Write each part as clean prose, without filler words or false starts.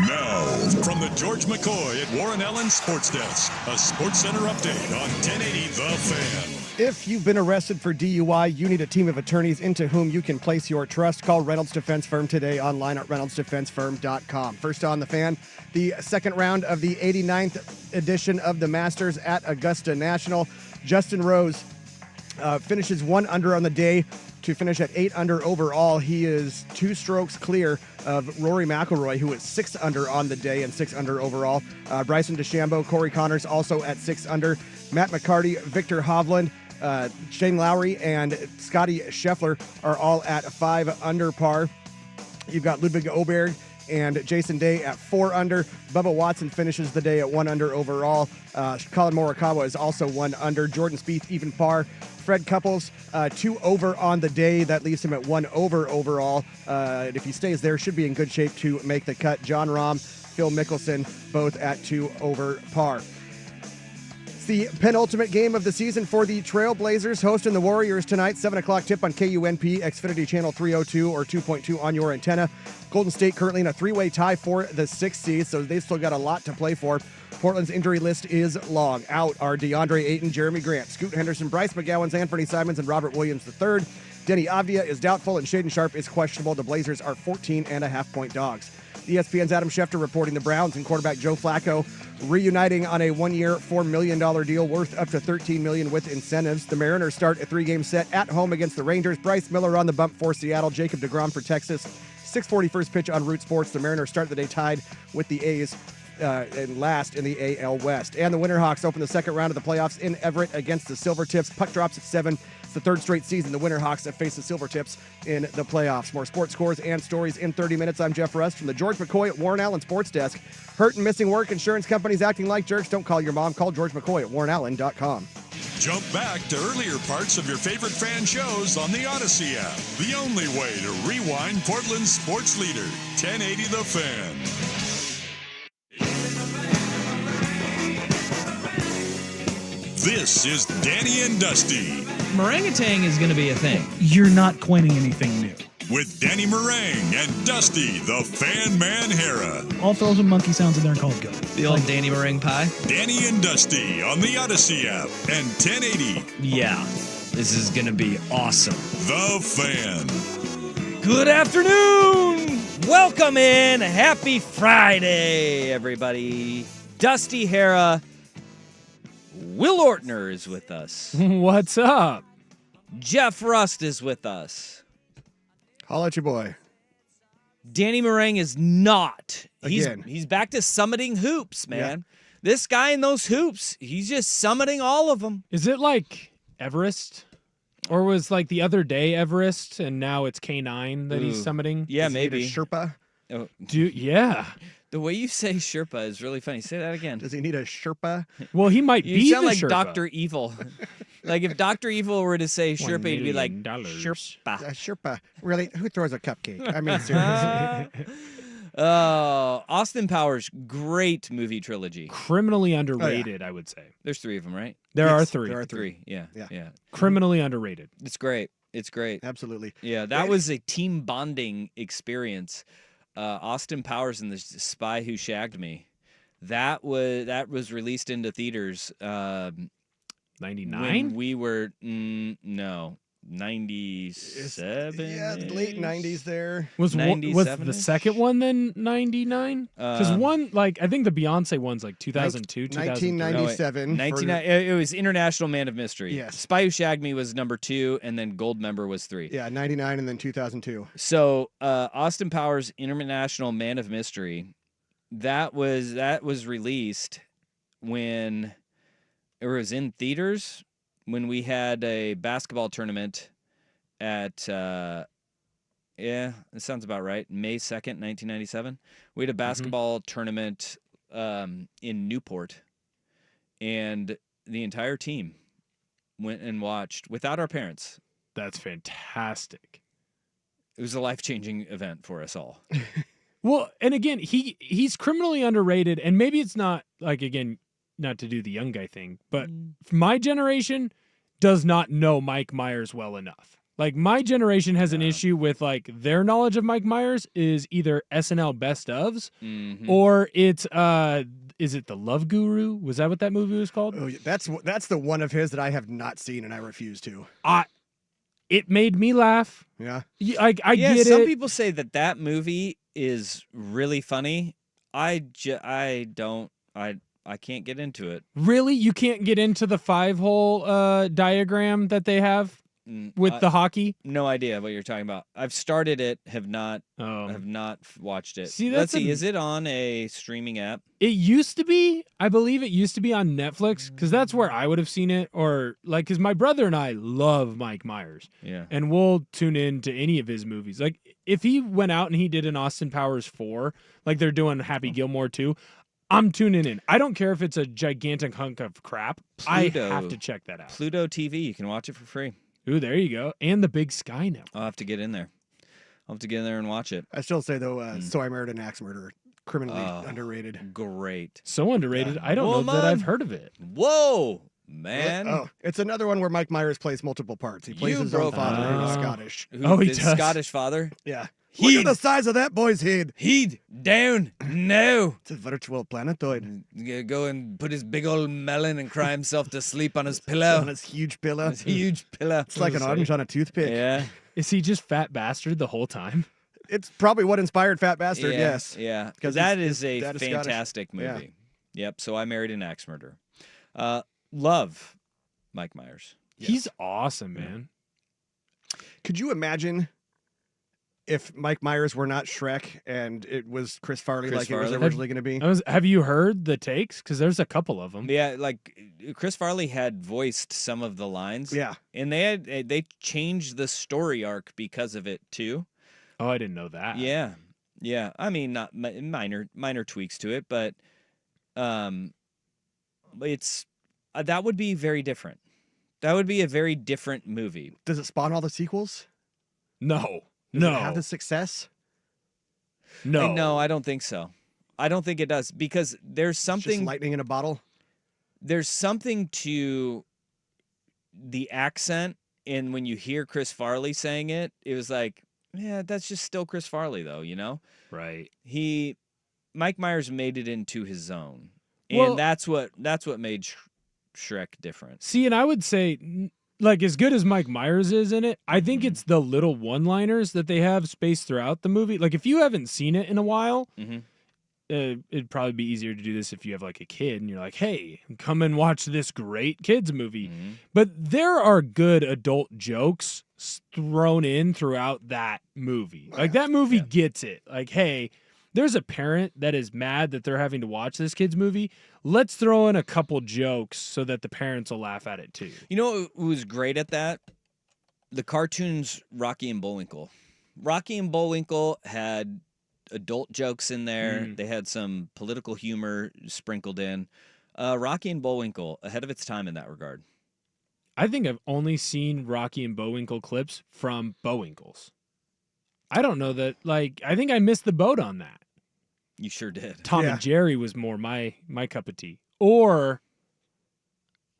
Now, from the George McCoy at Warren Allen Sports Desk, a Sports Center update on 1080 The Fan. If you've been arrested for DUI, you need a team of attorneys into whom you can place your trust. Call Reynolds Defense Firm today online at reynoldsdefensefirm.com. First on the fan, the second round of the 89th edition of the Masters at Augusta National. Justin Rose finishes 1 under on the day to finish at 8 under overall. He is 2 strokes clear of Rory McIlroy, who is 6 under on the day and 6 under overall. Bryson DeChambeau, Corey Connors also at 6 under. Matt McCarty, Victor Hovland, Shane Lowry, and Scotty Scheffler are all at 5 under par. You've got Ludwig Oberg and Jason Day at 4 under. Bubba Watson finishes the day at 1 under overall. Colin Morikawa is also 1 under. Jordan Spieth even par. Fred Couples 2 over on the day. That leaves him at 1 over overall. And if he stays there, should be in good shape to make the cut. John Rahm, Phil Mickelson, both at 2 over par. It's the penultimate game of the season for the Trailblazers, hosting the Warriors tonight. 7 o'clock tip on KUNP, Xfinity Channel 302 or 2.2 on your antenna. Golden State currently in a 3-way tie for the 6th seed, so they've still got a lot to play for. Portland's injury list is long. Out are DeAndre Ayton, Jeremy Grant, Scoot Henderson, Bryce McGowan, Anthony Simons, and Robert Williams III. Denny Avdia is doubtful, and Shaden Sharp is questionable. The Blazers are 14.5-point dogs. ESPN's Adam Schefter reporting the Browns and quarterback Joe Flacco reuniting on a 1-year, $4 million deal worth up to $13 million with incentives. The Mariners start a 3-game set at home against the Rangers. Bryce Miller on the bump for Seattle. Jacob deGrom for Texas. 6:40 first pitch on Root Sports. The Mariners start the day tied with the A's and last in the AL West. And the Winterhawks open the second round of the playoffs in Everett against the Silvertips. Puck drops at 7. It's the 3rd straight season the Winterhawks have faced the Silvertips in the playoffs. More sports scores and stories in 30 minutes. I'm Jeff Rust from the George McCoy at Warren Allen Sports Desk. Hurt and missing work, insurance companies acting like jerks. Don't call your mom. Call George McCoy at warrenallen.com. Jump back to earlier parts of your favorite fan shows on the Odyssey app. The only way to rewind Portland's sports leader, 1080 The Fan. This is Danny and Dusty. Meringatang is going to be a thing. You're not coining anything new. With Danny Meringue and Dusty, the Fan Man Hera. I'll throw some monkey sounds in there and call it good. The old Danny Meringue pie. Danny and Dusty on the Odyssey app and 1080. Yeah, this is going to be awesome. The Fan. Good afternoon. Welcome in. Happy Friday, everybody. Dusty Hera. Will Ortner is with us. What's up? Jeff Rust is with us. Holla at your boy. Danny Meringue is not. Again. He's back to summiting hoops, man. Yeah. This guy in those hoops, he's just summiting all of them. Is it like Everest? Or was like the other day Everest and now it's K9 that he's summiting? Yeah, Does he need maybe. a Sherpa? Oh, Yeah. the way you say Sherpa is really funny. Say that again. Does he need a Sherpa? Well, he might You be sound the like Sherpa. Dr. Evil. Like if Dr. Evil were to say Sherpa, he'd be like, $1 million. Sherpa. A Sherpa. Really? Who throws a cupcake? I mean, seriously. Austin Powers, great movie trilogy. Criminally underrated, I would say. There's 3 of them, right? There are Yes, 3. there are 3. Yeah. Yeah. Criminally underrated. It's great. It's great. Absolutely. Yeah, that was a team bonding experience. Austin Powers and the Spy Who Shagged Me. That was released into theaters. 99? When we were 97. Yeah, late 90s there. Was 97-ish? the second one then 99? Because one, like, I think the Beyonce one's like 2002, 2003. 1997. 99. It was International Man of Mystery. Yes. Spy Who Shagged Me was number 2, and then Goldmember was 3. Yeah, 99 and then 2002. So Austin Powers International Man of Mystery, that was released when it was in theaters when we had a basketball tournament at it sounds about right. May 2nd, 1997. We had a basketball tournament in Newport, and the entire team went and watched without our parents. That's fantastic. It was a life-changing event for us all. Well, and again, he's criminally underrated, and maybe it's not, like, again, not to do the young guy thing, but my generation does not know Mike Myers well enough. Like my generation has an issue with like their knowledge of Mike Myers is either SNL best ofs or it's is it The Love Guru? Was that what that movie was called? Oh, yeah, that's the one of his that I have not seen and I refuse to. It made me laugh. Yeah. I get some it. people say that movie is really funny. I can't get into it. Really? You can't get into the 5-hole diagram that they have with the hockey? No idea what you're talking about. I've started it, have not watched it. See, Let's see, is it on a streaming app? It used to be. I believe it used to be on Netflix because that's where I would have seen it. Or like, because my brother and I love Mike Myers. Yeah. And we'll tune in to any of his movies. Like if he went out and he did an Austin Powers 4, like they're doing Happy Gilmore 2, I'm tuning in. I don't care if it's a gigantic hunk of crap. Pluto. I have to check that out. Pluto TV. You can watch it for free. Ooh, there you go. And the Big Sky Network. I'll have to get in there. I'll have to get in there and watch it. I still say though, So I Married an Axe Murderer, criminally underrated. Great. So underrated. I don't know that I've heard of it. Whoa, man. Oh, it's another one where Mike Myers plays multiple parts. He plays his own father and he's Scottish. He His does. Scottish father? Yeah. Look at the size of that boy's head. Heed down now. It's a virtual planetoid. Go and put his big old melon and cry himself to sleep on his On pillow. his huge pillow. His huge pillow. It's like an orange on a toothpick. Yeah. Is he just fat bastard the whole time? It's probably what inspired Fat Bastard, yes. Yeah. 'Cause Because that his is a dad is Scottish. fantastic Yeah. movie. Yep. So I Married an Axe Murderer. Love Mike Myers. He's awesome, man. Could you imagine if Mike Myers were not Shrek and it was Chris Farley Chris like it was Farley. originally going to be? Have you heard the takes? Because there's a couple of them. Yeah, like Chris Farley had voiced some of the lines. Yeah. And they changed the story arc because of it too. Oh, I didn't know that. Yeah. Yeah. I mean, not minor tweaks to it, but it's that would be very different. That would be a very different movie. Does it spawn all the sequels? No. Does it have the success? No. No, I don't think so. I don't think it does because there's It's something just lightning in a bottle? there's something to the accent, and when you hear Chris Farley saying it, it was like, yeah, that's just still Chris Farley though, you know? Right. Mike Myers made it into his zone. And Well- that's what made Shrek different. See, and I would say, like, as good as Mike Myers is in it, I think it's the little one-liners that they have spaced throughout the movie. Like, if you haven't seen it in a while, it'd probably be easier to do this if you have, like, a kid and you're like, hey, come and watch this great kids movie. But there are good adult jokes thrown in throughout that movie. Like, that movie gets it. Like, hey, there's a parent that is mad that they're having to watch this kid's movie. Let's throw in a couple jokes so that the parents will laugh at it too. You know who was great at that? The cartoons Rocky and Bullwinkle. Rocky and Bullwinkle had adult jokes in there. They had some political humor sprinkled in. Rocky and Bullwinkle, ahead of its time in that regard. I think I've only seen Rocky and Bullwinkle clips from Bullwinkles. I don't know that, like, I think I missed the boat on that. You sure did. Tom and Jerry was more my cup of tea. Or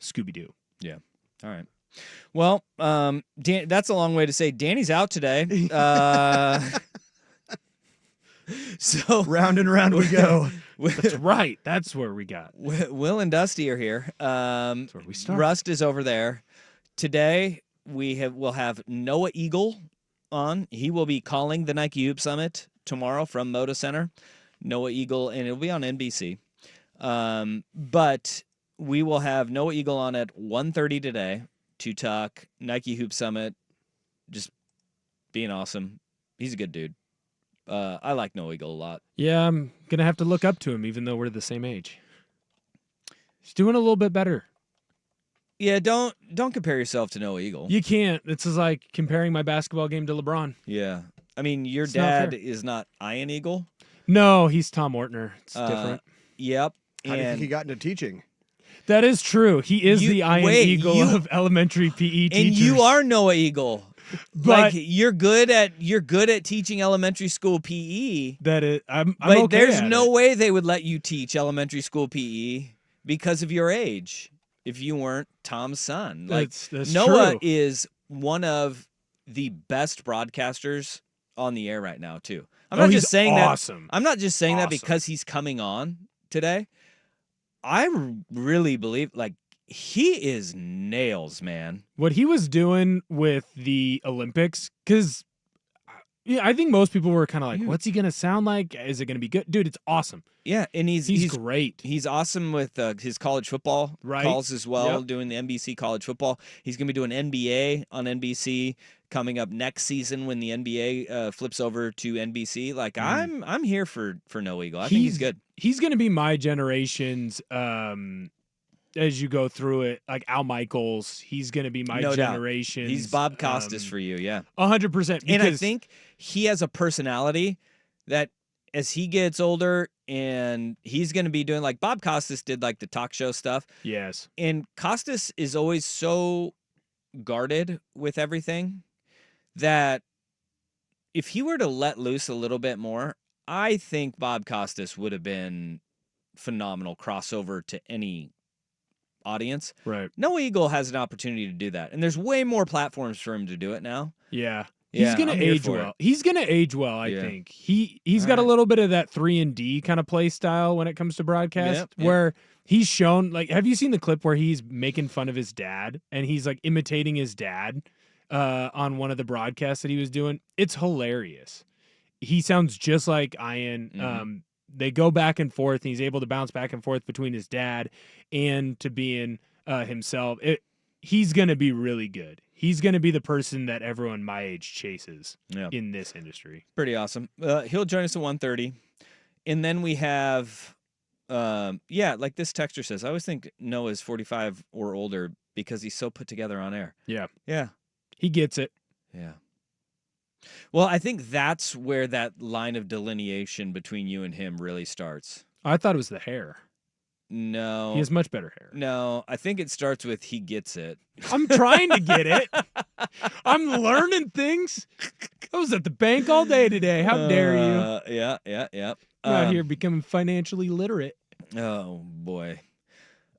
Scooby-Doo. Yeah. All right. Well, that's a long way to say Danny's out today. So round and round we go. That's right. That's where we got. Will and Dusty are here. That's where we start. Rust is over there. Today we'll have Noah Eagle on. He will be calling the Nike Hoop Summit tomorrow from Moda Center. Noah Eagle, and it'll be on NBC. But we will have Noah Eagle on at 1:30 today to talk Nike Hoop Summit. Just being awesome. He's a good dude. I like Noah Eagle a lot. Yeah, I'm going to have to look up to him even though we're the same age. He's doing a little bit better. Yeah, don't compare yourself to Noah Eagle. You can't. It's just like comparing my basketball game to LeBron. Yeah. I mean, your It's not dad fair. is not Ian Eagle. No, he's Tom Ortner. It's different. Yep. How do you think And he got into teaching? That is true. He is the Iron Eagle you- of elementary PE teachers. and you are Noah Eagle. But- like you're good at teaching elementary school PE. I'm But okay there's at no it. way they would let you teach elementary school PE because of your age if you weren't Tom's son. Like That's Noah true. is one of the best broadcasters on the air right now too. I'm Oh, not he's just saying awesome. that. I'm not just saying that Awesome. because he's coming on today. I really believe like he is nails, man. What he was doing with the Olympics, because I think most people were kind of like, Dude. what's he going to sound like? Is it going to be good? Dude, it's awesome. Yeah, and He's great. He's awesome with his college football Right. calls as well, Yep. doing the NBC college football. He's going to be doing NBA on NBC coming up next season when the NBA flips over to NBC. Like I'm here for No Eagle. I think he's good. He's going to be my generation's as you go through it, like Al Michaels, he's going to be my No doubt. generation's. He's Bob Costas for you, yeah. 100%. And I think he has a personality that as he gets older and he's going to be doing like Bob Costas did like the talk show stuff. Yes. And Costas is always so guarded with everything that if he were to let loose a little bit more, I think Bob Costas would have been phenomenal crossover to any audience. Right. No Eagle has an opportunity to do that. And there's way more platforms for him to do it now. Yeah. Yeah, He's gonna I'm here age for it. well. He's gonna age well, I Yeah. think. He's All got a right. little bit of that 3-and-D kind of play style when it comes to broadcast, Yep, yep. where he's shown like, have you seen the clip where he's making fun of his dad and he's like imitating his dad on one of the broadcasts that he was doing? It's hilarious. He sounds just like Ian. Mhm. They go back and forth, and he's able to bounce back and forth between his dad and to being himself. He's gonna be really good. He's going to be the person that everyone my age chases Yeah. in this industry. Pretty awesome. He'll join us at 1:30. And then we have, like this texter says, I always think Noah's 45 or older because he's so put together on air. Yeah. Yeah. He gets it. Yeah. Well, I think that's where that line of delineation between you and him really starts. I thought it was the hair. No. He has much better hair. No, I think it starts with he gets it. I'm trying to get it. I'm learning things. I was at the bank all day today. How dare you? Yeah. I'm out here becoming financially literate. Oh, boy.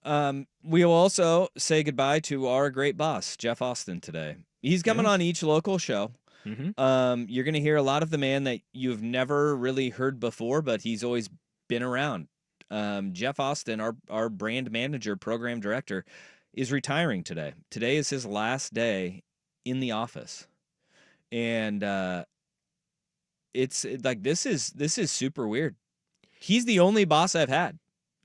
We will also say goodbye to our great boss, Jeff Austin, today. He's coming on each local show. Mm-hmm. You're going to hear a lot of the man that you've never really heard before, but he's always been around. Jeff Austin, our brand manager, program director, is retiring today. Today is his last day in the office. And it's like this is super weird. He's the only boss I've had.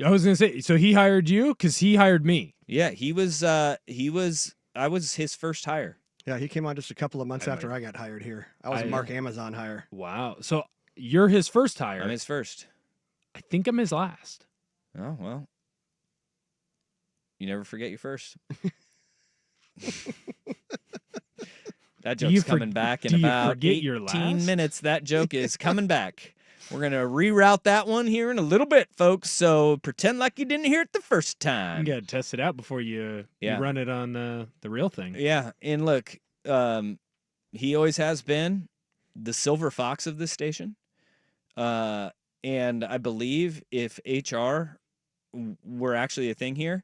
I was going to say, so he hired you because he hired me. Yeah, I was his first hire. Yeah, he came on just a couple of months I after might- I got hired here. I was a Mark Amazon hire. Wow. So you're his first hire. I'm his first. I think I'm his last. Oh, well. You never forget your first. That Do you joke's coming back in do you about forget 18 your last? minutes. That joke is coming back. We're going to reroute that one here in a little bit, folks. So pretend like you didn't hear it the first You time. got to test it out before you run it on the real thing. Yeah. And look, he always has been the silver fox of this station. And I believe if HR were actually a thing here,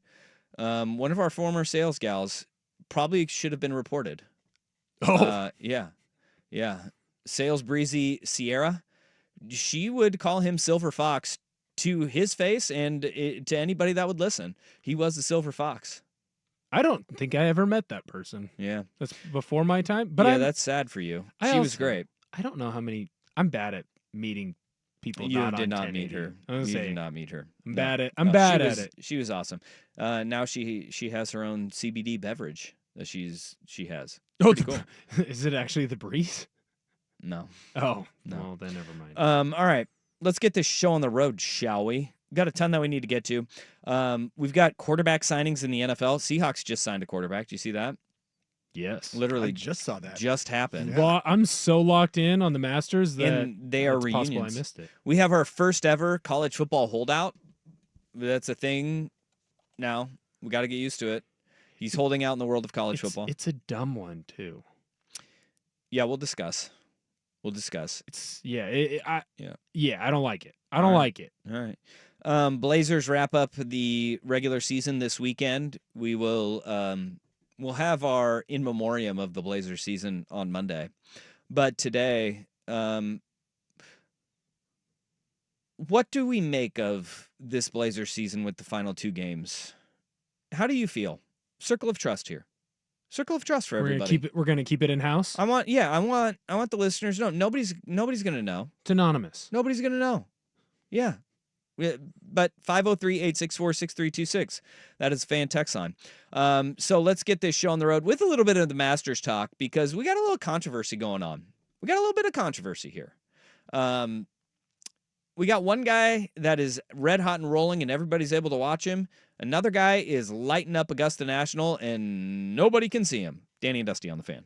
one of our former sales gals probably should have been reported. Oh, Yeah. Sales breezy Sierra, she would call him Silver Fox to his face and to anybody that would listen. He was the Silver Fox. I don't think I ever met that person. Yeah. That's before my time. But yeah, that's sad for you. I She was also- great. I don't know how many. I'm bad at meeting people. You not did on not 1080. meet her. I was You gonna say, did not meet her. I'm No. bad at. I'm No, bad she at was- it. She was awesome. Now she has her own CBD beverage that she has. Oh, Pretty cool. is it actually the breeze? No. Oh, No. no. Then never mind. All right. Let's get this show on the road, shall we? We've got a ton that we need to get to. We've got quarterback signings in the NFL. Seahawks just signed a quarterback. Do you see that? Yes. Literally I just saw that. just happened. Yeah. Well, I'm so locked in on the Masters that And they are it's possible I reunions. missed it. We have our first ever college football holdout. That's a thing now. We got to get used to it. He's holding out in the world of college football. It's a dumb one too. Yeah, we'll discuss. It's yeah. Yeah. I don't like it. I don't All like it. All right. Blazers wrap up the regular season this weekend. We will we'll have our in memoriam of the Blazer season on Monday. But today, what do we make of this Blazer season with the final 2 games? How do you feel? Circle of trust here. Circle of trust for everybody. We're gonna keep it in house. I want the listeners to know. Nobody's gonna know. It's anonymous. Nobody's gonna know. Yeah. But 503-864-6326. That is fan text line. So let's get this show on the road with a little bit of the Masters talk, because we got a little controversy going on. We got a little bit of controversy here. We got one guy that is red hot and rolling and everybody's able to watch him. Another guy is lighting up Augusta National and nobody can see him. Danny and Dusty on the Fan.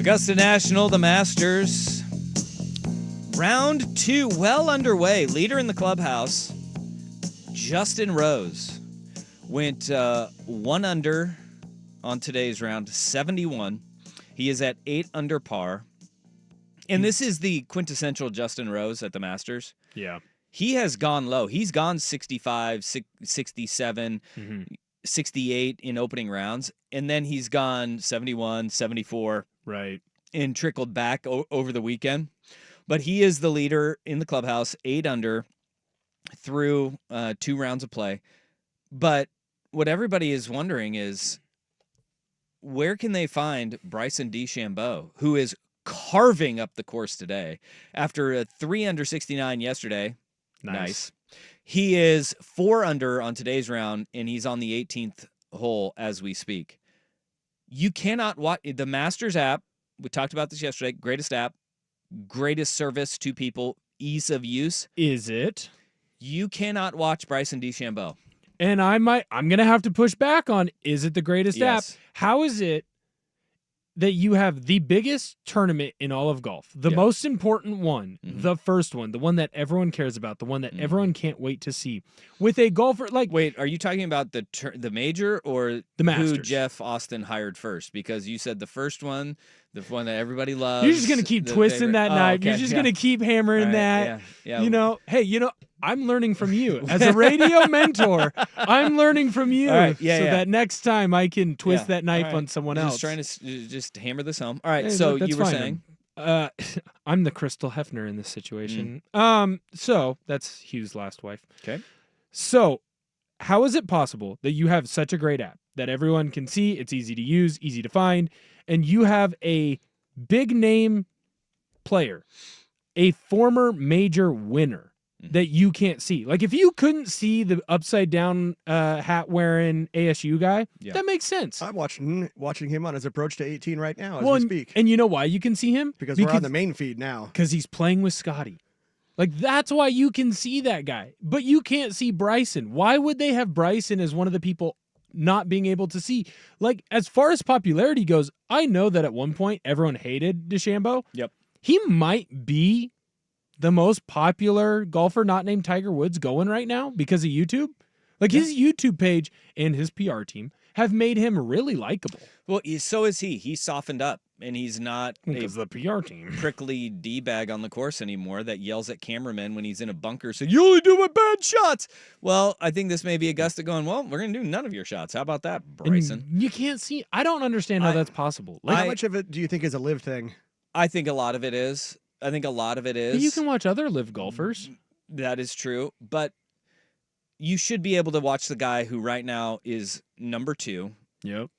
Augusta National, the Masters. Round 2, well underway. Leader in the clubhouse, Justin Rose, went 1 under on today's round, 71. He is at 8 under par. And this is the quintessential Justin Rose at the Masters. Yeah. He has gone low. He's gone 65, 67, 68 in opening rounds. And then he's gone 71, 74. Right. And trickled back over the weekend. But he is the leader in the clubhouse, 8 under through 2 rounds of play. But what everybody is wondering is, where can they find Bryson DeChambeau, who is carving up the course today after a 3 under 69 yesterday? Nice. He is 4 under on today's round, and he's on the 18th hole as we speak. You cannot watch the Masters app. We talked about this yesterday. Greatest app, greatest service to people, ease of use. Is it? You cannot watch Bryson DeChambeau. And I'm going to have to push back on, is it the greatest app? How is it that you have the biggest tournament in all of golf, the most important one, the first one, the one that everyone cares about, the one that everyone can't wait to see, with a golfer like... Wait, are you talking about the major or the Masters? Who Jeff Austin hired first? Because you said the first one, the one that everybody loves. You're just going to keep twisting that knife. Okay, You're just going to keep hammering that. Yeah. You know, hey, I'm learning from you. As a radio mentor, I'm learning from you. That next time I can twist that knife on someone else. Just trying to just hammer this home. All right, so you were saying? I'm the Crystal Hefner in this situation. So that's Hugh's last wife. Okay. So how is it possible that you have such a great app that everyone can see, it's easy to use, easy to find, and you have a big name player, a former major winner, that you can't see? Like, if you couldn't see the upside down hat wearing ASU guy, that makes sense. I'm watching him on his approach to 18 right now as we speak. And you know why you can see him? Because we're on the main feed now. Because he's playing with Scotty. Like, that's why you can see that guy. But you can't see Bryson. Why would they have Bryson as one of the people not being able to see? Like, as far as popularity goes, I know that at one point everyone hated DeChambeau. Yep. He might be the most popular golfer not named Tiger Woods going right now because of YouTube. Like, his YouTube page and his PR team have made him really likable. Well, so is he. He's softened up, and he's not because the PR team prickly D-bag on the course anymore that yells at cameramen when he's in a bunker, saying, "You only do my bad shots." Well, I think this may be Augusta going, well, we're going to do none of your shots. How about that, Bryson? And you can't see. I don't understand how that's possible. Like, how much of it do you think is a live thing? I think a lot of it is. But you can watch other live golfers. That is true. But you should be able to watch the guy who right now is number 2. Yep.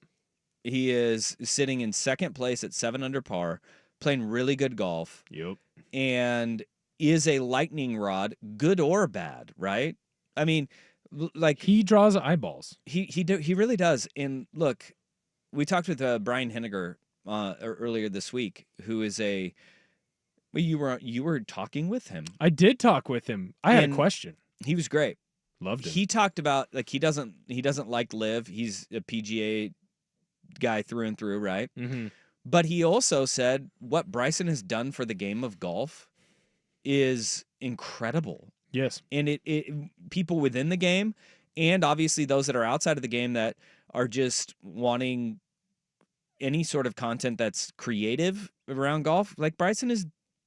He is sitting in second place at 7 under par, playing really good golf. Yep. And is a lightning rod, good or bad, right? I mean, like, he draws eyeballs. He really does. And look, we talked with Brian Henniger earlier this week, who is a... You were talking with him. I did talk with him. I had a question. He was great. Loved him. He talked about, like, he doesn't like live. He's a PGA guy through and through, right? Mm-hmm. But he also said what Bryson has done for the game of golf is incredible. Yes. And it people within the game, and obviously those that are outside of the game that are just wanting any sort of content that's creative around golf, like Bryson is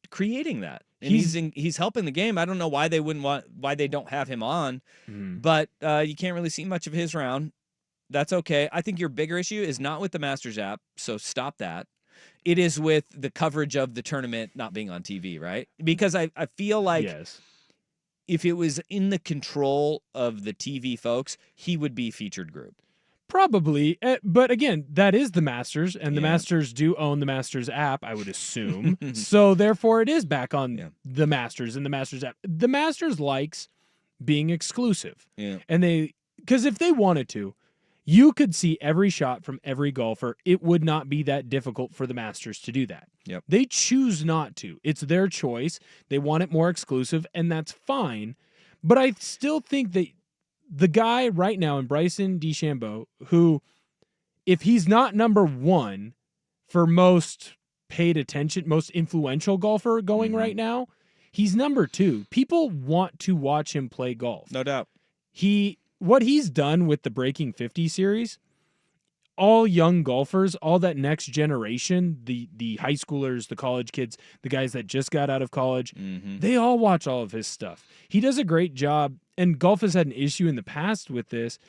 creating that, and he's helping the game. I don't know why they don't have him on, but you can't really see much of his round. That's okay. I think your bigger issue is not with the Masters app, so stop that. It is with the coverage of the tournament not being on TV, right? Because I feel like if it was in the control of the TV folks, he would be featured group. Probably, but again, that is the Masters, and the Masters do own the Masters app, I would assume. So therefore, it is back on the Masters and the Masters app. The Masters likes being exclusive, and because if they wanted to, you could see every shot from every golfer. It would not be that difficult for the Masters to do that. Yep. They choose not to. It's their choice. They want it more exclusive, and that's fine. But I still think that the guy right now in Bryson DeChambeau, who, if he's not number 1 for most paid attention, most influential golfer going right now. He's number 2. People want to watch him play golf. No doubt. What he's done with the Breaking 50 series, all young golfers, all that next generation, the high schoolers, the college kids, the guys that just got out of college, they all watch all of his stuff. He does a great job, and golf has had an issue in the past with this.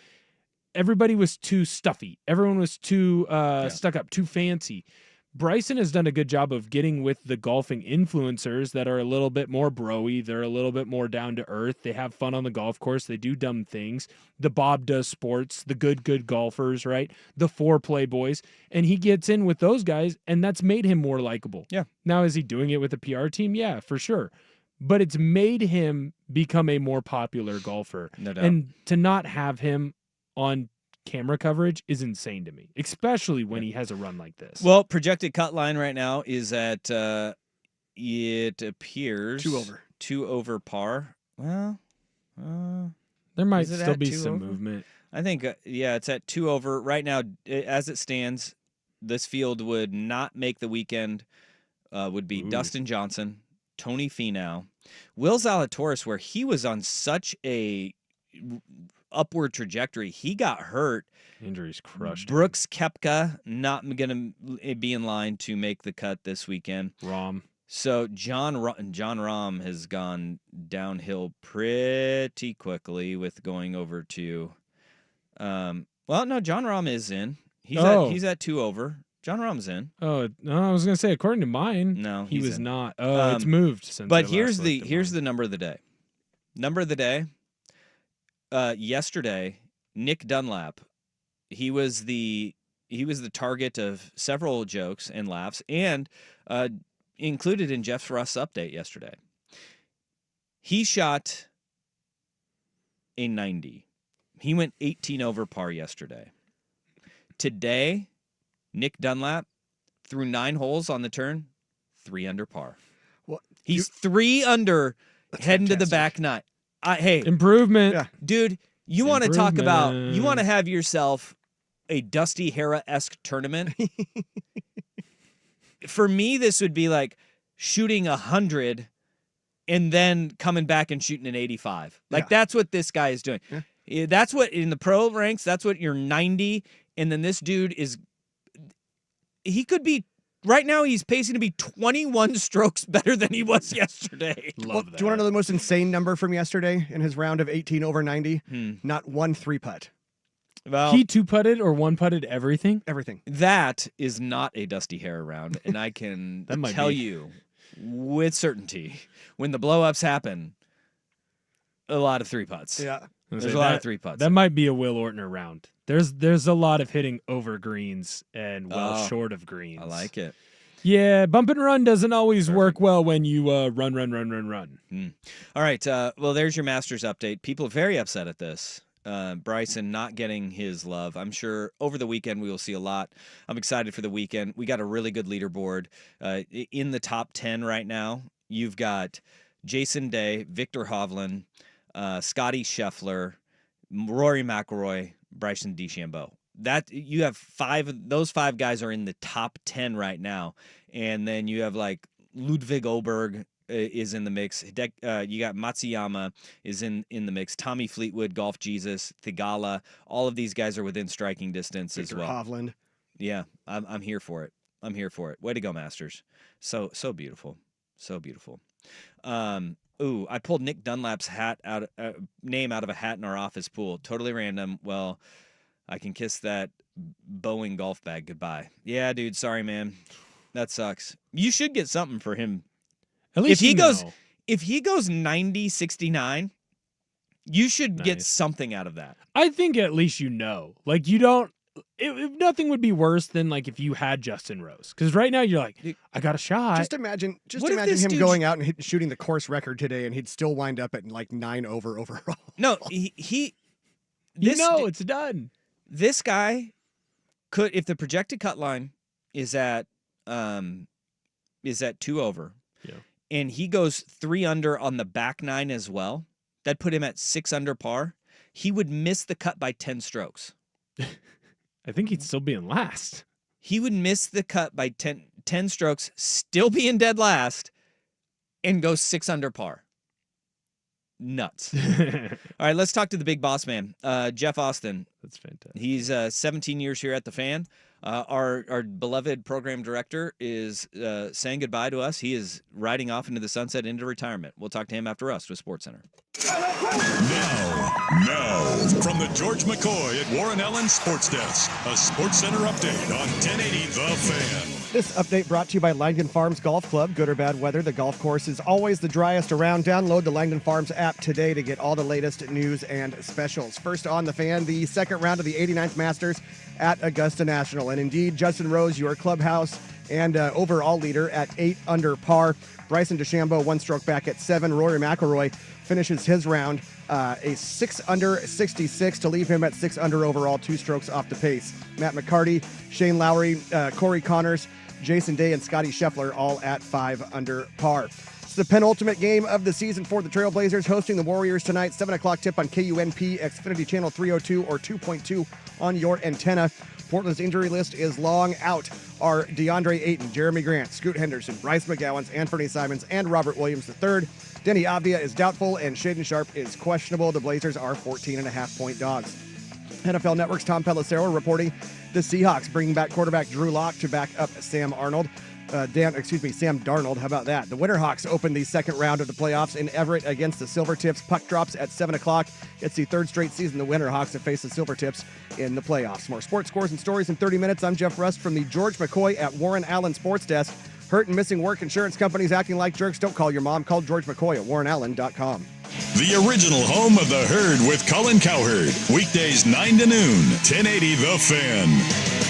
Everybody was too stuffy. Everyone was too stuck up, too fancy. Bryson has done a good job of getting with the golfing influencers that are a little bit more bro-y. They're a little bit more down to earth. They have fun on the golf course. They do dumb things. The Bob Does Sports, the good golfers, right? The 4 Playboys. And he gets in with those guys, and that's made him more likable. Yeah. Now, is he doing it with a PR team? Yeah, for sure. But it's made him become a more popular golfer. No doubt. And to not have him on camera coverage is insane to me, especially when he has a run like this. Well, projected cut line right now is at it appears 2 over par. Well, there might is it still at be 2 some over? movement. I think it's at 2 over right now. As it stands, this field would not make the weekend. Would be Dustin Johnson, Tony Finau, Will Zalatoris, where he was on such a upward trajectory. He got hurt. Injuries crushed him. Brooks Koepka not going to be in line to make the cut this weekend. Rom. So John Rahm has gone downhill pretty quickly with going over to. John Rahm is in. He's at 2 over. John Rahm's in. Oh no, I was gonna say according to mine. No, he he's was in. not. Oh, it's moved since. But I here's last the looked at mine. number of the day. Number of the day. Yesterday, Nick Dunlap, he was the target of several jokes and laughs, and included in Jeff Rust's update yesterday. He shot a 90. He went 18 over par yesterday. Today, Nick Dunlap, through 9 holes on the turn, 3 under par. Well, He's 3 under heading to the back 9. Hey, improvement. Yeah. dude, you want to talk about, you Improvement. want to have yourself a Dusty Hera-esque tournament? For me, this would be like shooting 100 and then coming back and shooting an 85. Like, that's what this guy is doing. Yeah. That's what, in the pro ranks, that's what you're 90, and then this dude is, he could be, right now he's pacing to be 21 strokes better than he was yesterday. Well, do you want to know the most insane number from yesterday in his round of 18 over 90? Not 1 3-putt. Well, He 2-putted or 1-putted everything. Everything. that is not a Dusty Hare round, and I can That might tell be. you with certainty, when the blow-ups happen, a lot of 3-putts. Yeah. There's a lot of 3-putts. That might be a Will Ortner round. There's a lot of hitting over greens and short of greens. I like it. Yeah, bump and run doesn't always work well when you run. All right. Well, there's your Masters update. People are very upset at this. Bryson not getting his love. I'm sure over the weekend we will see a lot. I'm excited for the weekend. We got a really good leaderboard. In the top 10 right now, you've got Jason Day, Victor Hovland, Scotty Scheffler, Rory McIlroy, Bryson DeChambeau. That you have 5. Those 5 guys are in the top 10 right now, and then you have like Ludwig Oberg is in the mix. You got Matsuyama is in the mix. Tommy Fleetwood, Golf Jesus, Thigala. All of these guys are within striking distance Victor as well. Hovland. Yeah, I'm here for it. I'm here for it. Way to go, Masters. So beautiful, so beautiful. I pulled Nick Dunlap's name out of a hat in our office pool. Totally random. Well, I can kiss that Boeing golf bag goodbye. Yeah, dude. Sorry, man. That sucks. You should get something for him. At least If he goes 90-69, you should get Nice. something out of that. I think at least like you don't. Nothing would be worse than like if you had Justin Rose, because right now you're like, I got a shot. Just imagine What if this him dude- going out and shooting the course record today, and he'd still wind up at like 9 over overall. No, it's done. This guy could, if the projected cut line is at 2 over, Yeah. and he goes 3 under on the back 9 as well, that put him at 6 under par. He would miss the cut by 10 strokes. I think he'd still be in last. He would miss the cut by 10 strokes, still being dead last, and go 6 under par. Nuts. All right, let's talk to the big boss man, Jeff Austin. That's fantastic. He's 17 years here at the Fan. Our beloved program director is saying goodbye to us. He is riding off into the sunset, into retirement. We'll talk to him after us with SportsCenter. Now, from the George McCoy at Warren Allen Sports Desk, a SportsCenter update on 1080 The Fan. This update brought to you by Langdon Farms Golf Club. Good or bad weather, the golf course is always the driest around. Download the Langdon Farms app today to get all the latest news and specials. First on the Fan, the second round of the 89th Masters at Augusta National. And indeed, Justin Rose, your clubhouse and overall leader at 8 under par. Bryson DeChambeau, 1 stroke back at 7. Rory McIlroy finishes his round a 6 under 66 to leave him at 6 under overall, 2 strokes off the pace. Matt McCarty, Shane Lowry, Corey Connors, Jason Day, and Scotty Scheffler all at 5 under par. It's the penultimate game of the season for the Trailblazers, hosting the Warriors tonight. 7 o'clock tip on KUNP, Xfinity Channel 302 or 2.2 on your antenna. Portland's injury list is long. Out are DeAndre Ayton, Jeremy Grant, Scoot Henderson, Bryce McGowens, Anthony Simons, and Robert Williams III. Denny Avdia is doubtful, and Shaden Sharp is questionable. The Blazers are 14.5-point dogs. NFL Network's Tom Pelissero reporting the Seahawks bringing back quarterback Drew Lock to back up Sam Darnold. How about that? The Winterhawks open the second round of the playoffs in Everett against the Silvertips. Puck drops at 7 o'clock. It's the third straight season the Winterhawks have faced the Silvertips in the playoffs. More sports scores and stories in 30 minutes. I'm Jeff Rust from the George McCoy at Warren Allen Sports Desk. Hurt and missing work, insurance companies acting like jerks. Don't call your mom. Call George McCoy at warrenallen.com. The original home of the Herd with Colin Cowherd. Weekdays 9 to noon, 1080 The Fan.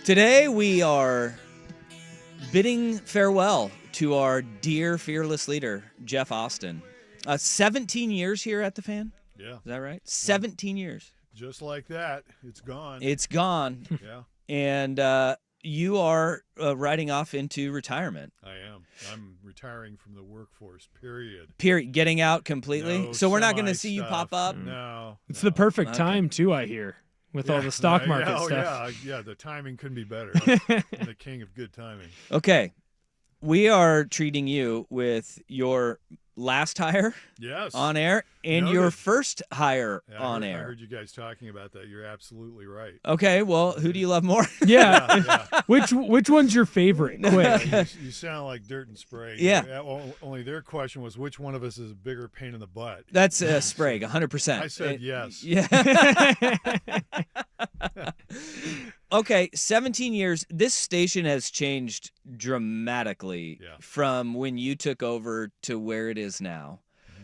Today we are bidding farewell to our dear fearless leader, Jeff Austin. 17 years here at the Fan. Yeah. Is that right? 17 years. Just like that, it's gone. It's gone. Yeah, And you are riding off into retirement. I am. I'm retiring from the workforce, period. Getting out completely. No so we're not going to semi see you pop stuff. up? No. It's no. the perfect Okay. time too, I hear, with all the stock market yeah, stuff. Yeah, the timing couldn't be better. I'm the king of good timing. Okay. We are treating you with your last hire Yes. on air and Noted. your first hire Yeah, on I air. heard you guys talking about that. You're absolutely right. Okay, well, who do you love more? Yeah. Yeah. Which one's your favorite? Quick. You sound like Dirt and Sprague. Yeah. Only their question was, which one of us is a bigger pain in the butt? That's Sprague, 100%. I said yes. Yeah. Okay, 17 years. This station has changed dramatically Yeah. from when you took over to where it is now. Mm-hmm.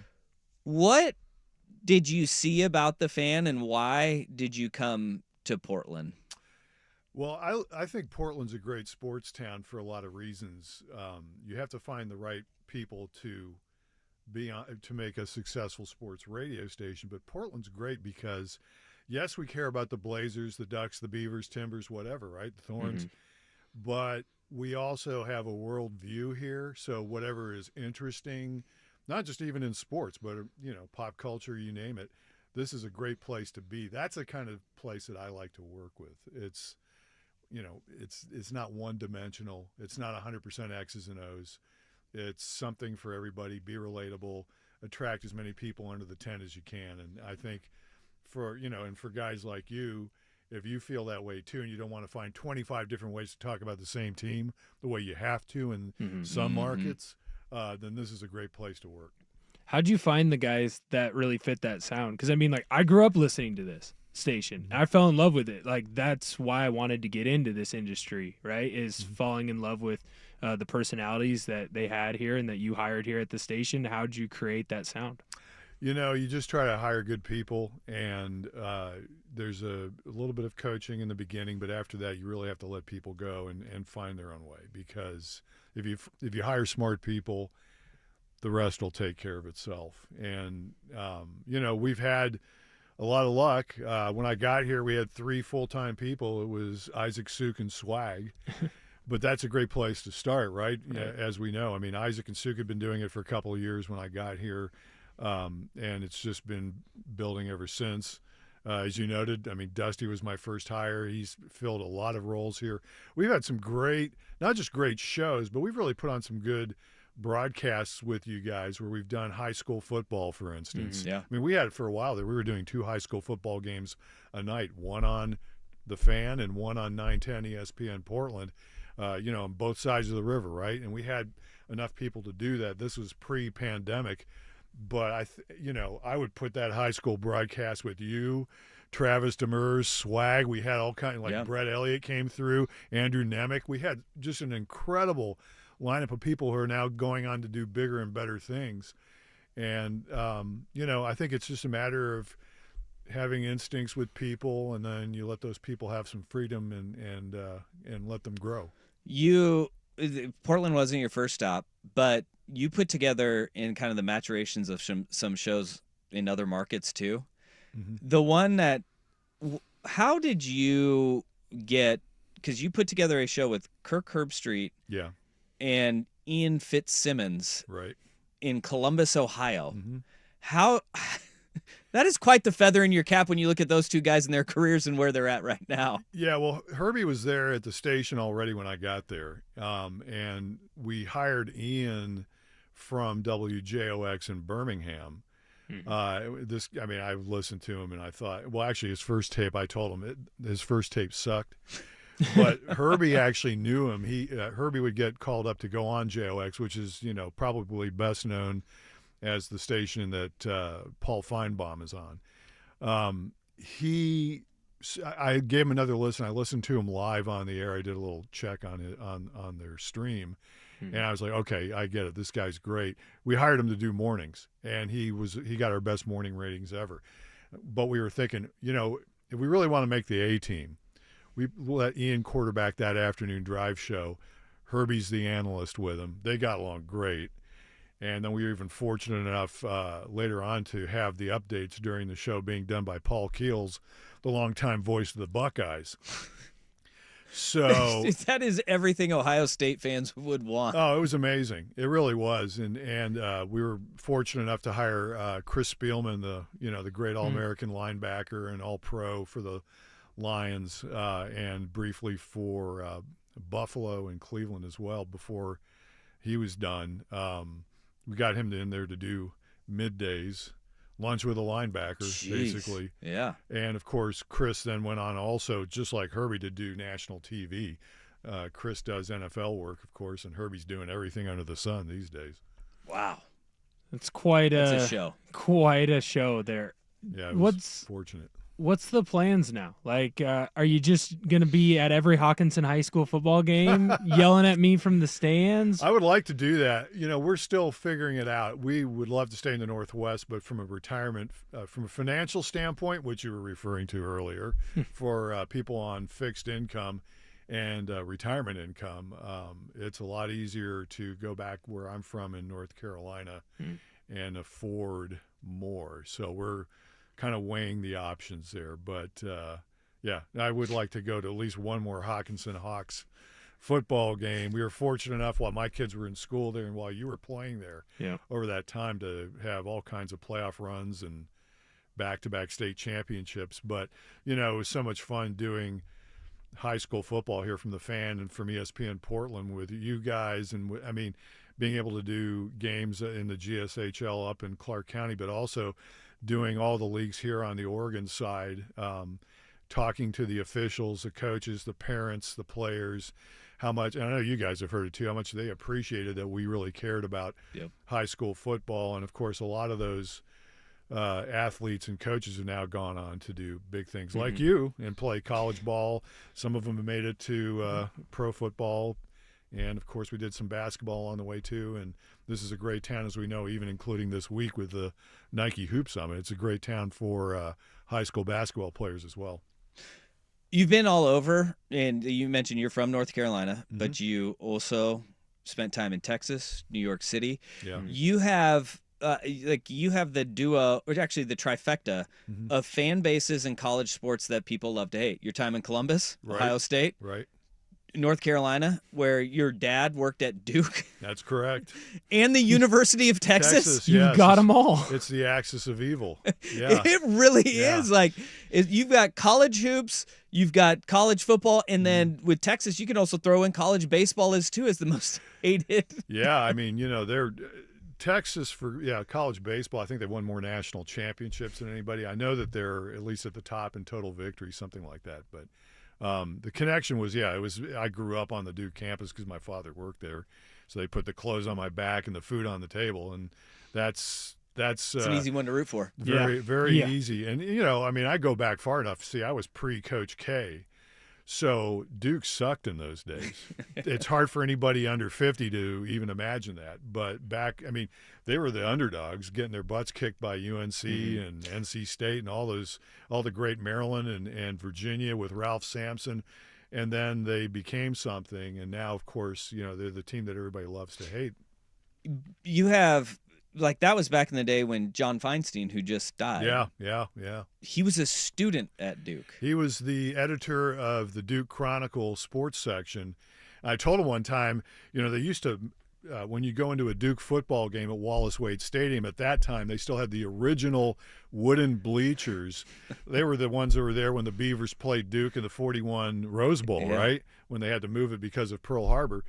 What did you see about the Fan, and why did you come to Portland? Well, I think Portland's a great sports town for a lot of reasons. You have to find the right people to be on to make a successful sports radio station. But Portland's great because, yes, we care about the Blazers, the Ducks, the Beavers, Timbers, whatever, right? The Thorns. But we also have a world view here. So whatever is interesting, not just even in sports, but pop culture, you name it. This is a great place to be. That's the kind of place that I like to work with. It's not one dimensional. It's not 100% X's and O's. It's something for everybody. Be relatable. Attract as many people under the tent as you can. And I think for guys like you, if you feel that way too, and you don't want to find 25 different ways to talk about the same team the way you have to in some markets, then this is a great place to work. How'd you find the guys that really fit that sound? Because I mean, like, I grew up listening to this station. I fell in love with it. Like, that's why I wanted to get into this industry, right? Is falling in love with the personalities that they had here and that you hired here at the station. How'd you create that sound? You just try to hire good people, and there's a little bit of coaching in the beginning, but after that, you really have to let people go and find their own way. Because if you hire smart people, the rest will take care of itself. And we've had a lot of luck. When I got here, we had 3 full-time people. It was Isaac, Suk, and Swag. But that's a great place to start, right? As we know. I mean, Isaac and Suk had been doing it for a couple of years when I got here, and it's just been building ever since. As you noted, I mean, Dusty was my first hire. He's filled a lot of roles here. We've had some great, not just great shows, but we've really put on some good broadcasts with you guys where we've done high school football, for instance. Yeah. I mean, we had it for a while there. We were doing 2 high school football games a night, one on the Fan and one on 910 ESPN Portland, on both sides of the river, right? And we had enough people to do that. This was pre-pandemic, but I would put that high school broadcast with you, Travis Demers, Swag. We had all kinds, Brett Elliott came through, Andrew Nemec. We had just an incredible lineup of people who are now going on to do bigger and better things. And, I think it's just a matter of having instincts with people, and then you let those people have some freedom and let them grow. Portland wasn't your first stop, but you put together in kind of the maturations of some shows in other markets too. The one that, how did you get, because you put together a show with Kirk Herbstreit and Ian Fitzsimmons Right. in Columbus, Ohio. How that is quite the feather in your cap when you look at those two guys and their careers and where they're at right now. Yeah, well, Herbie was there at the station already when I got there, and we hired Ian from WJOX in Birmingham. I listened to him and I thought, well, actually, his first tape, I told him his first tape sucked. But Herbie actually knew him. Herbie would get called up to go on JOX, which is probably best known as the station that Paul Feinbaum is on. I gave him another listen. I listened to him live on the air. I did a little check on it on their stream, and I was like, okay, I get it. This guy's great. We hired him to do mornings, and he got our best morning ratings ever. But we were thinking, if we really want to make the A team, we let Ian quarterback that afternoon drive show. Herbie's the analyst with him. They got along great. And then we were even fortunate enough later on to have the updates during the show being done by Paul Keels, the longtime voice of the Buckeyes. So that is everything Ohio State fans would want. Oh, it was amazing. It really was. And we were fortunate enough to hire Chris Spielman, the great All-American linebacker and All-Pro for the Lions, and briefly for Buffalo and Cleveland as well before he was done. We got him in there to do middays, lunch with a linebacker, Jeez. Basically. Yeah. And, of course, Chris then went on also, just like Herbie, to do national TV. Chris does NFL work, of course, and Herbie's doing everything under the sun these days. Wow. It's quite That's a show. Quite a show there. Yeah, it was fortunate. What's the plans now? Like, are you just going to be at every Hawkinson High School football game yelling at me from the stands? I would like to do that. We're still figuring it out. We would love to stay in the Northwest, but from a retirement, from a financial standpoint, which you were referring to earlier, for people on fixed income and retirement income, it's a lot easier to go back where I'm from in North Carolina and afford more. So we're kind of weighing the options there. But, yeah, I would like to go to at least one more Hawkinson Hawks football game. We were fortunate enough while my kids were in school there and while you were playing there over that time to have all kinds of playoff runs and back-to-back state championships. But, it was so much fun doing high school football here from the Fan and from ESPN Portland with you guys. And, being able to do games in the GSHL up in Clark County, but also doing all the leagues here on the Oregon side, talking to the officials, the coaches, the parents, the players, how much, and I know you guys have heard it too, how much they appreciated that we really cared about high school football. And, of course, a lot of those athletes and coaches have now gone on to do big things like you and play college ball. Some of them have made it to pro football. And, of course, we did some basketball on the way, too. And this is a great town, as we know, even including this week with the Nike Hoop Summit. It's a great town for high school basketball players as well. You've been all over, and you mentioned you're from North Carolina, but you also spent time in Texas, New York City. Yeah. You have you have the duo, or actually the trifecta of fan bases in college sports that people love to hate. Your time in Columbus, Ohio State. Right. North Carolina, where your dad worked at Duke. That's correct. And the University of Texas. You've got them all. It's the axis of evil. Yeah. It really is. You've got college hoops, you've got college football, and then with Texas, you can also throw in college baseball as the most hated. Yeah, they're Texas for college baseball. I think they won more national championships than anybody. I know that they're at least at the top in total victory, something like that. But the connection was, I grew up on the Duke campus because my father worked there. So they put the clothes on my back and the food on the table. And that's it's an easy one to root for. Very easy. And, I go back far enough. See, I was pre-Coach K. So Duke sucked in those days. It's hard for anybody under 50 to even imagine that. But they were the underdogs getting their butts kicked by UNC and NC State and all the great Maryland and Virginia with Ralph Sampson. And then they became something. And now, of course, they're the team that everybody loves to hate. You have, that was back in the day when John Feinstein, who just died. Yeah. He was a student at Duke. He was the editor of the Duke Chronicle sports section. I told him one time, they used to, when you go into a Duke football game at Wallace Wade Stadium, at that time, they still had the original wooden bleachers. They were the ones that were there when the Beavers played Duke in the 41 Rose Bowl, right? When they had to move it because of Pearl Harbor.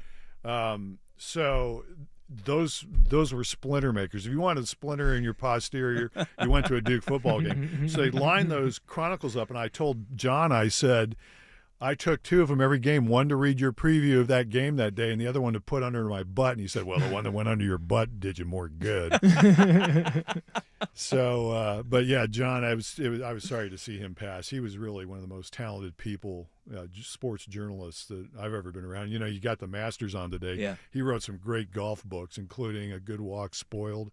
So those were splinter makers. If you wanted a splinter in your posterior, you went to a Duke football game. So they lined those chronicles up, and I told John, I said, I took two of them every game, one to read your preview of that game that day and the other one to put under my butt. And he said, well, the one that went under your butt did you more good. So, but yeah, John, I was sorry to see him pass. He was really one of the most talented people, sports journalists that I've ever been around. You got the Masters on today. Yeah. He wrote some great golf books, including A Good Walk Spoiled.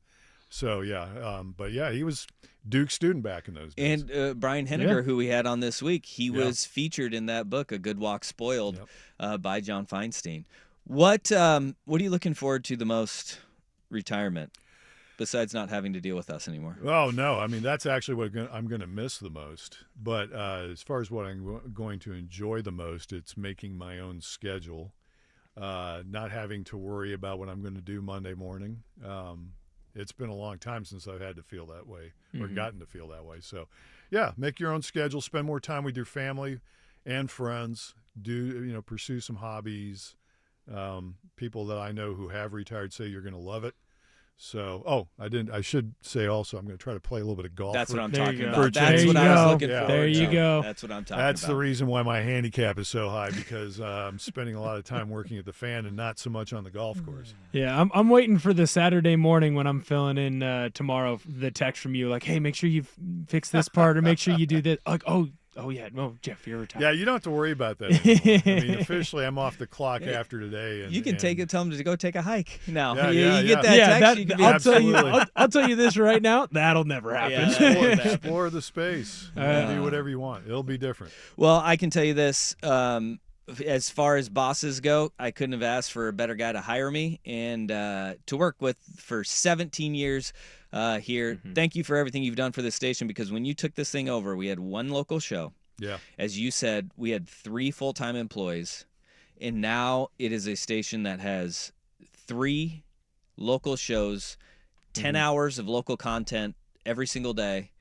So yeah, but yeah, he was Duke student back in those days. And Brian Henniger, who we had on this week, he Yeah. was featured in that book, A Good Walk Spoiled, Yep. by John Feinstein. What are you looking forward to the most retirement, besides not having to deal with us anymore? Oh no, I mean that's actually what I'm going to miss the most. But as far as what I'm going to enjoy the most, it's making my own schedule, not having to worry about what I'm going to do Monday morning. It's been a long time since I've had to feel that way or gotten to feel that way. So, yeah, make your own schedule, spend more time with your family and friends, pursue some hobbies. People that I know who have retired say you're going to love it. So, I should say also, I'm going to try to play a little bit of golf. That's what I'm There talking you go. about. There That's you what I go. was looking Yeah. forward There you to. go. That's what I'm talking That's about. the reason why my handicap is so high, because I'm spending a lot of time working at the fan and not so much on the golf course. Yeah, I'm waiting for the Saturday morning when I'm filling in tomorrow. The text from you like, "Hey, make sure you fix this part, or make sure you do this." Like, oh yeah, no, Jeff, you're retired. Yeah, you don't have to worry about that anymore. I mean, officially, I'm off the clock after today. And, You can tell him to go take a hike now. Yeah, you yeah, get yeah. that Yeah, text. You can be I'll tell you. Absolutely. I'll tell you this right now. That'll never happen. Yeah, that won't happen. explore the space. Do whatever you want. It'll be different. Well, I can tell you this. As far as bosses go, I couldn't have asked for a better guy to hire me and to work with for 17 years here. Thank you for everything you've done for this station, because when you took this thing over, we had one local show. Yeah. As you said, we had 3 full-time employees, and now it is a station that has 3 local shows, 10 hours of local content every single day,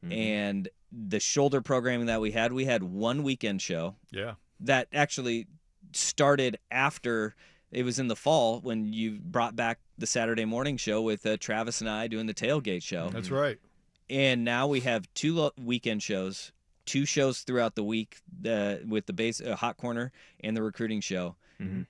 and the shoulder programming that we had 1 weekend show Yeah. that actually started after. It was in the fall when you brought back the Saturday morning show with Travis and I doing the tailgate show. That's right. And now we have 2 weekend shows, 2 shows throughout the week with the base Hot Corner and the recruiting show.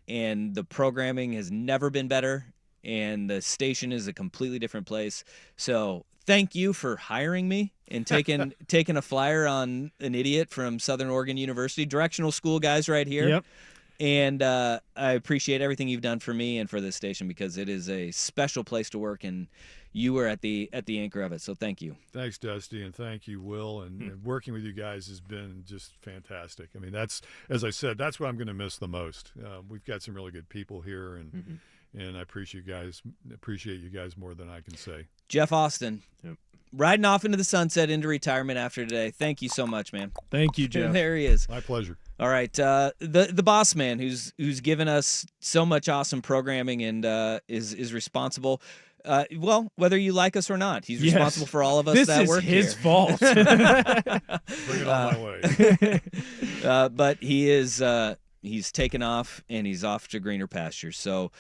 And the programming has never been better, and the station is a completely different place. So thank you for hiring me and taking a flyer on an idiot from Southern Oregon University, directional school guys right here. Yep. And I appreciate everything you've done for me and for this station, because it is a special place to work, and you were at the anchor of it. So thank you. Thanks, Dusty, and thank you, Will. And working with you guys has been just fantastic. I mean, that's, as I said, that's what I'm going to miss the most. We've got some really good people here, and I appreciate you guys more than I can say. Jeff Austin, riding off into the sunset, into retirement after today. Thank you so much, man. Thank you, Jeff. There he is. My pleasure. All right, the boss man who's given us so much awesome programming and is responsible. Well, whether you like us or not, he's Yes. responsible for all of us This that is work his here. fault. Bring it on my way. But he is he's taken off, and he's off to greener pastures. So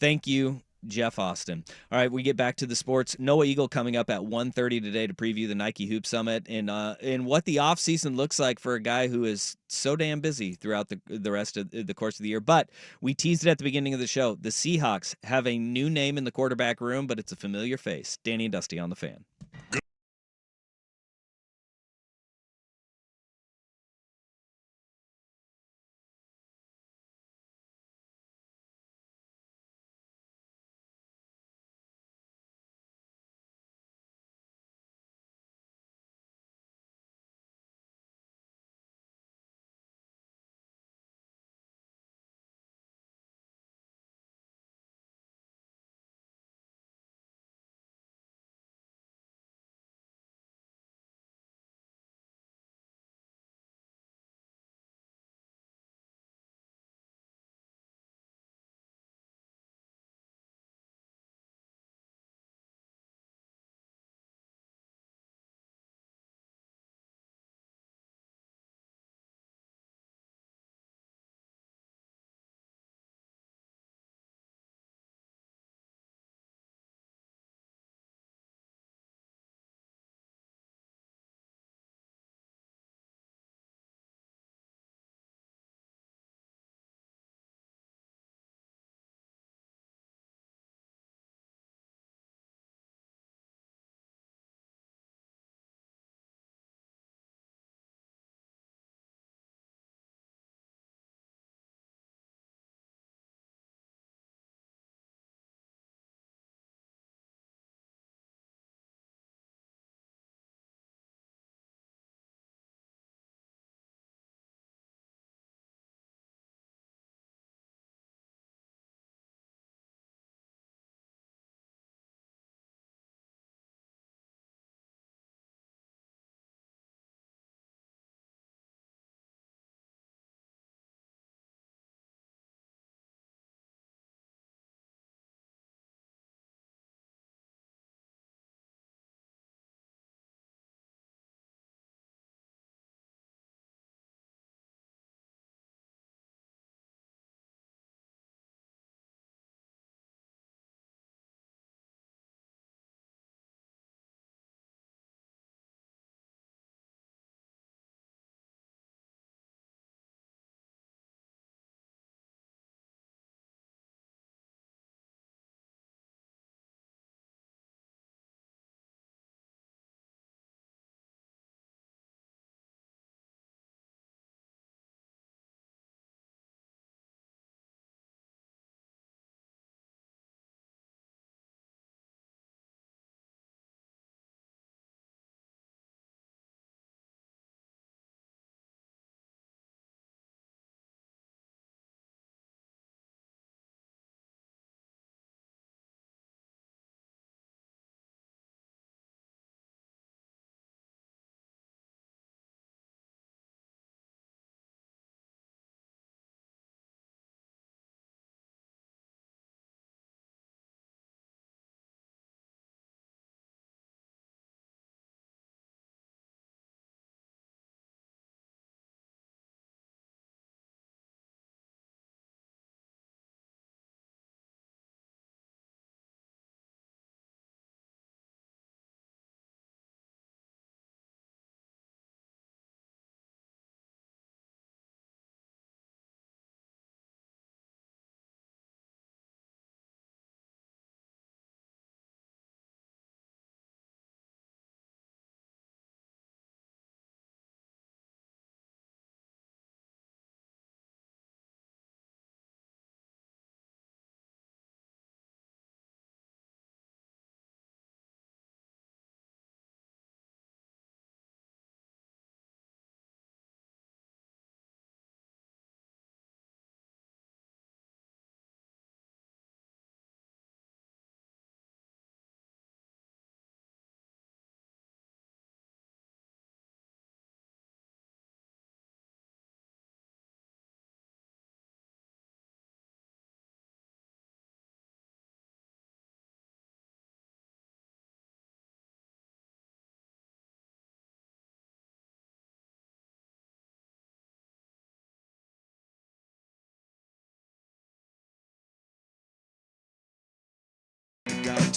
thank you, Jeff Austin. All right, we get back to the sports. Noah Eagle coming up at 1:30 today to preview the Nike Hoop Summit and what the offseason looks like for a guy who is so damn busy throughout the rest of the course of the year. But we teased it at the beginning of the show. The Seahawks have a new name in the quarterback room, but it's a familiar face. Danny and Dusty on the Fan.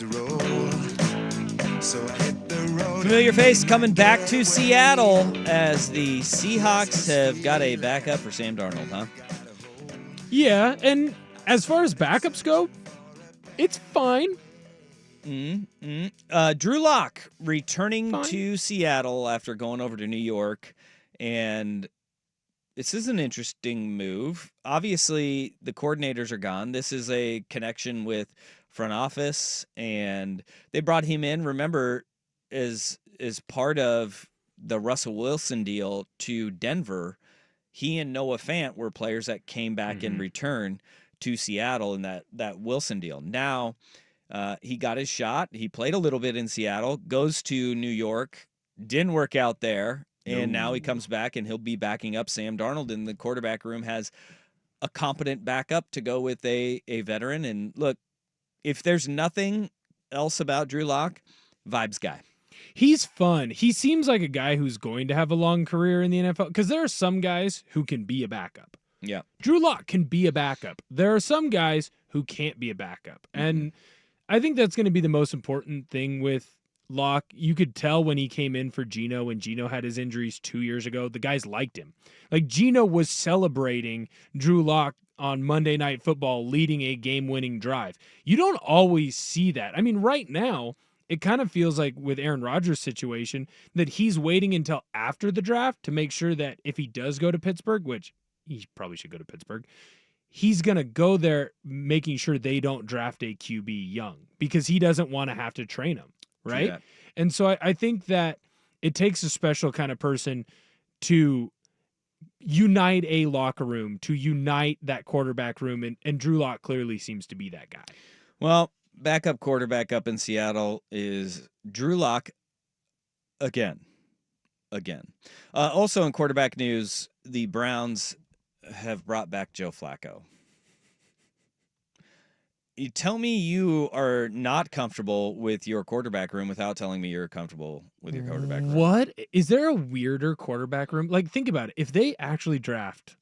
to roll. So I hit the road. Familiar face coming back to Seattle as the Seahawks have got a backup for Sam Darnold, huh? Yeah, and as far as backups go, it's fine. Drew Lock returning Fine. to Seattle after going over to New York, and this is an interesting move. Obviously, the coordinators are gone. This is a connection with front office, and they brought him in, remember, as part of the Russell Wilson deal to Denver. He and Noah Fant were players that came back in return to Seattle in that Wilson deal. Now, he got his shot. He played a little bit in Seattle, goes to New York, didn't work out there, and now he comes back and he'll be backing up Sam Darnold, and the quarterback room has a competent backup to go with a veteran. And look, if there's nothing else about Drew Lock, vibes guy. He's fun. He seems like a guy who's going to have a long career in the NFL because there are some guys who can be a backup. Yeah. Drew Lock can be a backup. There are some guys who can't be a backup. And I think that's going to be the most important thing with Lock. You could tell when he came in for Geno, when Geno had his injuries 2 years ago, the guys liked him. Like Geno was celebrating Drew Lock on Monday Night Football leading a game-winning drive. You don't always see that. I mean, right now, it kind of feels like with Aaron Rodgers' situation that he's waiting until after the draft to make sure that if he does go to Pittsburgh, which he probably should go to Pittsburgh, he's going to go there making sure they don't draft a QB young because he doesn't want to have to train him, right? Yeah. And so I think that it takes a special kind of person to unite a locker room, to unite that quarterback room, and Drew Lock clearly seems to be that guy. Well, backup quarterback up in Seattle is Drew Lock again. Also in quarterback news, the Browns have brought back Joe Flacco. You tell me you are not comfortable with your quarterback room without telling me you're comfortable with your quarterback room. What? Is there a weirder quarterback room? Like, think about it. If they actually draft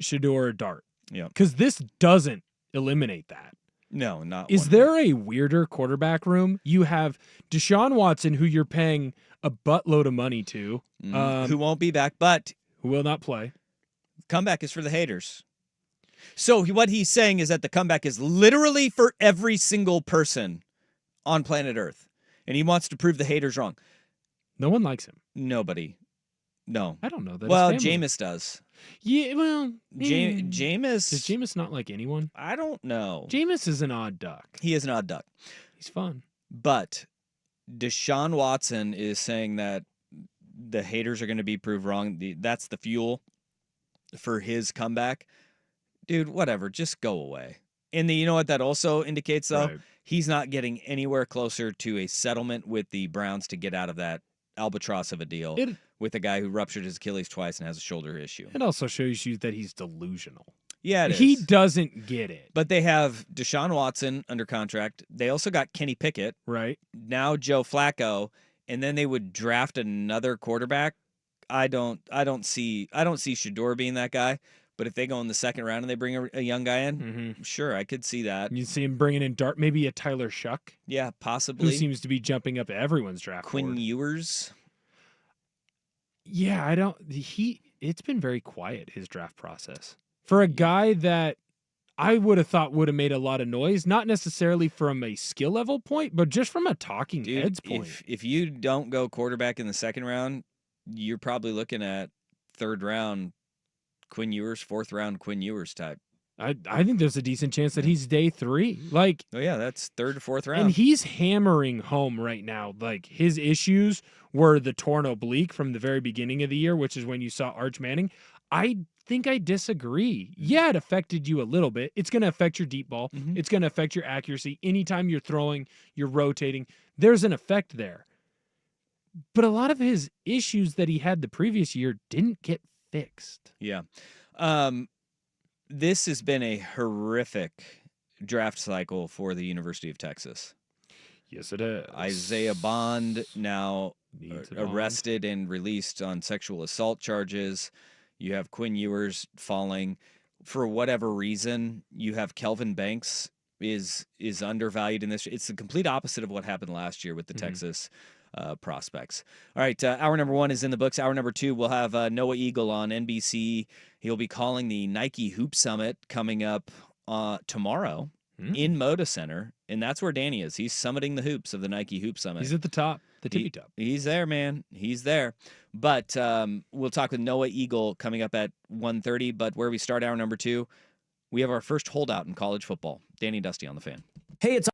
Shedeur Dart, Yeah. because this doesn't eliminate that. No, not Is one. there a weirder quarterback room? You have Deshaun Watson, who you're paying a buttload of money to, who won't be back, but who will not play. comeback is for the haters. So what he's saying is that the comeback is literally for every single person on planet Earth. And he wants to prove the haters wrong. No one likes him. Nobody. No. I don't know that. Well, his family- Jameis does. Yeah, well, Jameis. Does Jameis not like anyone? I don't know. Jameis is an odd duck. He is an odd duck. He's fun. But Deshaun Watson is saying that the haters are going to be proved wrong. That's the fuel for his comeback. Dude, whatever. Just go away. And you know what that also indicates, though? Right. He's not getting anywhere closer to a settlement with the Browns to get out of that albatross of a deal with a guy who ruptured his Achilles twice and has a shoulder issue. It also shows you that he's delusional. Yeah, it is. He doesn't get it. But they have Deshaun Watson under contract. They also got Kenny Pickett. Right. Now Joe Flacco, and then they would draft another quarterback. I don't see Shedeur being that guy. But if they go in the second round and they bring a young guy in, sure, I could see that. You see him bringing in Dart, maybe a Tyler Shuck. Yeah, possibly. Who seems to be jumping up everyone's draft Quinn board. Ewers. Yeah, it's been very quiet, his draft process. For a guy that I would have thought would have made a lot of noise, not necessarily from a skill level point, but just from a talking heads point. If you don't go quarterback in the second round, you're probably looking at third round Quinn Ewers, fourth round Quinn Ewers type. I think there's a decent chance that he's day 3. Like, oh yeah, that's third to fourth round. And he's hammering home right now. Like, his issues were the torn oblique from the very beginning of the year, which is when you saw Arch Manning. I think I disagree. Yeah, it affected you a little bit. It's going to affect your deep ball. It's going to affect your accuracy. Anytime you're throwing, you're rotating, there's an effect there. But a lot of his issues that he had the previous year didn't get fixed. Yeah. This has been a horrific draft cycle for the University of Texas. Yes, it is. Isaiah Bond now Needs a bond. arrested and released on sexual assault charges. You have Quinn Ewers falling. For whatever reason, you have Kelvin Banks is undervalued in this. It's the complete opposite of what happened last year with the Texas prospects. All right, hour number 1 is in the books. Hour number 2, we'll have Noah Eagle on NBC. He'll be calling the Nike Hoop Summit coming up tomorrow in Moda Center, and that's where Danny is. He's summiting the hoops of the Nike Hoop Summit. He's at the top, the tippy top. He's there, man. He's there. But we'll talk with Noah Eagle coming up at 1:30. But where we start hour number 2, we have our first holdout in college football. Danny Dusty on the Fan. Hey, it's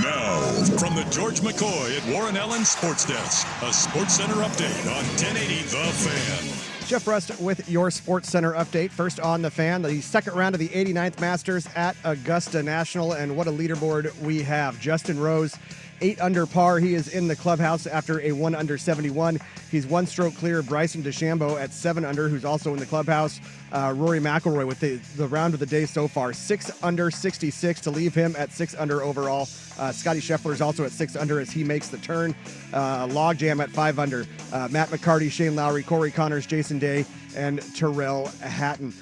Now, from the George McCoy at Warren Allen Sports Desk, a Sports Center update on 1080 The Fan. Jeff Rust with your Sports Center update. First on the Fan, the second round of the 89th Masters at Augusta National, and what a leaderboard we have. Justin Rose, 8 under par. He is in the clubhouse after a 1 under 71. He's 1 stroke clear of Bryson DeChambeau at 7 under, who's also in the clubhouse. Rory McIlroy with the round of the day so far, 6 under 66 to leave him at 6 under overall. Scotty Scheffler is also at 6 under as he makes the turn. Logjam at 5 under. Matt McCarty, Shane Lowry, Corey Connors, Jason Day, and Tyrrell Hatton.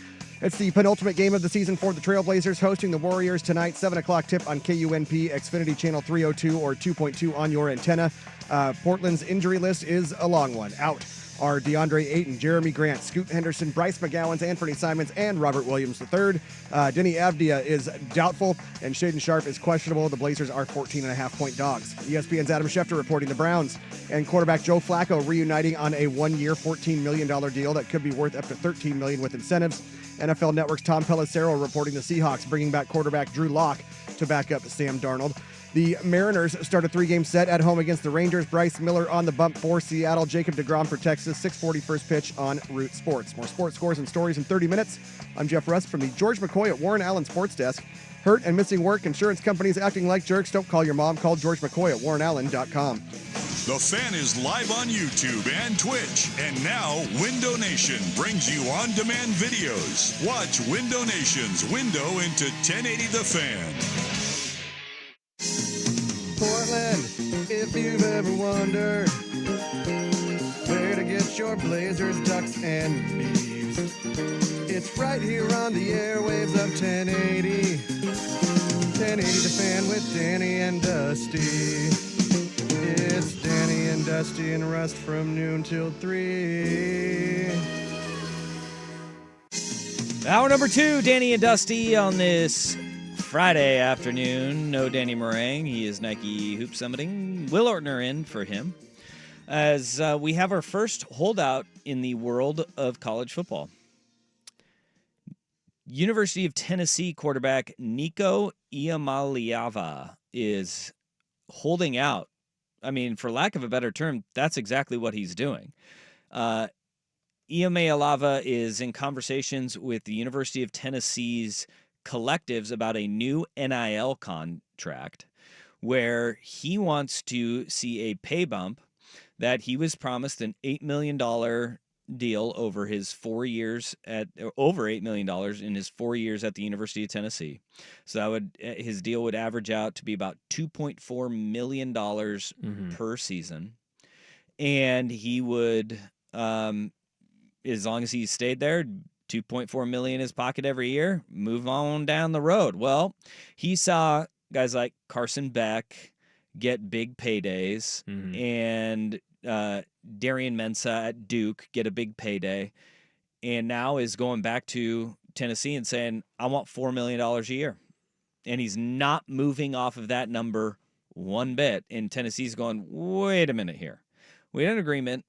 It's the penultimate game of the season for the Trailblazers, hosting the Warriors tonight. 7 o'clock tip on KUNP, Xfinity Channel 302 or 2.2 on your antenna. Portland's injury list is a long one. Out are DeAndre Ayton, Jeremy Grant, Scoot Henderson, Bryce McGowan, Anthony Simons, and Robert Williams III. Denny Avdia is doubtful, and Shaden Sharp is questionable. The Blazers are 14.5-point dogs. ESPN's Adam Schefter reporting the Browns and quarterback Joe Flacco reuniting on a 1-year, $14 million deal that could be worth up to $13 million with incentives. NFL Network's Tom Pelissero reporting the Seahawks bringing back quarterback Drew Lock to back up Sam Darnold. The Mariners start a 3-game set at home against the Rangers. Bryce Miller on the bump for Seattle. Jacob deGrom for Texas. 6:40 first pitch on Root Sports. More sports scores and stories in 30 minutes. I'm Jeff Rust from the George McCoy at Warren Allen Sports Desk. Hurt and missing work, insurance companies acting like jerks. Don't call your mom. Call George McCoy at warrenallen.com. The Fan is live on YouTube and Twitch. And now, Window Nation brings you on-demand videos. Watch Window Nation's window into 1080 The Fan. Portland, if you've ever wondered where to get your Blazers, Ducks, and Beavs, it's right here on the airwaves of 1080. 1080 The Fan with Danny and Dusty. It's Danny and Dusty and Rust from noon till 3. Hour number 2, Danny and Dusty on this Friday afternoon. No Danny Meringue. He is Nike Hoop Summiting. Will Ortner in for him as we have our first holdout in the world of college football. University of Tennessee quarterback Nico Iamaleava is holding out. I mean, for lack of a better term, that's exactly what he's doing. Iamaleava is in conversations with the University of Tennessee's collectives about a new NIL contract where he wants to see a pay bump that he was promised an $8 million deal over his 4 years over $8 million in his 4 years at the University of Tennessee. So his deal would average out to be about $2.4 million per season. And he would, as long as he stayed there, $2.4 million in his pocket every year, move on down the road. Well, he saw guys like Carson Beck get big paydays and Darian Mensah at Duke get a big payday, and now is going back to Tennessee and saying, I want $4 million a year. And he's not moving off of that number one bit. And Tennessee's going, wait a minute here. We had an agreement,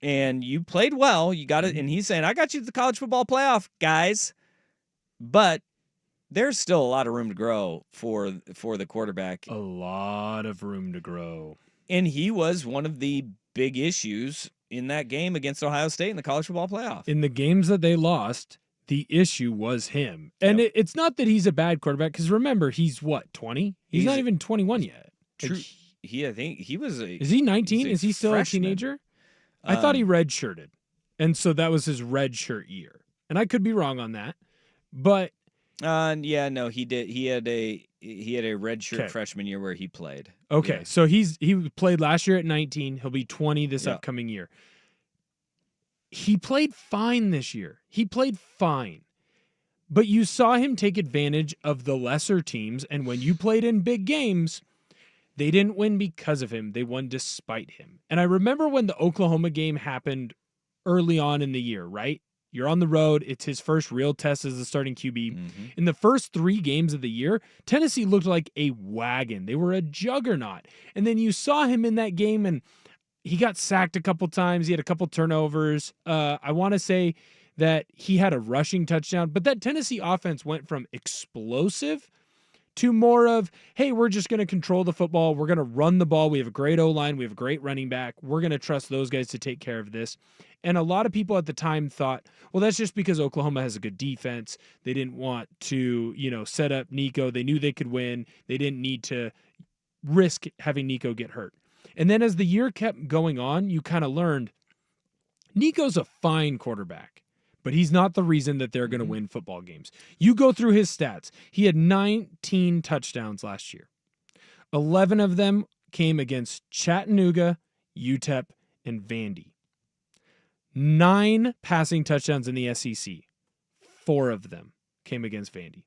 and you played well. You got it. And he's saying, I got you to the college football playoff, guys. But there's still a lot of room to grow for the quarterback. A lot of room to grow. And he was one of the big issues in that game against Ohio State in the college football playoff. In the games that they lost, the issue was him. And it's not that he's a bad quarterback, because remember, he's what, 20? He's not even 21 yet. True. I think he was Is he 19? Is he still freshman. a teenager? I thought he redshirted. And so that was his redshirt year. And I could be wrong on that. But he did. He had a redshirt freshman year where he played. Okay, Yeah. so he played last year at 19. He'll be 20 this upcoming year. He played fine this year. He played fine. But you saw him take advantage of the lesser teams, and when you played in big games, they didn't win because of him. They won despite him. And I remember when the Oklahoma game happened early on in the year, right? You're on the road. It's his first real test as the starting QB. In the first 3 games of the year, Tennessee looked like a wagon. They were a juggernaut. And then you saw him in that game, and he got sacked a couple times. He had a couple turnovers. I want to say that he had a rushing touchdown, but that Tennessee offense went from explosive to more of, hey, we're just going to control the football. We're going to run the ball. We have a great O-line. We have a great running back. We're going to trust those guys to take care of this. And a lot of people at the time thought, well, that's just because Oklahoma has a good defense. They didn't want to, set up Nico. They knew they could win. They didn't need to risk having Nico get hurt. And then as the year kept going on, you kind of learned Nico's a fine quarterback, but he's not the reason that they're going to win football games. You go through his stats. He had 19 touchdowns last year. 11 of them came against Chattanooga, UTEP, and Vandy. 9 passing touchdowns in the SEC. 4 of them came against Vandy.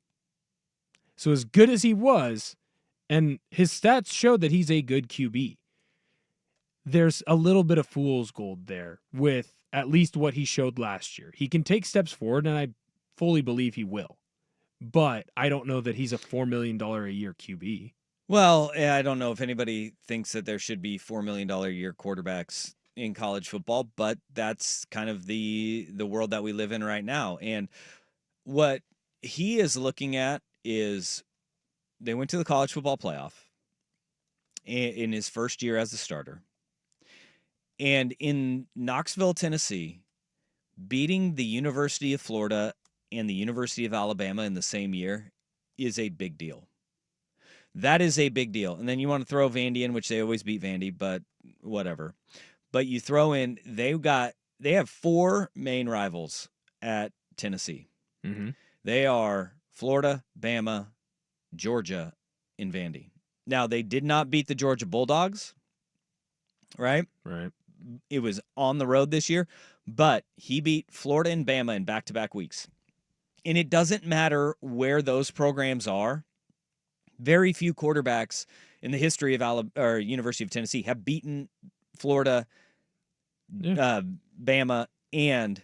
So as good as he was, and his stats showed that he's a good QB, there's a little bit of fool's gold there with at least what he showed last year. He can take steps forward, and I fully believe he will. But I don't know that he's a $4 million a year QB. Well, I don't know if anybody thinks that there should be $4 million a year quarterbacks in college football, but that's kind of the world that we live in right now. And what he is looking at is they went to the college football playoff in his first year as a starter. And in Knoxville, Tennessee, beating the University of Florida and the University of Alabama in the same year is a big deal. That is a big deal. And then you want to throw Vandy in, which they always beat Vandy, but whatever. But you throw in, they have 4 main rivals at Tennessee. Mm-hmm. They are Florida, Bama, Georgia, and Vandy. Now, they did not beat the Georgia Bulldogs, right? Right. It was on the road this year, but he beat Florida and Bama in back-to-back weeks. And it doesn't matter where those programs are. Very few quarterbacks in the history of University of Tennessee have beaten Florida, Bama, and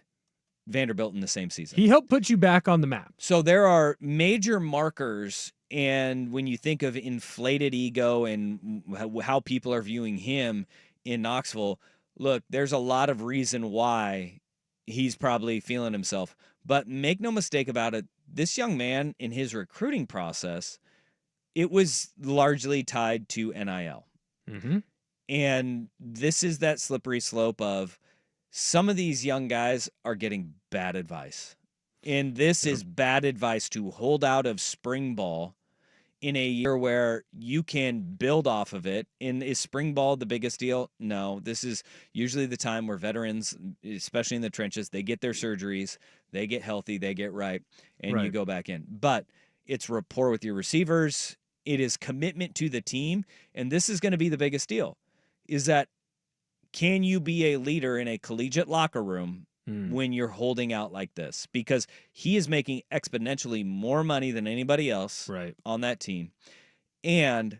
Vanderbilt in the same season. He helped put you back on the map. So there are major markers, and when you think of inflated ego and how people are viewing him in Knoxville, look, there's a lot of reason why he's probably feeling himself. But make no mistake about it, this young man in his recruiting process, it was largely tied to NIL. Mm-hmm. And this is that slippery slope of some of these young guys are getting bad advice. And this is bad advice to hold out of spring ball in a year where you can build off of it. And is spring ball the biggest deal? No. This is usually the time where veterans, especially in the trenches, they get their surgeries, they get healthy, they get right, and you go back in. But it's rapport with your receivers. It is commitment to the team. And this is going to be the biggest deal, is that can you be a leader in a collegiate locker room when you're holding out like this? Because he is making exponentially more money than anybody else on that team. And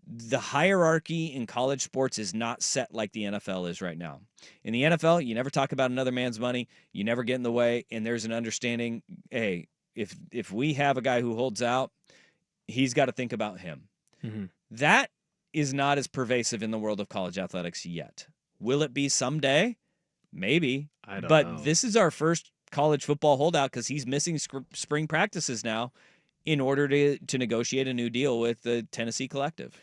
the hierarchy in college sports is not set like the NFL is right now. In the NFL, you never talk about another man's money. You never get in the way. And there's an understanding, hey, if we have a guy who holds out, he's got to think about him. Mm-hmm. That is not as pervasive in the world of college athletics yet. Will it be someday? Maybe. I don't but know. This is our first college football holdout because he's missing spring practices now in order to negotiate a new deal with the Tennessee Collective.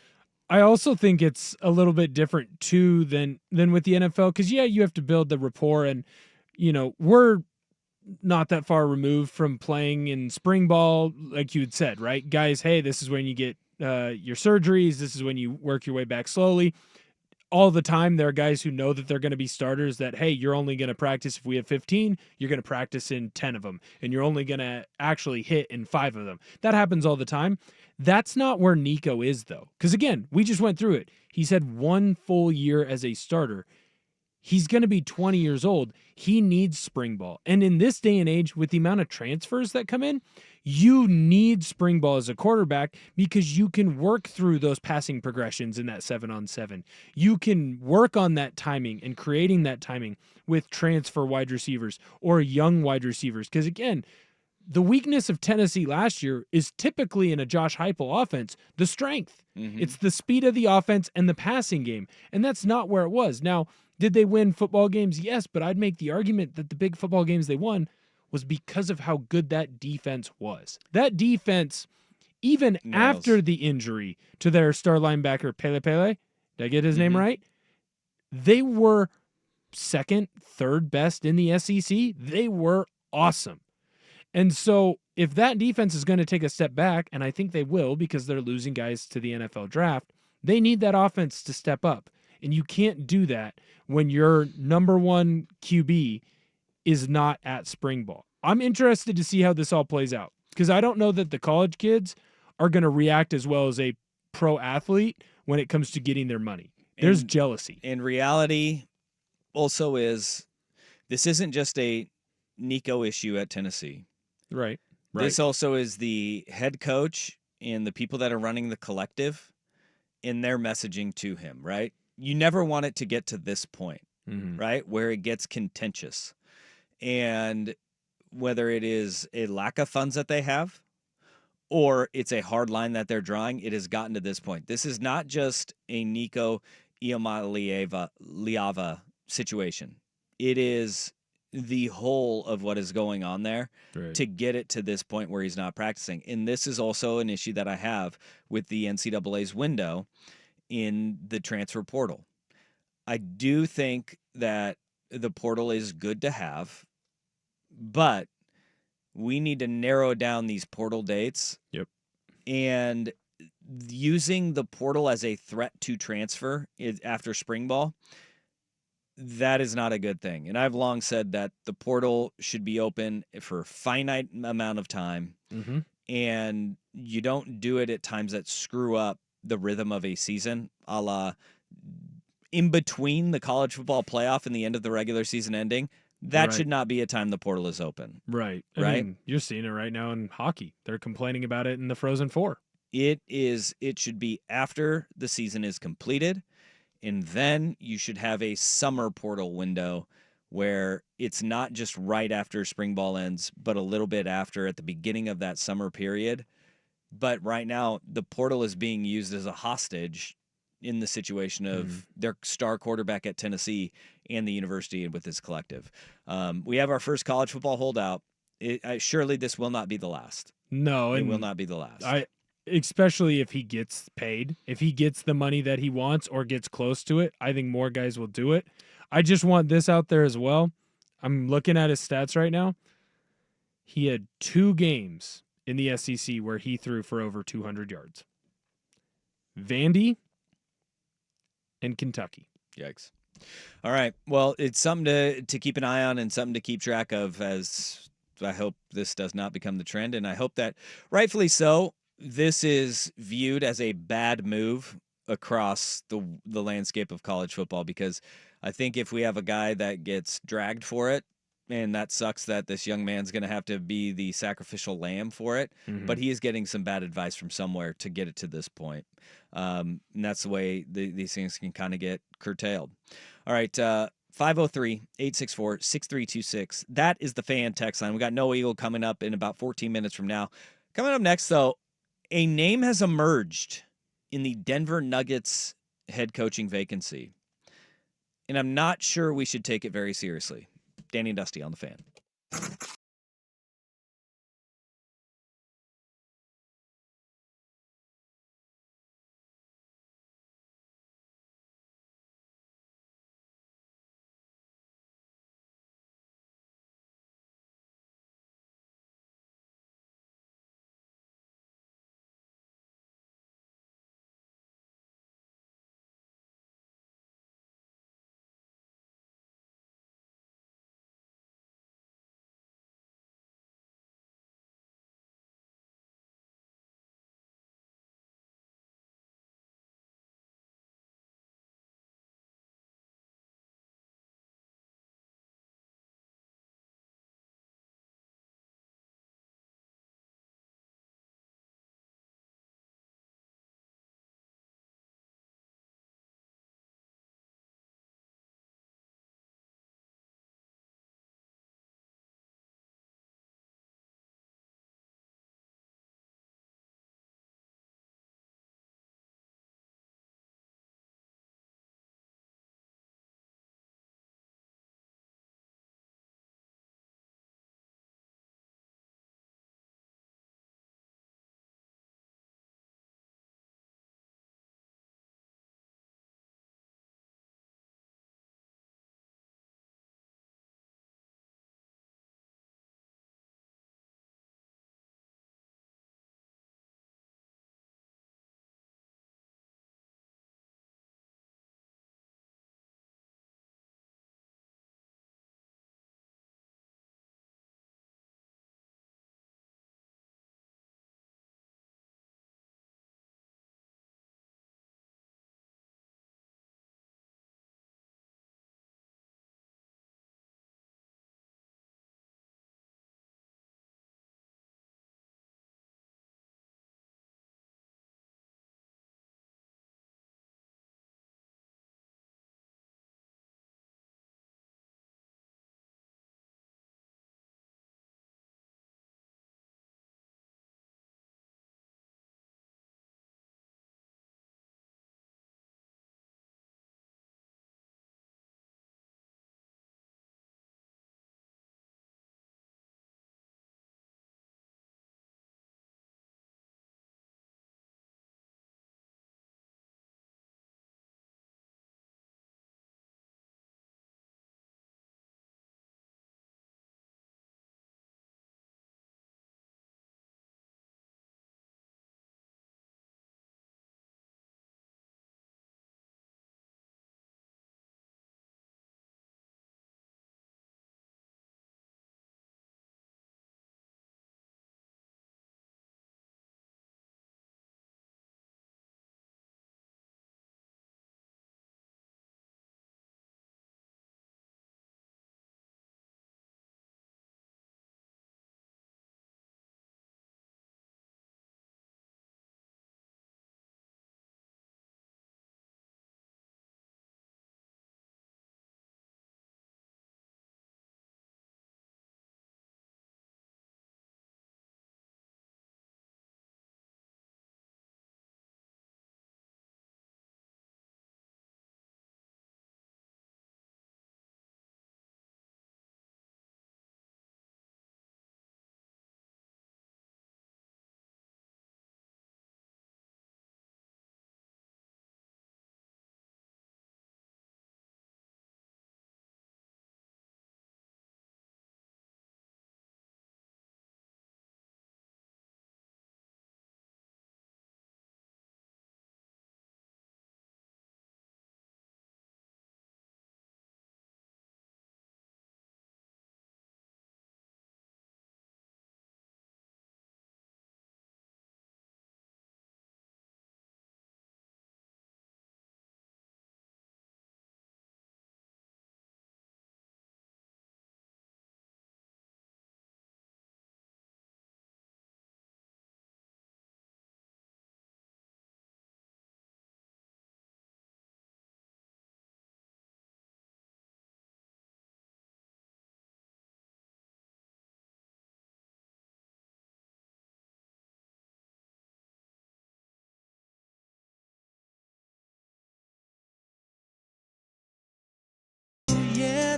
I also think it's a little bit different too than with the NFL because you have to build the rapport, and we're not that far removed from playing in spring ball, like you had said, right? Guys, hey, this is when you get your surgeries. This is when you work your way back slowly. All the time, there are guys who know that they're going to be starters that, hey, you're only going to practice if we have 15, you're going to practice in 10 of them, and you're only going to actually hit in 5 of them. That happens all the time. That's not where Nico is, though. Because, again, we just went through it. He's had 1 full year as a starter. He's going to be 20 years old. He needs spring ball. And in this day and age, with the amount of transfers that come in, you need spring ball as a quarterback because you can work through those passing progressions in that 7-on-7. You can work on that timing and creating that timing with transfer wide receivers or young wide receivers. Because again, the weakness of Tennessee last year is typically in a Josh Heupel offense, the strength. Mm-hmm. It's the speed of the offense and the passing game. And that's not where it was. Now, did they win football games? Yes, but I'd make the argument that the big football games they won was because of how good that defense was. That defense, even after the injury to their star linebacker, Pele, did I get his name right? They were second, third best in the SEC. They were awesome. And so if that defense is going to take a step back, and I think they will because they're losing guys to the NFL draft, they need that offense to step up. And you can't do that when your number 1 QB is not at spring ball. I'm interested to see how this all plays out because I don't know that the college kids are going to react as well as a pro athlete when it comes to getting their money. There's jealousy. And reality also is this isn't just a Nico issue at Tennessee. Right. This also is the head coach and the people that are running the collective in their messaging to him, right? You never want it to get to this point, right, where it gets contentious. And whether it is a lack of funds that they have or it's a hard line that they're drawing, it has gotten to this point. This is not just a Nico Iamaleava situation. It is the whole of what is going on there Right. to get it to this point where he's not practicing. And this is also an issue that I have with the NCAA's window in the transfer portal. I do think that the portal is good to have, but we need to narrow down these portal dates. Yep. And using the portal as a threat to transfer after spring ball, that is not a good thing. And I've long said that the portal should be open for a finite amount of time, Mm-hmm. and you don't do it at times that screw up the rhythm of a season, a la in between the college football playoff and the end of the regular season ending. That Right. should not be a time the portal is open. Right. I Right? mean, you're seeing it right now in hockey. They're complaining about it in the Frozen Four. It should be after the season is completed, and then you should have a summer portal window where it's not just right after spring ball ends, but a little bit after at the beginning of that summer period. But right now, the portal is being used as a hostage in the situation of their star quarterback at Tennessee and the university with his collective. We have our first college football holdout. Surely this will not be the last. No, It and will not be the last. especially if he gets paid, if he gets the money that he wants or gets close to it, I think more guys will do it. I just want this out there as well. I'm looking at his stats right now. He had 2 games in the SEC where he threw for over 200 yards. Vandy and Kentucky. Yikes. All right. Well, it's something to keep an eye on and something to keep track of, as I hope this does not become the trend. And I hope that rightfully so, this is viewed as a bad move across the landscape of college football, because I think if we have a guy that gets dragged for it, and that sucks that this young man's going to have to be the sacrificial lamb for it, but he is getting some bad advice from somewhere to get it to this point. And that's the way these things can kind of get curtailed. All right, 503-864-6326. That is the fan text line. We got Noah Eagle coming up in about 14 minutes from now. Coming up next, though, a name has emerged in the Denver Nuggets head coaching vacancy, and I'm not sure we should take it very seriously. Danny and Dusty on the Fan.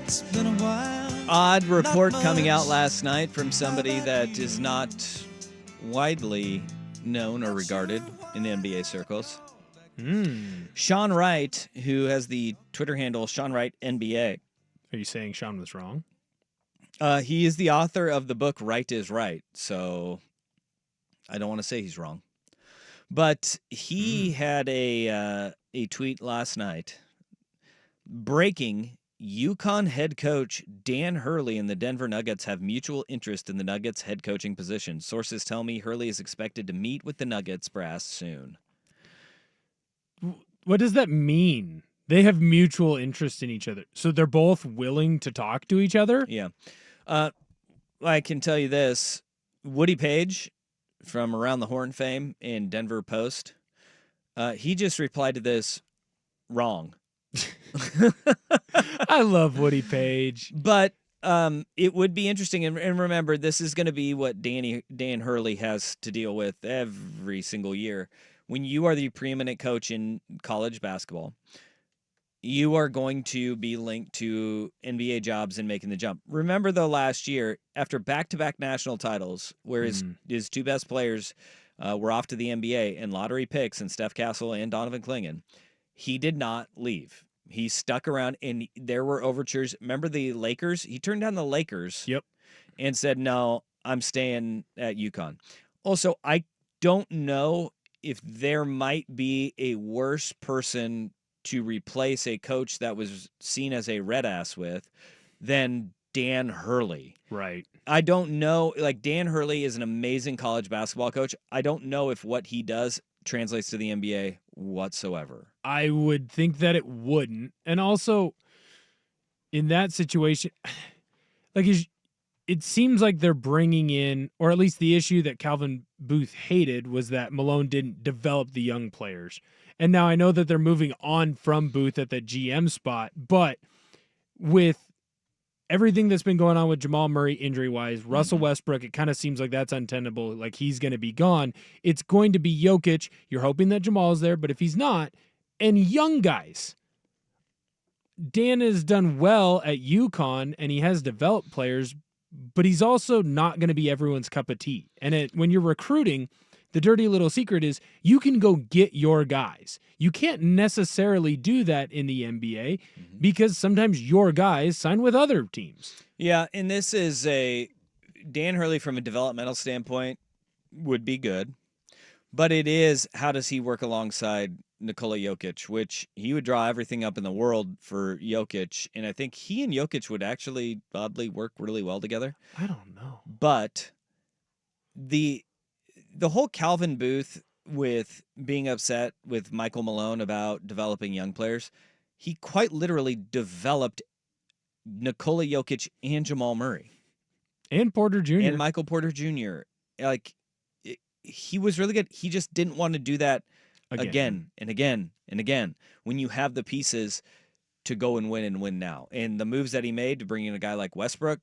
it's been a while. Odd report coming out last night from somebody that is not widely known or regarded in the NBA circles. Sean Wright, who has the Twitter handle Sean Wright NBA. Are you saying Sean was wrong? He is the author of the book Right is Right, so I don't want to say he's wrong. But he had a tweet last night. Breaking, UConn head coach Dan Hurley and the Denver Nuggets have mutual interest in the Nuggets head coaching position. Sources tell me Hurley is expected to meet with the Nuggets brass soon. What does that mean? They have mutual interest in each other. So they're both willing to talk to each other? Yeah. I can tell you this. Woody Page from Around the Horn fame in Denver Post, he just replied to this wrong. I love Woody Page. But it would be interesting. And remember, this is going to be what Dan Hurley has to deal with every single year. When you are the preeminent coach in college basketball, you are going to be linked to NBA jobs and making the jump. Remember, though, last year, after back-to-back national titles, where his two best players were off to the NBA and lottery picks and Steph Castle and Donovan Clingan, he did not leave. He stuck around, and there were overtures. Remember the Lakers? He turned down the Lakers and said, no, I'm staying at UConn. Also, I don't know if there might be a worse person to replace a coach that was seen as a red ass with than Dan Hurley. Right. I don't know. Like, Dan Hurley is an amazing college basketball coach. I don't know if what he does translates to the NBA whatsoever. I would think that it wouldn't. And also, in that situation, like, it seems like they're bringing in, or at least the issue that Calvin Booth hated was that Malone didn't develop the young players. And now I know that they're moving on from Booth at the GM spot, but with everything that's been going on with Jamal Murray injury-wise, Russell Westbrook, it kind of seems like that's untenable, like he's going to be gone. It's going to be Jokic. You're hoping that Jamal's there, but if he's not, and young guys. Dan has done well at UConn, and he has developed players, but he's also not going to be everyone's cup of tea. And when you're recruiting, the dirty little secret is you can go get your guys. You can't necessarily do that in the NBA because sometimes your guys sign with other teams. Yeah, and this is Dan Hurley from a developmental standpoint would be good, but it is how does he work alongside Nikola Jokic, which he would draw everything up in the world for Jokic, and I think he and Jokic would actually oddly work really well together. I don't know. But the whole Calvin Booth with being upset with Michael Malone about developing young players, he quite literally developed Nikola Jokic and Jamal Murray. And Porter Jr. And Michael Porter Jr. Like, he was really good. He just didn't want to do that again and again and again when you have the pieces to go and win now. And the moves that he made to bring in a guy like Westbrook,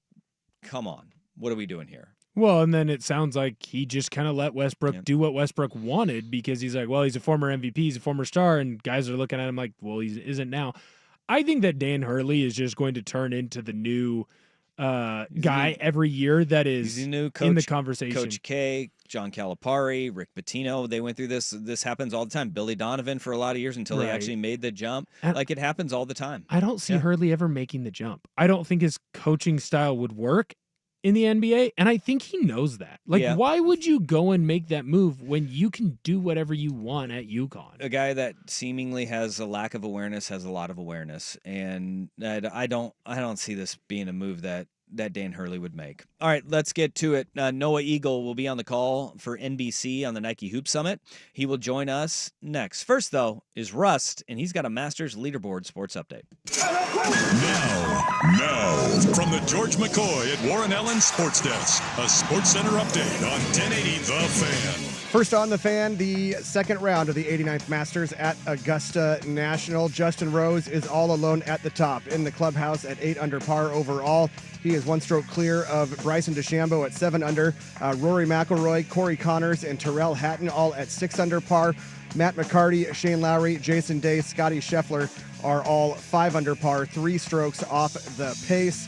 come on. What are we doing here? Well, and then it sounds like he just kind of let Westbrook do what Westbrook wanted because he's like, well, he's a former MVP, he's a former star, and guys are looking at him like, well, he isn't now. I think that Dan Hurley is just going to turn into the new guy every year that is he's the new coach, in the conversation. Coach K, John Calipari, Rick Pitino, they went through this. This happens all the time. Billy Donovan for a lot of years until they actually made the jump. And like, it happens all the time. I don't see Hurley ever making the jump. I don't think his coaching style would work in the NBA, and I think he knows that. Like, why would you go and make that move when you can do whatever you want at UConn? A guy that seemingly has a lack of awareness has a lot of awareness, and I don't see this being a move that Dan Hurley would make. All right, let's get to it. Noah Eagle will be on the call for NBC on the Nike Hoop Summit. He will join us next. First, though, is Rust, and he's got a Masters leaderboard sports update. Now, from the George McCoy at Warren Allen Sports Desk, a Sports Center update on 1080 The Fan. First on the fan, the second round of the 89th Masters at Augusta National. Justin Rose is all alone at the top in the clubhouse at 8 under par overall. He is one stroke clear of Bryson DeChambeau at 7 under. Rory McIlroy, Corey Connors, and Tyrrell Hatton all at 6 under par. Matt McCarty, Shane Lowry, Jason Day, Scotty Scheffler are all 5 under par, 3 strokes off the pace.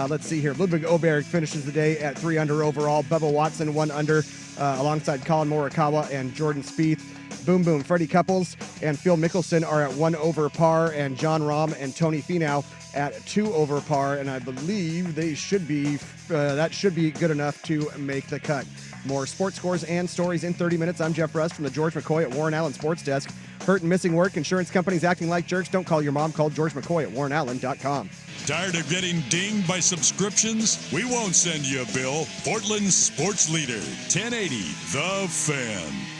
Let's see here. Ludwig Oberg finishes the day at 3 under overall. Bubba Watson 1 under alongside Colin Morikawa and Jordan Spieth. Boom Boom, Freddie Couples and Phil Mickelson are at 1 over par, and John Rahm and Tony Finau at 2 over par, and I believe they should be that should be good enough to make the cut. More sports scores and stories in 30 minutes. I'm Jeff Rust from the George McCoy at Warren Allen Sports Desk. Hurt and missing work, insurance companies acting like jerks. Don't call your mom. Call George McCoy at warrenallen.com. Tired of getting dinged by subscriptions? We won't send you a bill. Portland's sports leader, 1080 The Fan.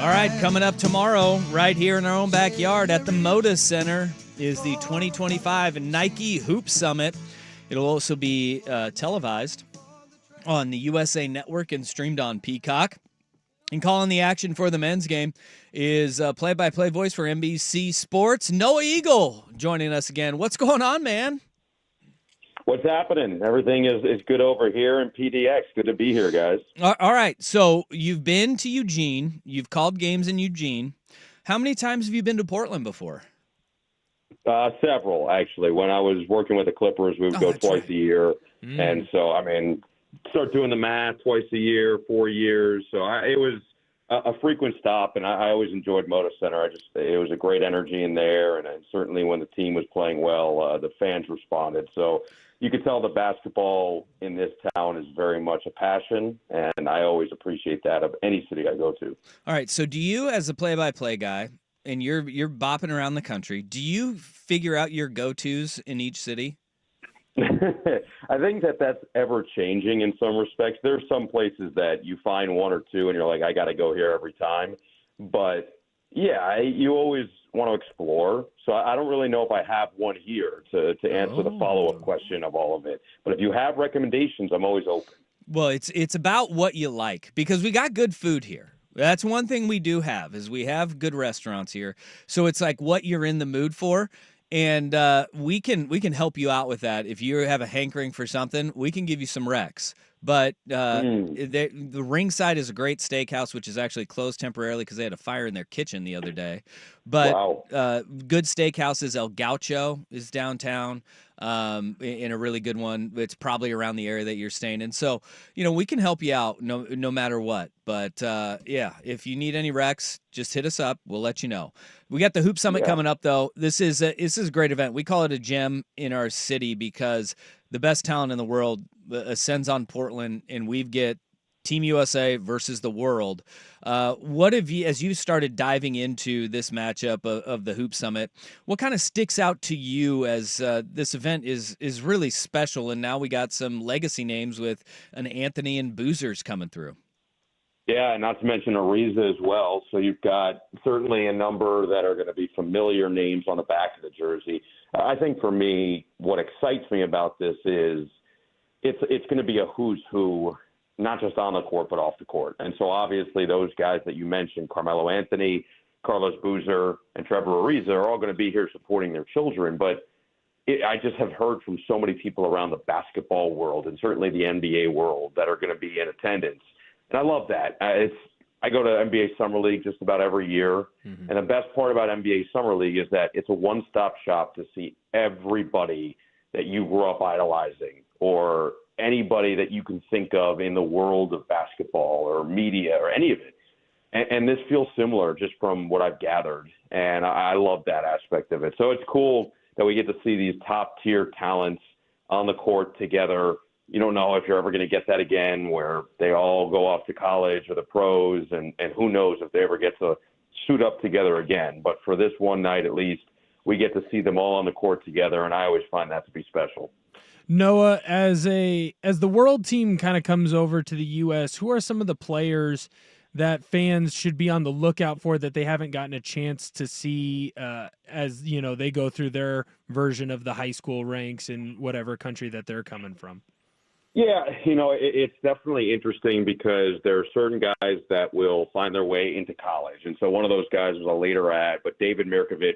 All right, coming up tomorrow, right here in our own backyard at the Moda Center, is the 2025 Nike Hoop Summit. It'll also be televised on the USA Network and streamed on Peacock. And calling the action for the men's game is play-by-play voice for NBC Sports, Noah Eagle, joining us again. What's going on, man? What's happening? Everything is good over here in PDX. Good to be here, guys. All right. So you've been to Eugene. You've called games in Eugene. How many times have you been to Portland before? Several, actually. When I was working with the Clippers, we would go twice a year. And so, I mean, start doing the math, twice a year, 4 years. So it was a frequent stop, and I always enjoyed Moda Center. It was a great energy in there, and certainly when the team was playing well, the fans responded. So you could tell the basketball in this town is very much a passion, and I always appreciate that of any city I go to. All right, so do you, as a play-by-play guy, and you're bopping around the country, do you figure out your go-tos in each city? I think that's ever-changing in some respects. There's some places that you find one or two, and you're like, I got to go here every time. But, yeah, you always want to explore. So I don't really know if I have one here to answer the follow-up question of all of it. But if you have recommendations, I'm always open. Well, it's about what you like, because we got good food here. That's one thing we do have, is we have good restaurants here. So it's like what you're in the mood for. And we can help you out with that. If you have a hankering for something, we can give you some recs. But the Ringside is a great steakhouse, which is actually closed temporarily because they had a fire in their kitchen the other day. But good steakhouses, El Gaucho is downtown in a really good one. It's probably around the area that you're staying in. So, we can help you out no matter what. But, yeah, if you need any recs, just hit us up. We'll let you know. We got the Hoop Summit coming up, though. This is a great event. We call it a gem in our city because the best talent in the world ascends on Portland, and we get Team USA versus the world. What have you, as you started diving into this matchup of the Hoop Summit, what kind of sticks out to you as this event is really special, and now we got some legacy names with an Anthony and Boozers coming through? Yeah, not to mention Ariza as well. So you've got certainly a number that are going to be familiar names on the back of the jersey. I think for me, what excites me about this is it's going to be a who's who, not just on the court, but off the court. And so obviously those guys that you mentioned, Carmelo Anthony, Carlos Boozer, and Trevor Ariza, are all going to be here supporting their children. But I just have heard from so many people around the basketball world and certainly the NBA world that are going to be in attendance. And I love that. I go to NBA Summer League just about every year. Mm-hmm. And the best part about NBA Summer League is that it's a one-stop shop to see everybody that you grew up idolizing or anybody that you can think of in the world of basketball or media or any of it. And this feels similar just from what I've gathered. And I love that aspect of it. So it's cool that we get to see these top-tier talents on the court together. You don't know if you're ever going to get that again where they all go off to college or the pros, and who knows if they ever get to suit up together again. But for this one night at least, we get to see them all on the court together, and I always find that to be special. Noah, as the world team kind of comes over to the U.S., who are some of the players that fans should be on the lookout for that they haven't gotten a chance to see as they go through their version of the high school ranks in whatever country that they're coming from? Yeah, it's definitely interesting because there are certain guys that will find their way into college. And so one of those guys was a later ad, but David Mirkovic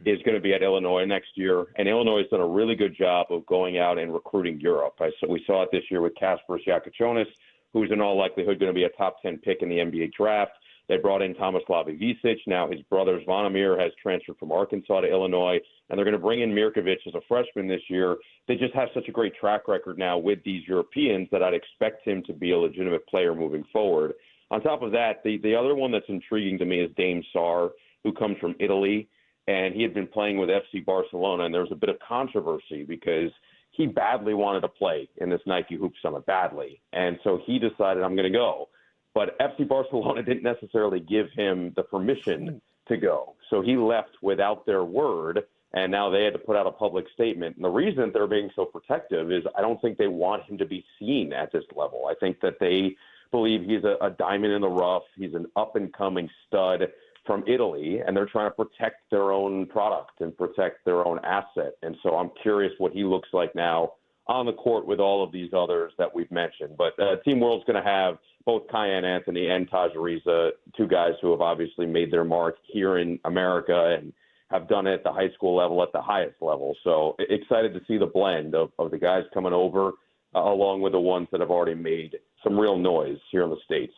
is going to be at Illinois next year. And Illinois has done a really good job of going out and recruiting Europe. We saw it this year with Kasparas Jakučionis, who's in all likelihood going to be a top 10 pick in the NBA draft. They brought in Tomislav Ivicic. Now his brother Zvonimir has transferred from Arkansas to Illinois, and they're going to bring in Mirkovic as a freshman this year. They just have such a great track record now with these Europeans that I'd expect him to be a legitimate player moving forward. On top of that, the other one that's intriguing to me is Dame Sarr, who comes from Italy, and he had been playing with FC Barcelona, and there was a bit of controversy because he badly wanted to play in this Nike Hoop Summit, badly. And so he decided, I'm going to go. But FC Barcelona didn't necessarily give him the permission to go. So he left without their word, and now they had to put out a public statement. And the reason that they're being so protective is I don't think they want him to be seen at this level. I think that they believe he's a diamond in the rough. He's an up-and-coming stud from Italy, and they're trying to protect their own product and protect their own asset. And so I'm curious what he looks like now on the court with all of these others that we've mentioned. But Team World's going to have both Kyan Anthony and Taj Ariza, two guys who have obviously made their mark here in America and have done it at the high school level at the highest level. So excited to see the blend of the guys coming over along with the ones that have already made some real noise here in the States.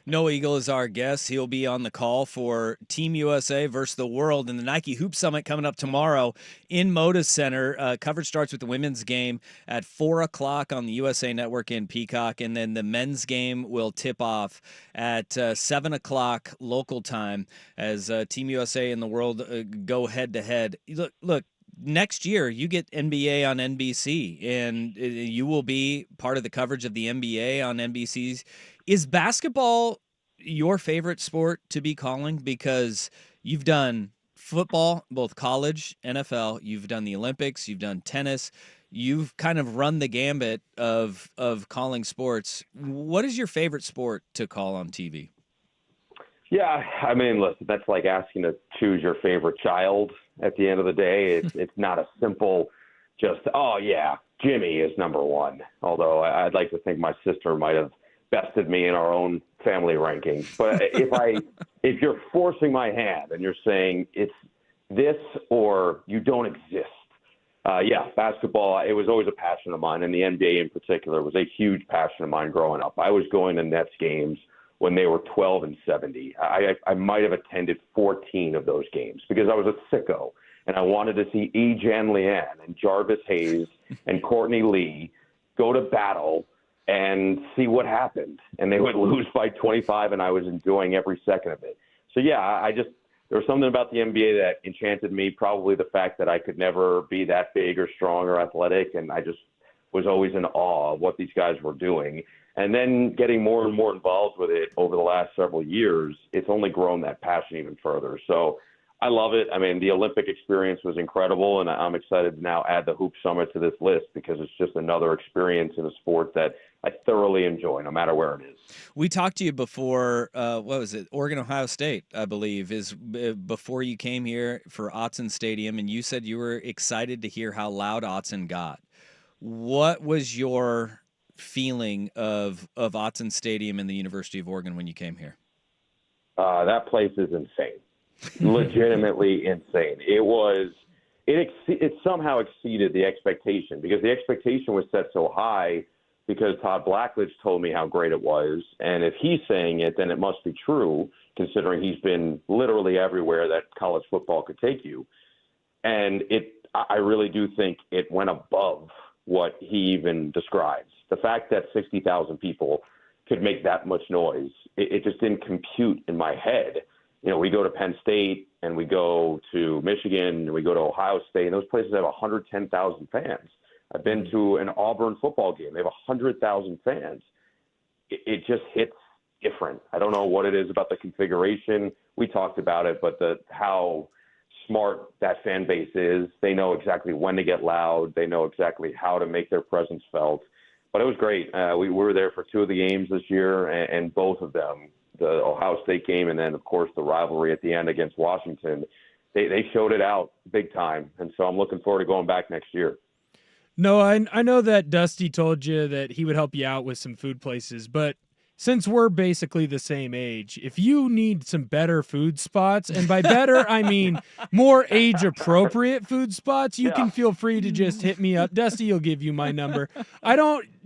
Noah Eagle is our guest. He'll be on the call for Team USA versus the world in the Nike Hoop Summit coming up tomorrow in Moda Center. Coverage starts with the women's game at 4 o'clock on the USA Network in Peacock, and then the men's game will tip off at 7 o'clock local time as Team USA and the world go head-to-head. Look, next year you get NBA on NBC, and you will be part of the coverage of the NBA on NBC's. Is basketball your favorite sport to be calling? Because you've done football, both college, NFL, you've done the Olympics, you've done tennis, you've kind of run the gambit of calling sports. What is your favorite sport to call on TV? Yeah, I mean, listen, that's like asking to choose your favorite child at the end of the day. It's not a simple just, oh, yeah, Jimmy is number one. Although I'd like to think my sister might have bested me in our own family rankings. But if you're forcing my hand and you're saying it's this or you don't exist, yeah, basketball, it was always a passion of mine, and the NBA in particular was a huge passion of mine growing up. I was going to Nets games when they were 12 and 70. I might have attended 14 of those games because I was a sicko, and I wanted to see Ejan Leanne and Jarvis Hayes and Courtney Lee go to battle and see what happened. And they would lose by 25, and I was enjoying every second of it. So, yeah, there was something about the NBA that enchanted me, probably the fact that I could never be that big or strong or athletic, and I just was always in awe of what these guys were doing. And then getting more and more involved with it over the last several years, it's only grown that passion even further. So I love it. I mean, the Olympic experience was incredible, and I'm excited to now add the Hoop Summit to this list because it's just another experience in a sport that I thoroughly enjoy, no matter where it is. We talked to you before, what was it, Oregon, Ohio State, I believe, is before you came here for Autzen Stadium, and you said you were excited to hear how loud Autzen got. What was your feeling of Autzen Stadium and the University of Oregon when you came here? That place is insane. Legitimately insane. It somehow exceeded the expectation because the expectation was set so high because Todd Blackledge told me how great it was. And if he's saying it, then it must be true, considering he's been literally everywhere that college football could take you. And I really do think it went above what he even describes. The fact that 60,000 people could make that much noise, it just didn't compute in my head. You know, we go to Penn State and we go to Michigan and we go to Ohio State, and those places have 110,000 fans. I've been to an Auburn football game. They have 100,000 fans. It just hits different. I don't know what it is about the configuration. We talked about it, but how smart that fan base is. They know exactly when to get loud. They know exactly how to make their presence felt. But it was great. We were there for two of the games this year, and both of them, the Ohio State game and then, of course, the rivalry at the end against Washington, they showed it out big time. And so I'm looking forward to going back next year. No, I know that Dusty told you that he would help you out with some food places, but since we're basically the same age, if you need some better food spots, and by better, I mean more age-appropriate food spots, you can feel free to just hit me up. Dusty will give you my number.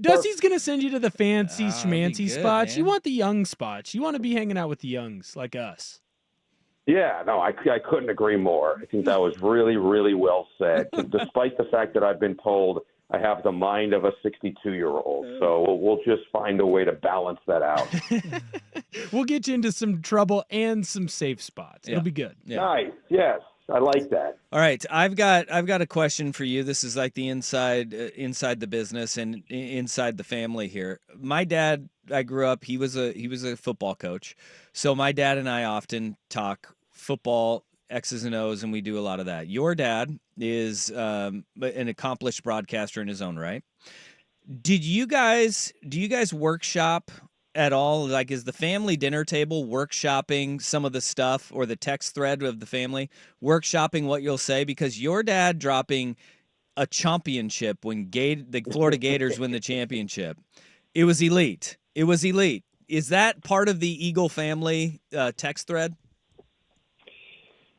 Dusty's going to send you to the fancy schmancy spots. Man. You want the young spots. You want to be hanging out with the youngs like us. Yeah, no, I couldn't agree more. I think that was really, really well said, despite the fact that I've been told I have the mind of a 62-year-old. So we'll just find a way to balance that out. We'll get you into some trouble and some safe spots. It'll be good. Yeah. Nice. Yes. I like that. All right, I've got a question for you. This is like the inside the business and inside the family here. My dad, I grew up, he was a football coach. So my dad and I often talk football, X's and O's, and we do a lot of that. Your dad is an accomplished broadcaster in his own right. Do you guys workshop at all? Like, is the family dinner table workshopping some of the stuff, or the text thread of the family workshopping what you'll say? Because your dad dropping a championship when the Florida Gators win the championship, it was elite. It was elite. Is that part of the Eagle family text thread?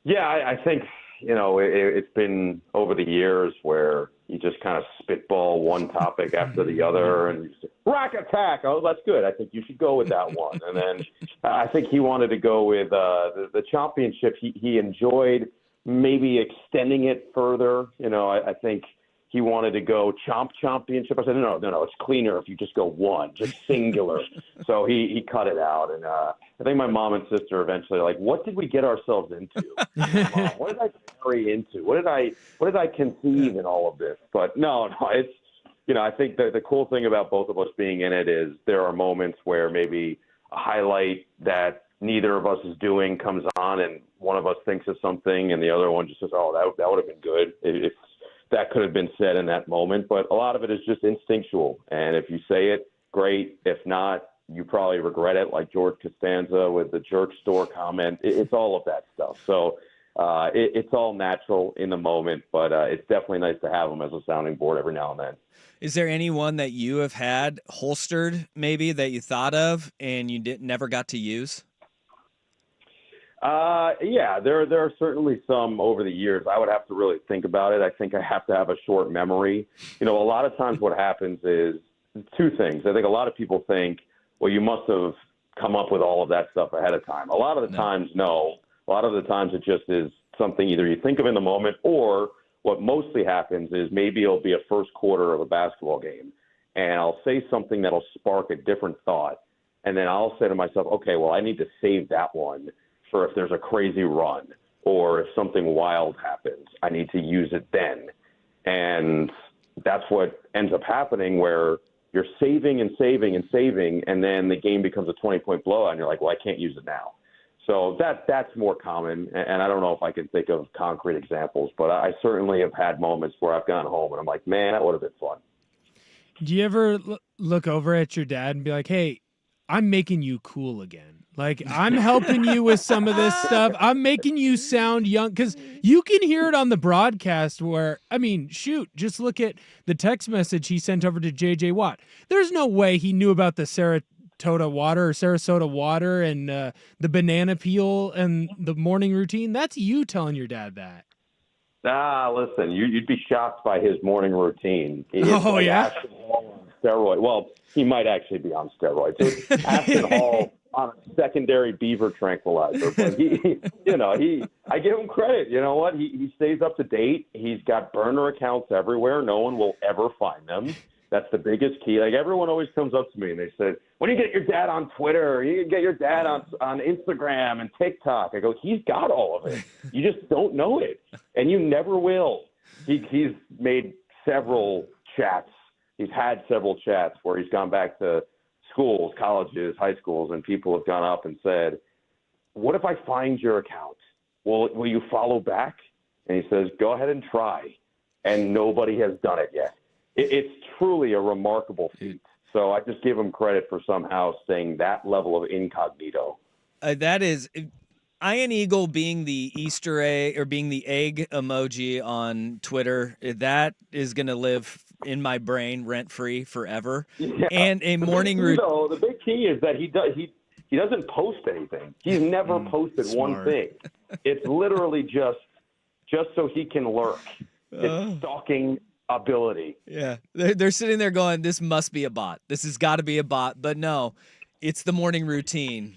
Yeah, I think, it's been over the years where you just kind of spitball one topic after the other, and you say, Rack Attack. Oh, that's good. I think you should go with that one. And then I think he wanted to go with the championship. He enjoyed maybe extending it further. I think he wanted to go championship. I said, no, it's cleaner if you just go one, just singular. So he cut it out. And I think my mom and sister eventually like, what did we get ourselves into? Mom, what did I marry into? What did I conceive in all of this? But no, it's, I think the cool thing about both of us being in it is there are moments where maybe a highlight that neither of us is doing comes on and one of us thinks of something and the other one just says, oh, that would have been good if that could have been said in that moment. But a lot of it is just instinctual. And if you say it, great. If not, you probably regret it, like George Costanza with the jerk store comment. It's all of that stuff. So it's all natural in the moment, but it's definitely nice to have them as a sounding board every now and then. Is there anyone that you have had holstered maybe that you thought of and you never got to use? Yeah, there are certainly some over the years. I would have to really think about it. I think I have to have a short memory. A lot of times what happens is two things. I think a lot of people think, well, you must have come up with all of that stuff ahead of time. A lot of the times, no. A lot of the times it just is something either you think of in the moment, or what mostly happens is maybe it'll be a first quarter of a basketball game and I'll say something that'll spark a different thought. And then I'll say to myself, okay, well, I need to save that one for if there's a crazy run or if something wild happens, I need to use it then. And that's what ends up happening, where you're saving and saving and saving, and then the game becomes a 20-point blowout, and you're like, well, I can't use it now. So that's more common, and I don't know if I can think of concrete examples, but I certainly have had moments where I've gone home and I'm like, man, that would have been fun. Do you ever look over at your dad and be like, hey, I'm making you cool again? Like, I'm helping you with some of this stuff. I'm making you sound young, because you can hear it on the broadcast where, I mean, shoot, just look at the text message he sent over to J.J. Watt. There's no way he knew about the Sarasota water and the banana peel and the morning routine. That's you telling your dad that. Listen, you'd be shocked by his morning routine. Oh, yeah? Ashton Hall on steroid. Well, he might actually be on steroids. It's Ashton Hall on a secondary beaver tranquilizer. But I give him credit. You know what? He stays up to date. He's got burner accounts everywhere. No one will ever find them. That's the biggest key. Like, everyone always comes up to me and they say, when do you get your dad on Twitter? You get your dad on Instagram and TikTok. I go, he's got all of it. You just don't know it. And you never will. He's made several chats. He's had several chats where he's gone back to schools, colleges, high schools, and people have gone up and said, what if I find your account? Will you follow back? And he says, go ahead and try. And nobody has done it yet. It's truly a remarkable feat. So I just give him credit for somehow staying that level of incognito. That is Ian Eagle being the Easter egg, or being the egg emoji on Twitter. That is going to live in my brain rent-free forever. Yeah. And a morning routine. The big key is that he doesn't post anything. He's never posted one thing. It's literally just so he can lurk. It's stalking ability. Yeah. They're sitting there going, this must be a bot. This has got to be a bot. But no, it's the morning routine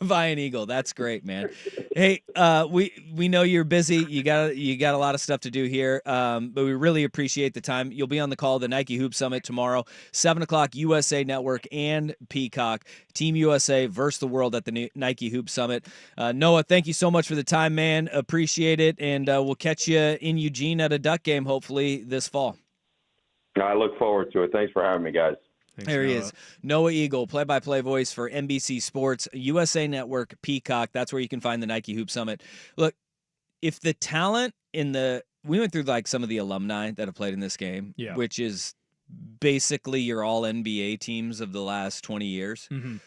of Ian Eagle. That's great, man. Hey, we know you're busy. You got a lot of stuff to do here, but we really appreciate the time. You'll be on the call, the Nike Hoop Summit tomorrow, 7:00 USA Network and Peacock. Team USA versus the world at the Nike Hoop Summit. Noah, thank you so much for the time, man. Appreciate it, and we'll catch you in Eugene at a Duck game, hopefully this fall. I look forward to it. Thanks for having me, guys. Thanks, There he Noah. is, Noah Eagle, play-by-play voice for NBC Sports, USA Network, Peacock. That's where you can find the Nike Hoop Summit. Look, if the talent we went through like some of the alumni that have played in this game, Yeah. which is basically your all NBA teams of the last 20 years. Mhm.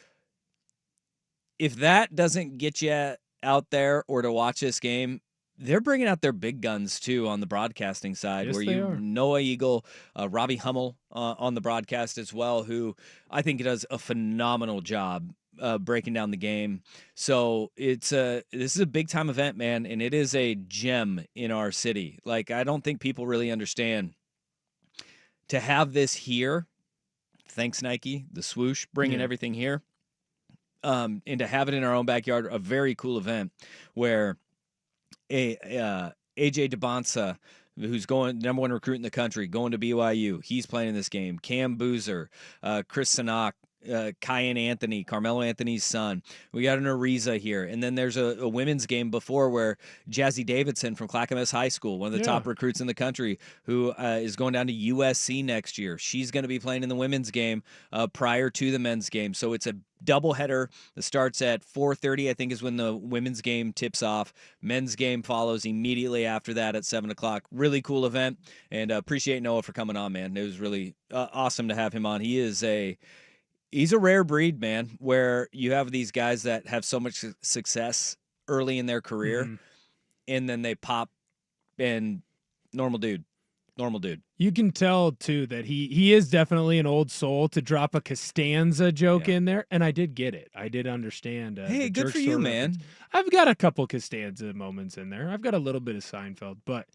If that doesn't get you out there or to watch this game, they're bringing out their big guns too on the broadcasting side. Yes, where they you are. Noah Eagle, Robbie Hummel on the broadcast as well, who I think does a phenomenal job breaking down the game. So this is a big time event, man, and it is a gem in our city. Like, I don't think people really understand to have this here. Thanks, Nike, the swoosh, bringing Yeah. everything here. And to have it in our own backyard, a very cool event where AJ DeBonsa, who's going number one recruit in the country, going to BYU, he's playing in this game. Cam Boozer, Chris Sanak, Kyan Anthony, Carmelo Anthony's son. We got an Ariza here. And then there's a women's game before where Jazzy Davidson from Clackamas High School, one of the top recruits in the country, who is going down to USC next year. She's going to be playing in the women's game prior to the men's game. So it's a doubleheader that starts at 4:30, I think, is when the women's game tips off. Men's game follows immediately after that at 7 o'clock. Really cool event, and appreciate Noah for coming on, man. It was really awesome to have him on. He's a rare breed, man, where you have these guys that have so much success early in their career, and then they pop and normal dude. You can tell too that he is definitely an old soul to drop a Costanza joke in there, and I did get it. I did understand. Hey, the good jerk for you, store man. reference. I've got a couple Costanza moments in there. I've got a little bit of Seinfeld, but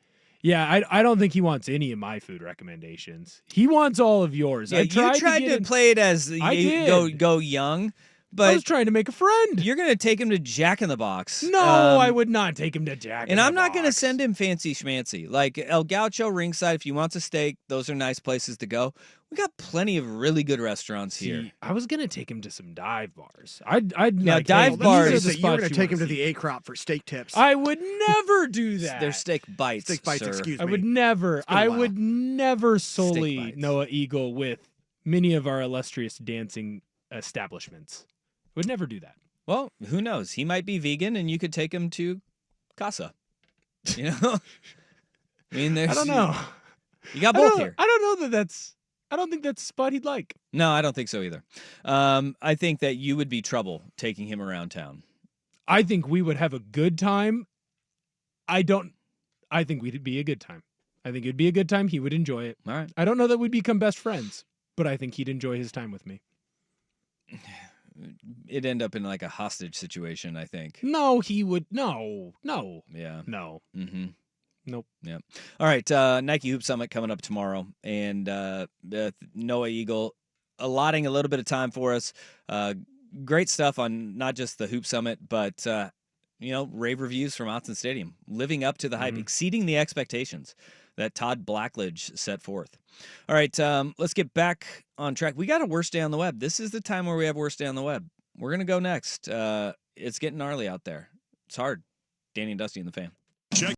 yeah, I don't think he wants any of my food recommendations. He wants all of yours. Yeah, I you tried to play it as I go young, I but was trying to make a friend. you're gonna take him to Jack in the Box. No, I would not take him to Jack. And I'm not going to send him fancy schmancy. Like El Gaucho ringside, if he wants a steak, those are nice places to go. We got plenty of really good restaurants here. See, I was gonna take him to some dive bars. I'd Now, like, dive hey, bars- these are the So you were spots going to take him wanna to see. the A Crop for steak tips. I would never do that. They're steak bites. Steak bites, sir. excuse me. I would never. been a I while. would never sully bites. Noah Eagle with many of our illustrious dancing establishments. Would never do that. Well, who knows? He might be vegan, and you could take him to Casa. You know, I mean, there's. I don't know. You got I both don't- here. I don't know that that's. I don't think that's a spot he'd like. No, I don't think so either. I think that you would be trouble taking him around town. I think we would have a good time. I think we'd be a good time. I think it'd be a good time. He would enjoy it. All right. I don't know that we'd become best friends, but I think he'd enjoy his time with me. It'd end up in like a hostage situation, I think. No, he would. No. Yeah. No. Mm-hmm. Nope. Yeah. All right. Nike Hoop Summit coming up tomorrow, and Noah Eagle allotting a little bit of time for us. Great stuff on not just the Hoop Summit, but rave reviews from Autzen Stadium, living up to the hype, exceeding the expectations that Todd Blackledge set forth. All right, let's get back on track. We got a worst day on the web. This is the time where we have worst day on the web. We're gonna go next. It's getting gnarly out there. It's hard. Danny and Dusty and the Fan. Check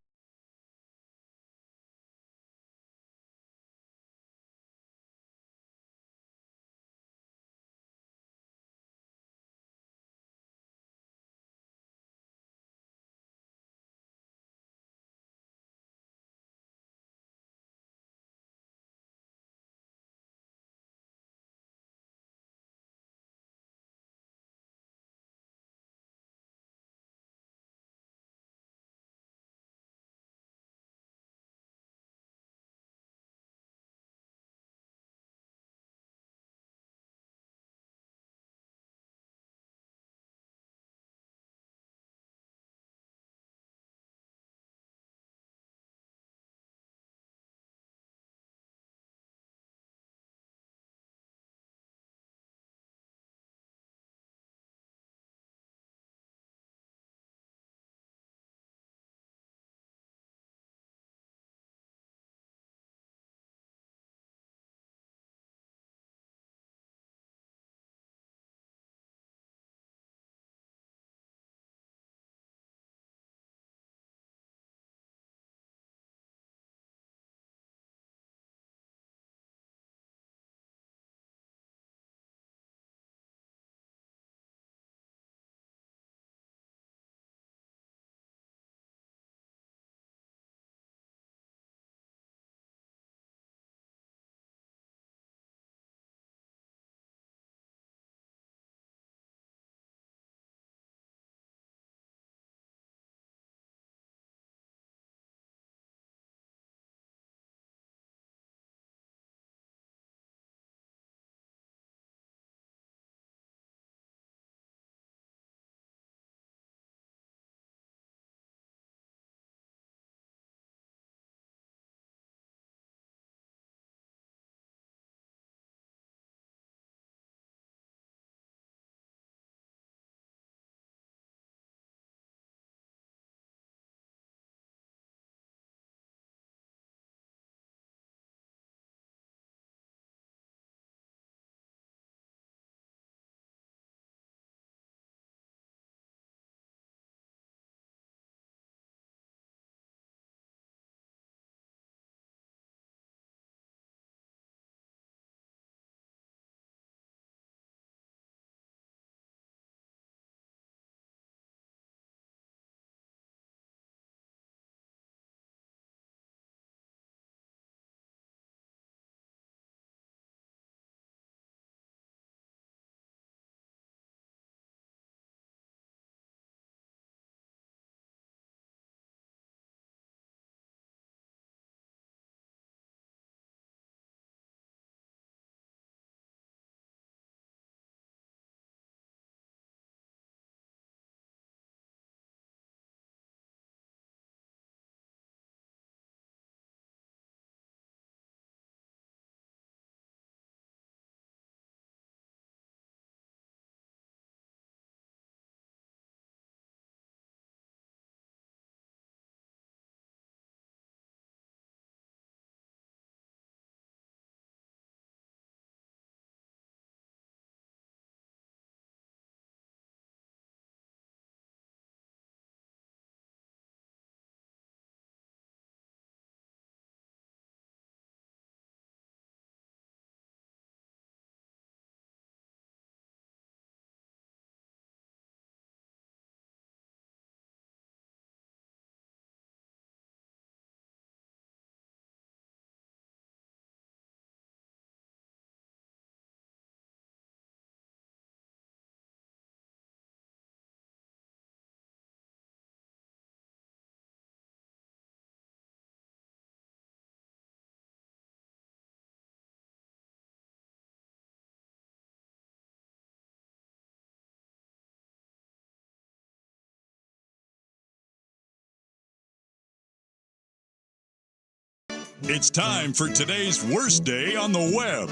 It's time for today's worst day on the web.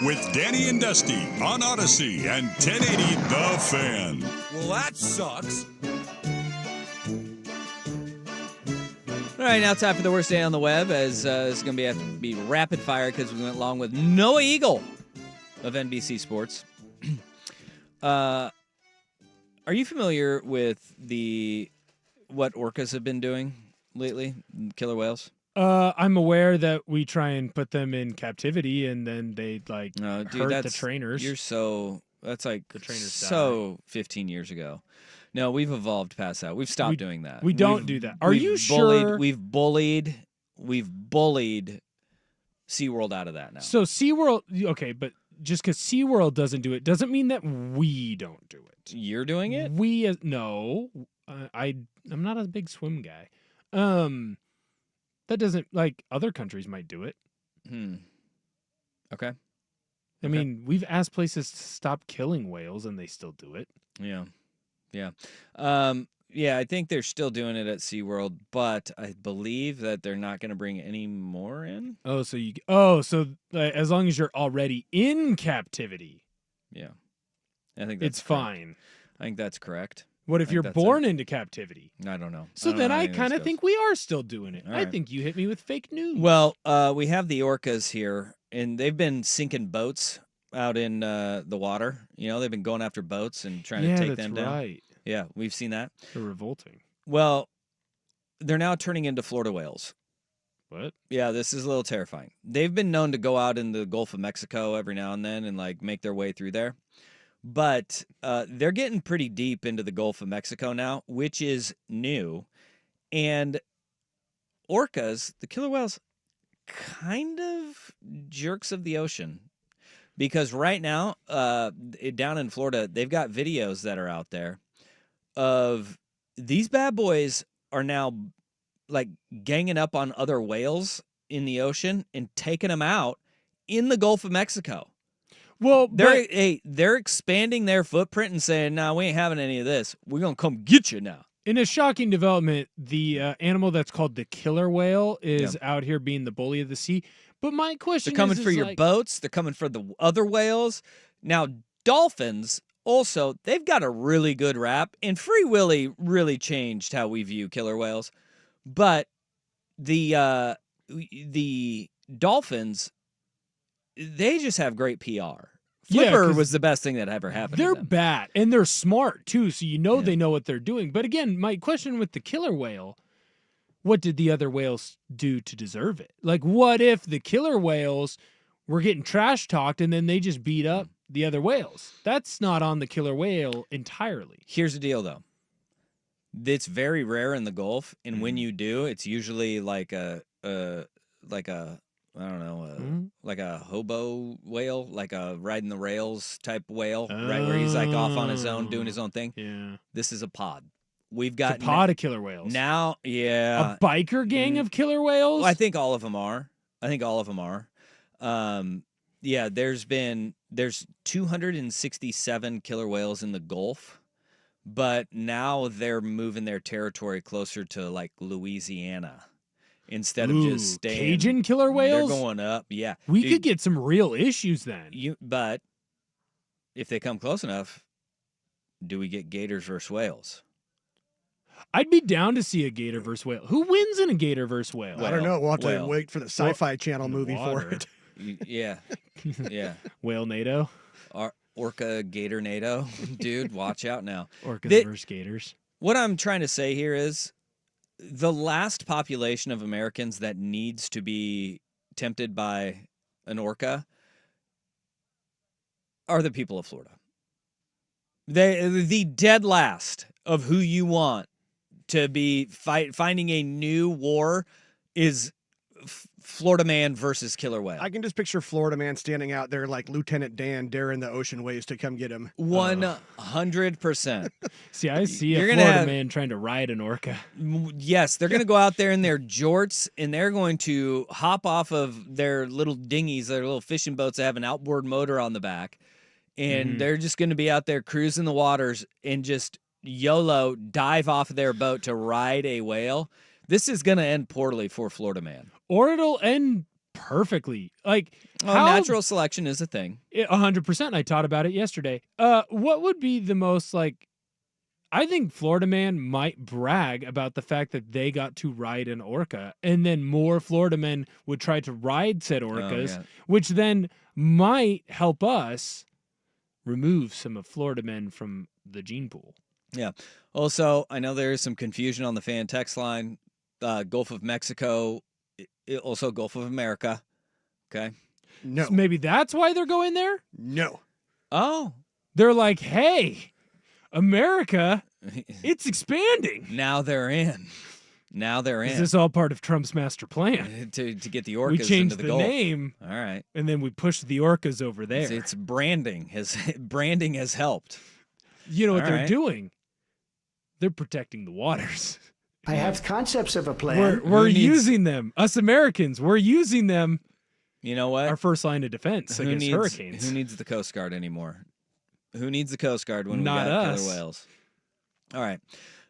With Danny and Dusty on Odyssey and 1080 The Fan. Well, that sucks. All right, now time for the worst day on the web, as it's going to have to be rapid fire because we went along with Noah Eagle of NBC Sports. Are you familiar with what orcas have been doing lately, killer whales? I'm aware that we try and put them in captivity, and then they No, dude, hurt the that's trainers. That's like The trainers so 15 years ago. No, we've evolved past that. We've stopped doing that. We don't do that. Are we've you bullied, sure? We've bullied SeaWorld out of that now. So SeaWorld, okay, but just because SeaWorld doesn't do it doesn't mean that we don't do it. You're doing it? No, I'm not a big swim guy. That doesn't, like, other countries might do it. Okay. I mean, we've asked places to stop killing whales, and they still do it. Yeah. Yeah. Yeah, I think they're still doing it at SeaWorld, but I believe that they're not going to bring any more in. So as long as you're already in captivity, Yeah. I think that's it's correct. fine. I think that's correct. What if think you're that's born into captivity? I don't know. So don't know then how I any of this kind of goes. think we are still doing it. All I right. think you hit me with fake news. Well, we have the orcas here, and they've been sinking boats out in the water. You know, they've been going after boats and trying to take them down. Right. Yeah, we've seen that. They're revolting. Well, they're now turning into Florida whales. What? Yeah, this is a little terrifying. They've been known to go out in the Gulf of Mexico every now and then and like make their way through there. But they're getting pretty deep into the Gulf of Mexico now, which is new. And orcas, the killer whales, kind of jerks of the ocean. Because right now, down in Florida, they've got videos that are out there of these bad boys are now like ganging up on other whales in the ocean and taking them out in the Gulf of Mexico. Well, They're expanding their footprint and saying, "Nah, we ain't having any of this. We're gonna come get you now." in a shocking development, the animal that's called the killer whale is out here being the bully of the sea. But my question They're coming is for your like, boats. They're coming for the other whales. Now, dolphins also, they've got a really good rap, and Free Willy really changed how we view killer whales. But the dolphins, they just have great PR. Yeah, Flipper 'cause was the best thing that ever happened They're to them. bad, and they're smart too, so you know they know what they're doing. But again, my question with the killer whale, what did the other whales do to deserve it? Like, what if the killer whales were getting trash talked and then they just beat up the other whales? That's not on the killer whale entirely. Here's the deal, though. It's very rare in the Gulf, and when you do, it's usually like a I don't know, like a hobo whale, like a riding the rails type whale, right where he's like off on his own doing his own thing. Yeah, This is a pod. We've got it's a pod of killer whales. now. Yeah, A biker gang of killer whales. well, I think all of them are. Yeah, there's 267 killer whales in the Gulf, but now they're moving their territory closer to like Louisiana instead of just staying. Cajun killer whales. They're going up. Yeah, We Dude, could get some real issues then. But if they come close enough, do we get gators versus whales? I'd be down to see a gator versus whale. Who wins in a gator versus whale? I don't know. We'll have to Whale. wait for the Sci-Fi Channel in the movie for water. it. Yeah, yeah. Whale NATO. Orca Gator NATO, dude, watch out now. Orcas They- versus gators. What I'm trying to say here is the last population of Americans that needs to be tempted by an orca are the people of Florida. The dead last of who you want to be finding a new war is Florida man versus killer whale. I can just picture Florida man standing out there like Lieutenant Dan daring the ocean waves to come get him. 100%. See, I see You're a gonna Florida have- man trying to ride an orca. Yes, they're going to go out there in their jorts and they're going to hop off of their little dinghies, their little fishing boats that have an outboard motor on the back. And they're just going to be out there cruising the waters and just YOLO dive off of their boat to ride a whale. This is going to end poorly for Florida Man. Or it'll end perfectly. Like, Natural selection is a thing. 100%. I taught about it yesterday. What would be the most, like, I think Florida Man might brag about the fact that they got to ride an orca, and then more Florida men would try to ride said orcas, which then might help us remove some of Florida men from the gene pool. Yeah. Also, I know there is some confusion on the fan text line. Gulf of Mexico, also Gulf of America. Okay. No. So maybe that's why they're going there? No. Oh. They're like, hey, America, it's expanding. Now they're in. Is this all part of Trump's master plan? To get the orcas we changed into the the Gulf. name. All right. And then we pushed the orcas over there. It's branding. Branding has helped. You know what All they're right. doing? They're protecting the waters. I have concepts of a plan. We're using them. Us Americans, we're using them. You know what? Our first line of defense against hurricanes. Who needs the Coast Guard anymore? Who needs the Coast Guard when Not we got us. killer whales? All right.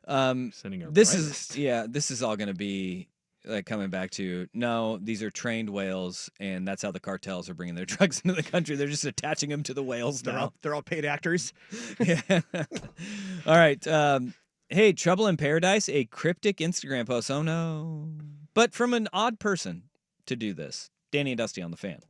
Sending our this brightest. this is all going to be like coming back to no. These are trained whales, and that's how the cartels are bringing their drugs into the country. They're just attaching them to the whales now. They're all paid actors. Yeah. All right. Hey, Trouble in Paradise, a cryptic Instagram post. Oh no! But from an odd person to do this. Danny and Dusty on the Fan.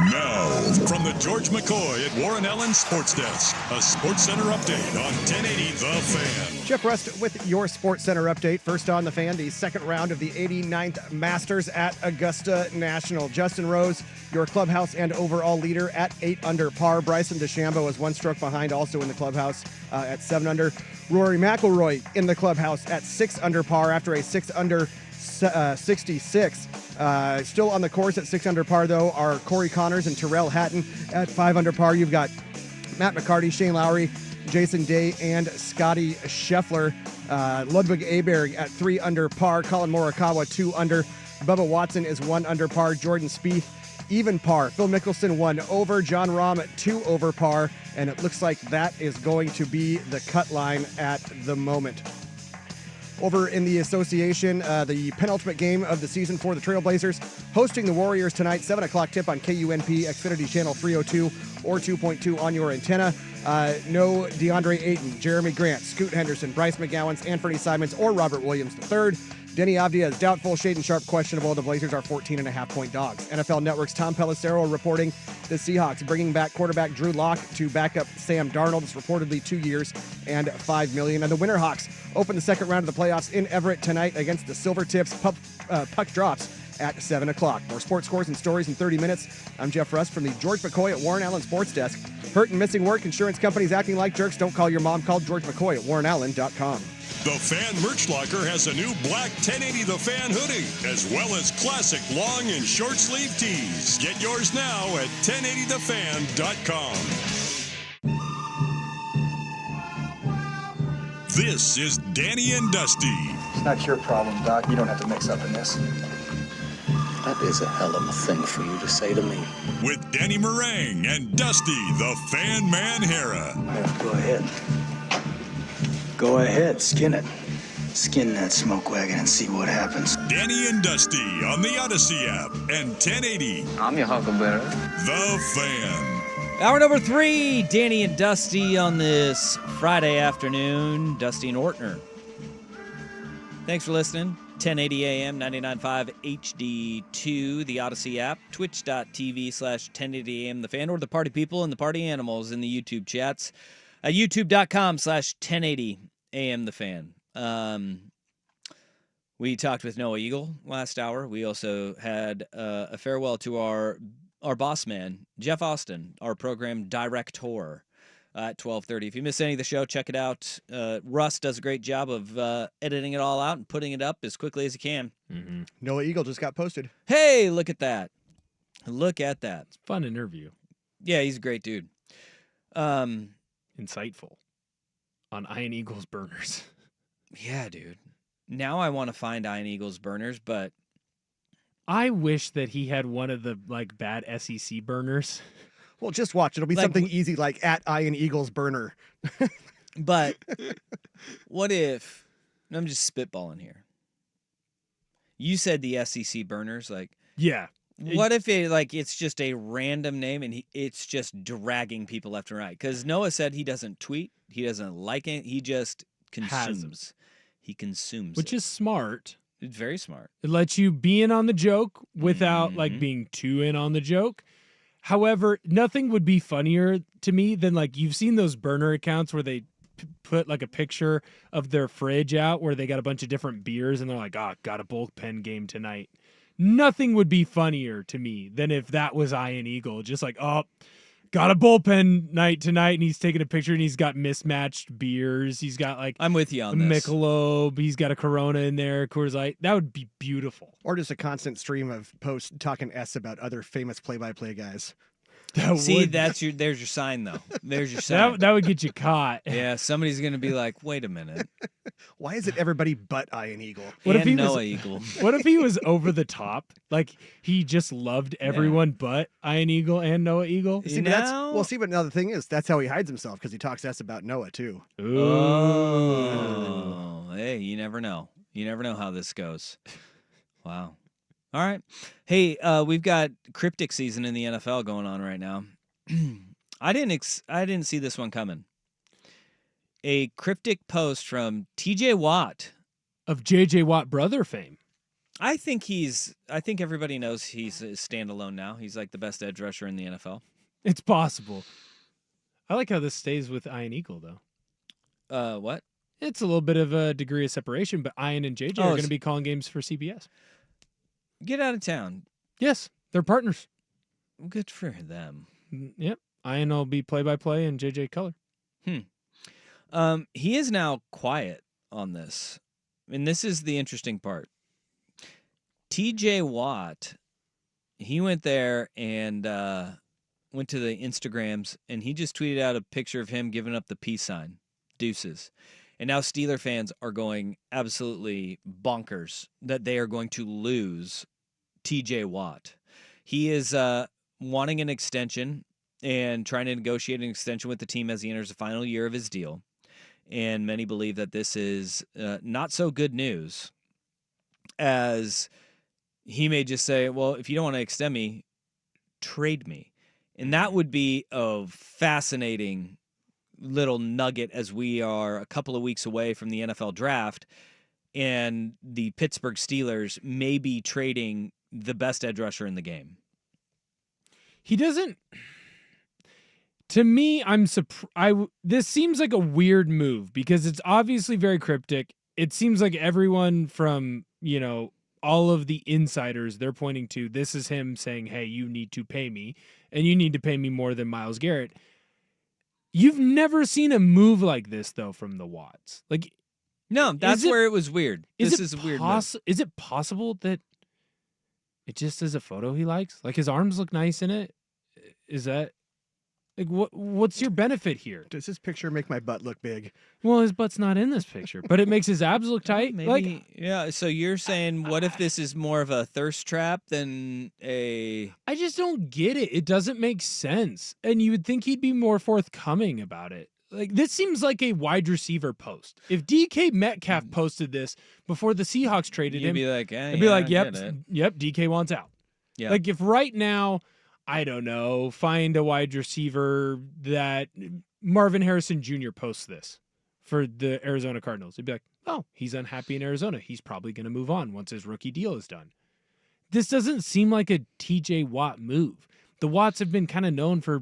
Now, from the George McCoy at Warren Allen Sports Desk, a Sports Center update on 1080 The Fan. Jeff Rust with your Sports Center update. First on The Fan, the second round of the 89th Masters at Augusta National. Justin Rose, your clubhouse and overall leader at 8 under par. Bryson DeChambeau is one stroke behind, also in the clubhouse at 7 under. Rory McIlroy in the clubhouse at 6 under par after a 6 under 66. Still on the course at 6 under par, though, are Corey Connors and Tyrrell Hatton at 5 under par. You've got Matt McCarty, Shane Lowry, Jason Day, and Scotty Scheffler. Ludwig Aberg at 3 under par. Colin Morikawa 2 under. Bubba Watson is 1 under par. Jordan Spieth even par. Phil Mickelson 1 over. John Rahm at 2 over par. And it looks like that is going to be the cut line at the moment. Over in the association, the penultimate game of the season for the Trailblazers, hosting the Warriors tonight, 7 o'clock tip on KUNP, Xfinity Channel 302 or 2.2 on your antenna. No DeAndre Ayton, Jeremy Grant, Scoot Henderson, Bryce McGowan, Anthony Simons, or Robert Williams III. Denny Avdia is doubtful, Shaden Sharp questionable. The Blazers are 14.5-point dogs. NFL Network's Tom Pelissero reporting the Seahawks bringing back quarterback Drew Lock to back up Sam Darnold. It's reportedly 2 years and $5 million. And the Winterhawks open the second round of the playoffs in Everett tonight against the Silvertips. Puck drops at 7 o'clock. More sports scores and stories in 30 minutes. I'm Jeff Rust from the George McCoy at Warren Allen Sports Desk. Hurt and missing work, insurance companies acting like jerks. Don't call your mom. Call George McCoy at warrenallen.com. The Fan Merch Locker has a new black 1080 The Fan hoodie, as well as classic long and short sleeve tees. Get yours now at 1080thefan.com. This is Danny and Dusty. It's not your problem, Doc. You don't have to mix up in this. That is a hell of a thing for you to say to me. With Danny Meringue and Dusty, the Fan Man Hera. Yeah, go ahead. Go ahead, skin it. Skin that smoke wagon and see what happens. Danny and Dusty on the Odyssey app and 1080. I'm your huckleberry. The Fan. Hour number 3, Danny and Dusty on this Friday afternoon. Dusty and Ortner. Thanks for listening. 1080 AM, 99.5 HD2, the Odyssey app, twitch.tv/1080 AM, the Fan, or the party people and the party animals in the YouTube chats. YouTube.com/1080 AM, the Fan. We talked with Noah Eagle last hour. We also had a farewell to our boss man, Jeff Austin, our program director, at 12:30. If you missed any of the show, check it out. Russ does a great job of editing it all out and putting it up as quickly as he can. Mm-hmm. Noah Eagle just got posted. Hey, look at that. Look at that. It's a fun interview. Yeah, he's a great dude. Insightful on Iron Eagles burners. Yeah, dude. Now I want to find Iron Eagles burners, but I wish that he had one of the bad SEC burners. Well, just watch. It'll be something easy like at Iron Eagles burner. But what if, I'm just spitballing here. You said the SEC burners, yeah. What if it's just a random name and it's just dragging people left and right? Because Noah said he doesn't tweet, he doesn't like it, he just consumes. He consumes, which is smart. It's very smart. It lets you be in on the joke without being too in on the joke. However, nothing would be funnier to me than you've seen those burner accounts where they put a picture of their fridge out where they got a bunch of different beers and they're like, got a bullpen game tonight. Nothing would be funnier to me than if that was Ian Eagle. Just got a bullpen night tonight, and he's taking a picture, and he's got mismatched beers. He's got I'm with you on this. Michelob. He's got a Corona in there, Coors Light. That would be beautiful. Or just a constant stream of posts talking S about other famous play-by-play guys. There's your sign, though. There's your sign. That would get you caught. Yeah, somebody's going to be like, wait a minute. Why is it everybody but Ian Eagle? What if Noah Eagle? What if he was over the top? He just loved everyone but Ian Eagle and Noah Eagle? But another thing is, that's how he hides himself, because he talks S about Noah, too. Ooh. Oh. Hey, you never know. You never know how this goes. Wow. All right. Hey, we've got cryptic season in the NFL going on right now. I didn't see this one coming. A cryptic post from TJ Watt of JJ Watt brother fame. I think everybody knows he's a standalone now. He's like the best edge rusher in the NFL. It's possible. I like how this stays with Ian Eagle, though. What? It's a little bit of a degree of separation, but Ian and JJ are going to be calling games for CBS. Get out of town. Yes, they're partners. Good for them. Yep. Ian will be play-by-play and JJ color. He is now quiet on this. And this is the interesting part. TJ Watt, he went there and went to the Instagrams, and he just tweeted out a picture of him giving up the peace sign, deuces. And now Steeler fans are going absolutely bonkers that they are going to lose TJ Watt. He is wanting an extension and trying to negotiate an extension with the team as he enters the final year of his deal. And many believe that this is not so good news, as he may just say, well, if you don't want to extend me, trade me. And that would be a fascinating little nugget as we are a couple of weeks away from the NFL draft, and the Pittsburgh Steelers may be trading the best edge rusher in the game. He doesn't. To me, this seems like a weird move because it's obviously very cryptic. It seems like everyone from, all of the insiders they're pointing to, this is him saying, hey, you need to pay me, and you need to pay me more than Myles Garrett. You've never seen a move like this, though, from the Watts. No, that's where it was weird. This is a weird move. Is it possible that it just is a photo he likes? Like, his arms look nice in it? Is that... what's your benefit here? Does this picture make my butt look big? Well, his butt's not in this picture, but it makes his abs look tight. Maybe, yeah. So you're saying, what if this is more of a thirst trap than a... I just don't get it. It doesn't make sense. And you would think he'd be more forthcoming about it. This seems like a wide receiver post. If DK Metcalf posted this before the Seahawks traded him, you'd be like, yep, DK wants out. Yeah. If right now... I don't know, find a wide receiver that Marvin Harrison Jr. posts this for the Arizona Cardinals. They'd be like, oh, he's unhappy in Arizona. He's probably going to move on once his rookie deal is done. This doesn't seem like a TJ Watt move. The Watts have been kind of known for,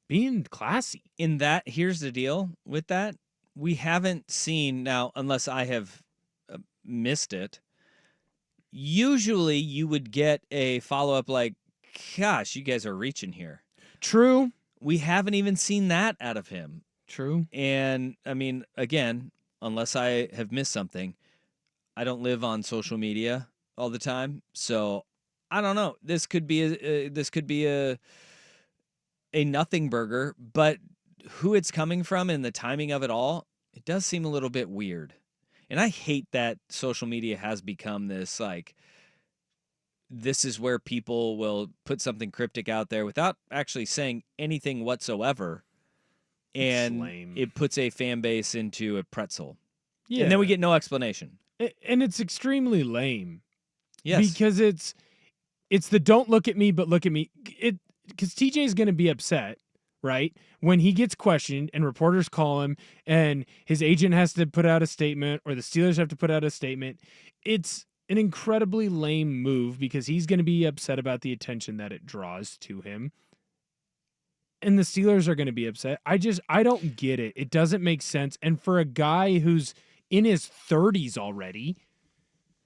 being classy. Here's the deal with that. We haven't seen, now, unless I have missed it, usually you would get a follow-up like, gosh, you guys are reaching here. True. We haven't even seen that out of him. True. And, I mean, again, unless I have missed something, I don't live on social media all the time. So, I don't know. This could be a nothing burger, but who it's coming from and the timing of it all, it does seem a little bit weird. And I hate that social media has become this, this is where people will put something cryptic out there without actually saying anything whatsoever. And it puts a fan base into a pretzel. Yeah. And then we get no explanation. And it's extremely lame. Yes. Because it's the don't look at me, but look at me. Because TJ is going to be upset, right? When he gets questioned and reporters call him and his agent has to put out a statement or the Steelers have to put out a statement. It's an incredibly lame move because he's going to be upset about the attention that it draws to him. And the Steelers are going to be upset. I don't get it. It doesn't make sense. And for a guy who's in his 30s already,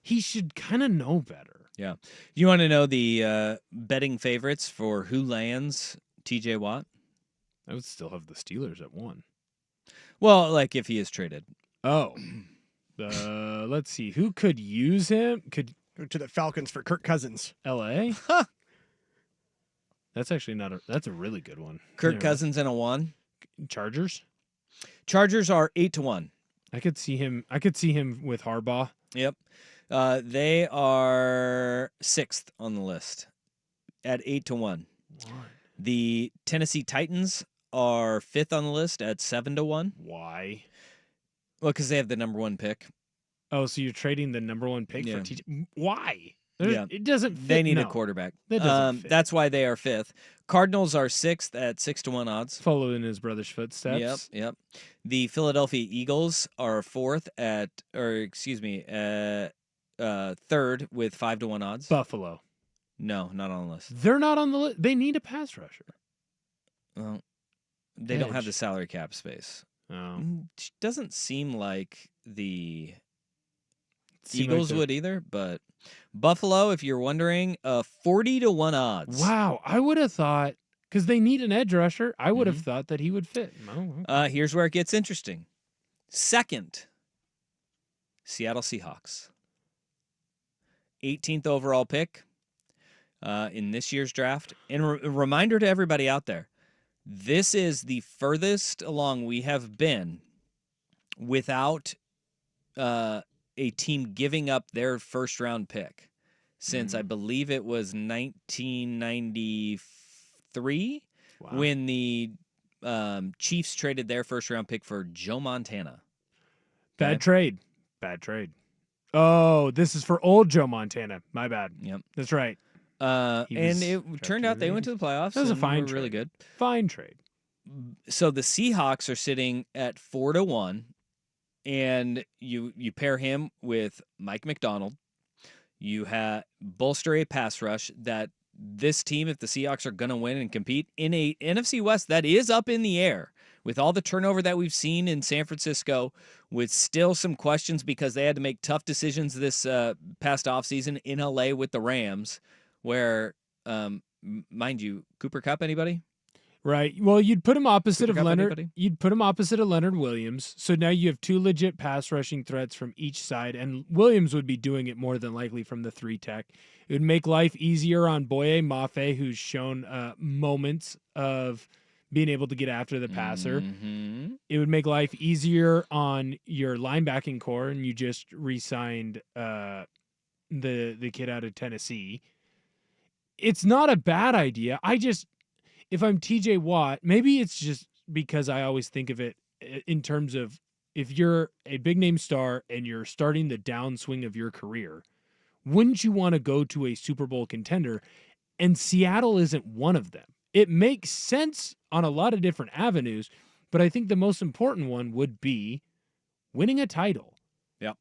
he should kind of know better. Yeah. You want to know the betting favorites for who lands TJ Watt? I would still have the Steelers at 1. Well, if he is traded. Oh. Let's see. Who could use him? Could go to the Falcons for Kirk Cousins. LA? That's actually that's a really good one. Kirk Cousins and a 1. Chargers? Chargers are 8-1. I could see him with Harbaugh. Yep. They are 6th on the list at 8-1. The Tennessee Titans are 5th on the list at 7-1. Why? Well, because they have the number 1 pick. Oh, so you're trading the number 1 pick for TJ? Why? It doesn't fit. They need a quarterback. That doesn't fit. That's why they are 5th. Cardinals are 6th at 6-1 odds. Following his brother's footsteps. Yep. The Philadelphia Eagles are 4th at third with 5-1 odds. Buffalo. No, not on the list. They're not on the list. They need a pass rusher. Well, they don't have Edge. the salary cap space. Oh. Doesn't seem like the Seem like Eagles they're- would either, but Buffalo, if you're wondering, 40-1 odds. Wow, I would have thought because they need an edge rusher. I would Mm-hmm. have thought that he would fit. Oh, okay. Here's where it gets interesting. Second, Seattle Seahawks. 18th overall pick in this year's draft. And a reminder to everybody out there, this is the furthest along we have been without a team giving up their first-round pick since I believe it was 1993 when the Chiefs traded their first-round pick for Joe Montana. Bad trade. Oh, this is for old Joe Montana. My bad. Yep. That's right. He And was it turned out they went to the playoffs. That was a and fine were really good. Fine trade. So the Seahawks are sitting at 4-1, and you pair him with Mike McDonald. You have bolster a pass rush that this team, if the Seahawks are going to win and compete in a NFC West that is up in the air with all the turnover that we've seen in San Francisco, with still some questions because they had to make tough decisions this past offseason in LA with the Rams, where, mind you, Cooper Kupp, anybody? Right. Well, you'd put him opposite Cooper of Kupp, Leonard. anybody? You'd put him opposite of Leonard Williams. So now you have two legit pass rushing threats from each side, and Williams would be doing it more than likely from the 3 tech. It would make life easier on Boye Mafe, who's shown moments of being able to get after the passer. Mm-hmm. It would make life easier on your linebacking core, and you just re-signed the kid out of Tennessee. It's not a bad idea. If I'm TJ Watt, maybe it's just because I always think of it in terms of if you're a big name star and you're starting the downswing of your career, wouldn't you want to go to a Super Bowl contender? And Seattle isn't one of them. It makes sense on a lot of different avenues, but I think the most important one would be winning a title. Yep.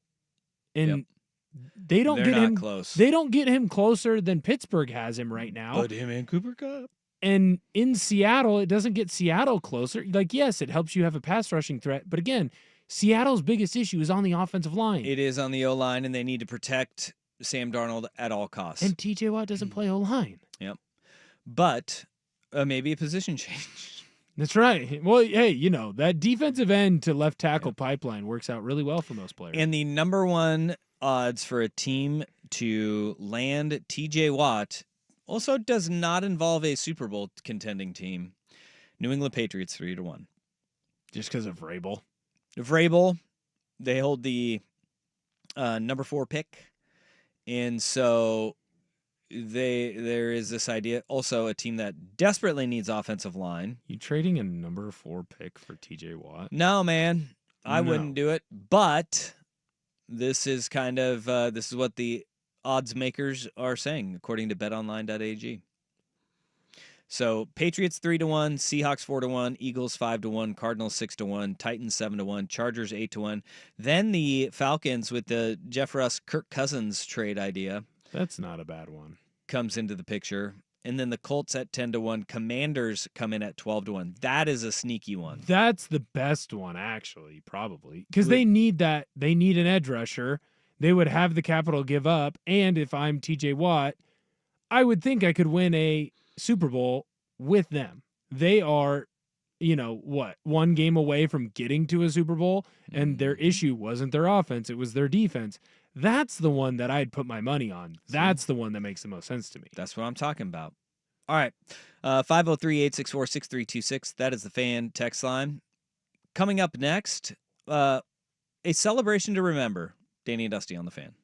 And they don't They're get not him close. They don't get him closer than Pittsburgh has him right now. But him and Cooper Kupp. And in Seattle, it doesn't get Seattle closer. Like, yes, it helps you have a pass rushing threat. But again, Seattle's biggest issue is on the offensive line. It is on the O-line, and they need to protect Sam Darnold at all costs. And TJ Watt doesn't play O-line. Yep. But maybe a position change. That's right. Well, hey, that defensive end to left tackle pipeline works out really well for most players. And the number one odds for a team to land TJ Watt also does not involve a Super Bowl contending team. New England Patriots 3-1. Just because of Vrabel. Vrabel, they hold the number 4 pick. And so there is this idea. Also, a team that desperately needs offensive line. You trading a number 4 pick for TJ Watt? No, man. I No. wouldn't do it. But this is kind of this is what the odds makers are saying, according to betonline.ag. So Patriots 3-1, Seahawks 4-1, Eagles 5-1, Cardinals 6-1, Titans 7-1, Chargers 8-1. Then the Falcons with the Jeff Russ Kirk Cousins trade idea. That's not a bad one. Comes into the picture. And then the Colts at 10-1, Commanders come in at 12-1. That is a sneaky one. That's the best one, actually, probably. Because they need that. They need an edge rusher. They would have the capital give up. And if I'm TJ Watt, I would think I could win a Super Bowl with them. They are, one game away from getting to a Super Bowl, and their issue wasn't their offense, it was their defense. That's the one that I'd put my money on. That's the one that makes the most sense to me. That's what I'm talking about. All right. 503-864-6326. That is the fan text line. Coming up next, a celebration to remember. Danny and Dusty on the Fan.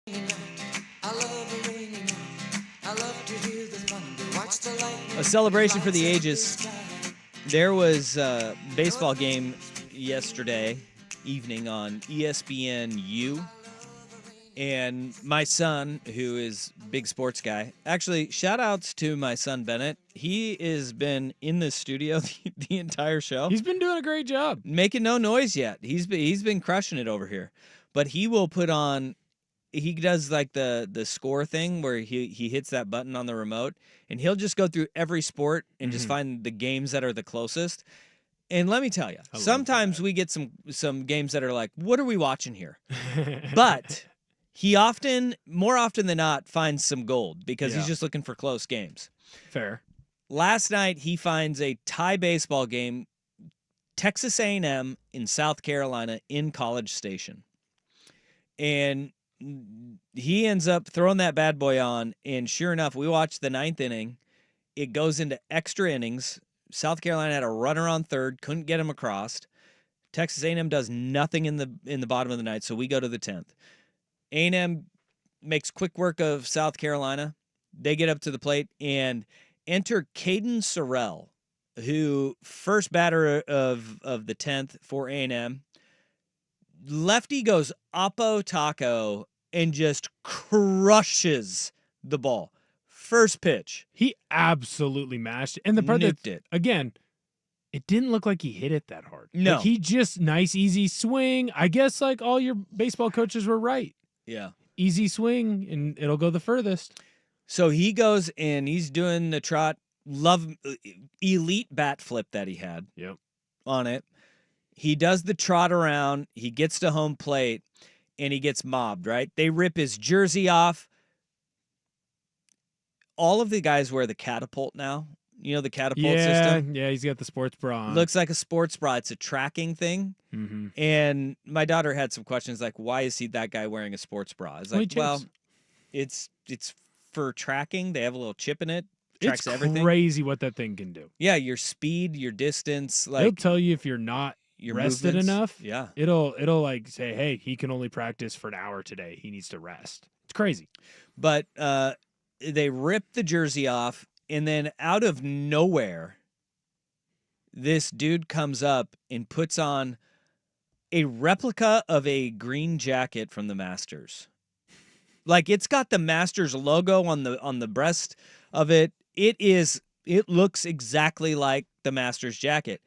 A celebration for the ages. There was a baseball game yesterday evening on ESPNU. And my son, who is a big sports guy, actually, shout outs to my son, Bennett. He has been in the studio the entire show. He's been doing a great job. Making no noise yet. He's been crushing it over here. But he will put on, he does like the score thing where he hits that button on the remote, and he'll just go through every sport and just find the games that are the closest. And let me tell you, sometimes we get some games that are like, what are we watching here? But he more often than not, finds some gold because he's just looking for close games. Fair. Last night, he finds a tie baseball game, Texas A&M in South Carolina in College Station. And he ends up throwing that bad boy on, and sure enough, we watched the 9th inning. It goes into extra innings. South Carolina had a runner on third, couldn't get him across. Texas A&M does nothing in the bottom of the ninth, so we go to the 10th. A&M makes quick work of South Carolina. They get up to the plate and enter Caden Sorrell, who first batter of the 10th for A&M. Lefty goes oppo taco and just crushes the ball. First pitch. He absolutely mashed it. And the part nuked it. Again, it didn't look like he hit it that hard. No. Like he just nice, easy swing. I guess like all your baseball coaches were right. Yeah. Easy swing, and it'll go the furthest. So he goes and he's doing the trot, elite bat flip that he had on it. He does the trot around. He gets to home plate, and he gets mobbed, right? They rip his jersey off. All of the guys wear the catapult now. You know the catapult system? Yeah, he's got the sports bra on. Looks like a sports bra. It's a tracking thing. Mm-hmm. And my daughter had some questions like, why is that guy wearing a sports bra? It's like, well, it's for tracking. They have a little chip in it. Tracks everything. It's crazy what that thing can do. Yeah, your speed, your distance. Like, it'll tell you if you're not rested movements. enough. Yeah. It'll like say, hey, he can only practice for an hour today. He needs to rest. It's crazy. But they rip the jersey off, and then out of nowhere, this dude comes up and puts on a replica of a green jacket from the Masters. Like, it's got the Masters logo on the breast of it. It looks exactly like the Masters jacket.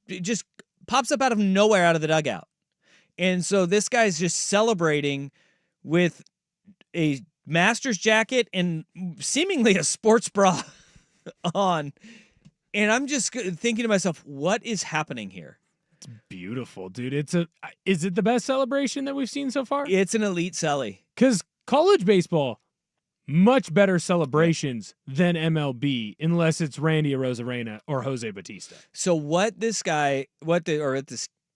It just pops up out of nowhere out of the dugout. And so this guy's just celebrating with a Masters jacket and seemingly a sports bra on. And I'm just thinking to myself, what is happening here? It's beautiful, dude. Is it the best celebration that we've seen so far? It's an elite celly. Because college baseball, much better celebrations than MLB, unless it's Randy Arozarena or Jose Bautista. So what this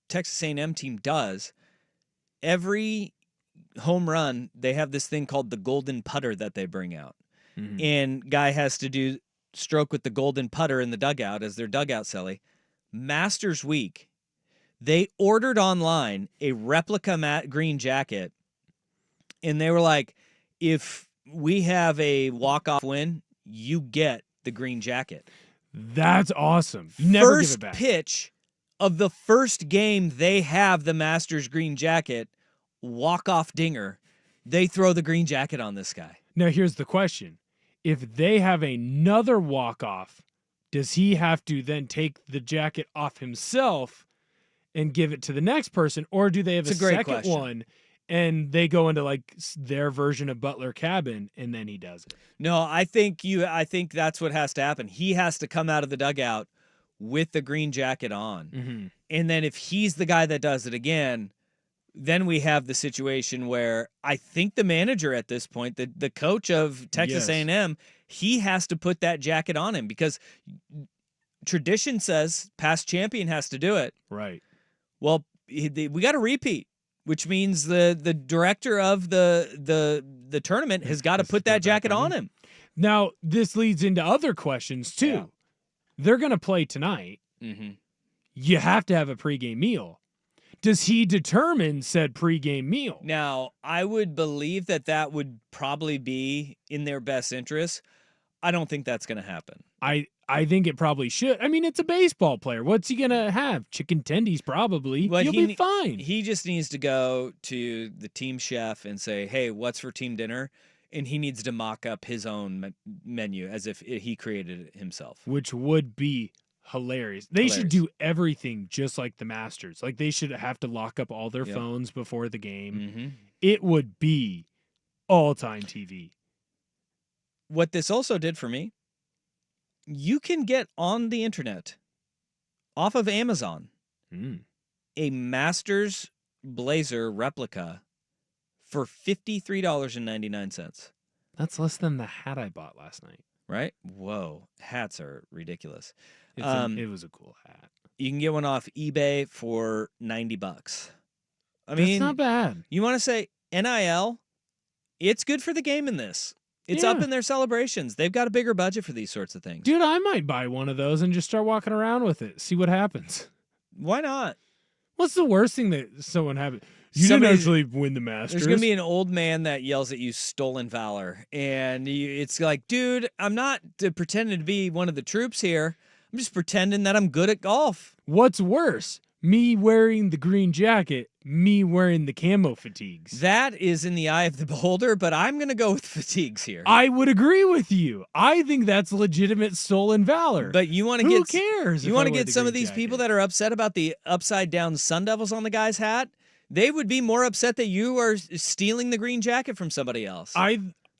Texas A&M team does, every home run, they have this thing called the golden putter that they bring out. Mm-hmm. And guy has to do stroke with the golden putter in the dugout as their dugout celly. Masters week, they ordered online a replica green jacket, and they were like, if we have a walk-off win, you get the green jacket. That's awesome. Never give it back. First pitch of the first game they have the Masters green jacket, walk-off dinger, they throw the green jacket on this guy. Now, here's the question. If they have another walk-off, does he have to then take the jacket off himself and give it to the next person? Or do they have a second one and they go into like their version of Butler Cabin and then he does it? No, I think that's what has to happen. He has to come out of the dugout with the green jacket on. Mm-hmm. And then if he's the guy that does it again, then we have the situation where I think the manager at this point, the coach of Texas A&M, he has to put that jacket on him because tradition says past champion has to do it. Right. Well, we got to repeat, which means the director of the tournament has got to put that jacket on him. Now, this leads into other questions, too. Yeah. They're going to play tonight. Mm-hmm. You have to have a pregame meal. does he determine said pregame meal? Now, I would believe that would probably be in their best interest. I don't think that's going to happen. I think it probably should. I mean, it's a baseball player. What's he going to have? Chicken tendies, probably. But He'll be fine. He just needs to go to the team chef and say, hey, what's for team dinner? And he needs to mock up his own menu as if he created it himself. Which would be hilarious. They should do everything just like the Masters. Like, they should have to lock up all their phones before the game. Mm-hmm. It would be all-time TV. What this also did for me, you can get on the internet, off of Amazon, a Masters Blazer replica for $53.99. That's less than the hat I bought last night. Right? Whoa. Hats are ridiculous. It was a cool hat. You can get one off eBay for $90. I mean, that's not bad. You want to say NIL? It's good for the game in this. It's up in their celebrations. They've got a bigger budget for these sorts of things. Dude, I might buy one of those and just start walking around with it. See what happens. Why not? What's the worst thing that someone happened? You didn't actually win the Masters. There's going to be an old man that yells at you, stolen valor. And it's like, dude, I'm not pretending to be one of the troops here. I'm just pretending that I'm good at golf. What's worse? Me wearing the green jacket, me wearing the camo fatigues. That is in the eye of the beholder, but I'm going to go with fatigues here. I would agree with you. I think that's legitimate stolen valor. But you want to Who cares? You want to get some of these people that are upset about the upside down Sun Devils on the guy's hat? They would be more upset that you are stealing the green jacket from somebody else.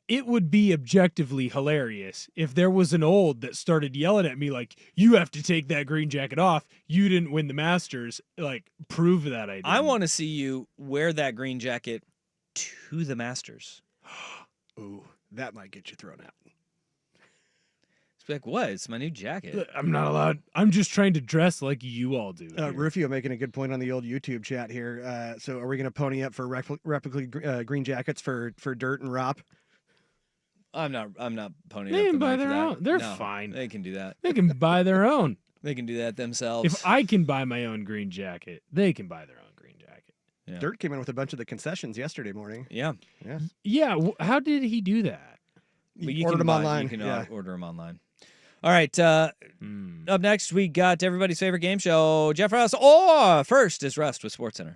It would be objectively hilarious if there was an old that started yelling at me like, you have to take that green jacket off. You didn't win the Masters. Like, prove that I did. I want to see you wear that green jacket to the Masters. Ooh, that might get you thrown out. It's like, what? It's my new jacket. I'm not allowed. I'm just trying to dress like you all do. Rufio making a good point on the old YouTube chat here. So are we going to pony up for replica green jackets for Dirt and Rop? I'm not ponying They up can the buy money for their that. own. They're No, fine. They can do that. They can buy their own. They can do that themselves. If I can buy my own green jacket, they can buy their own green jacket. Yeah. Dirt came in with a bunch of the concessions yesterday morning. Yeah. Yeah. How did he do that? You ordered them online. You can order them online. All right. Up next, we got everybody's favorite game show, Jeff Rust. Or first is Rust with SportsCenter.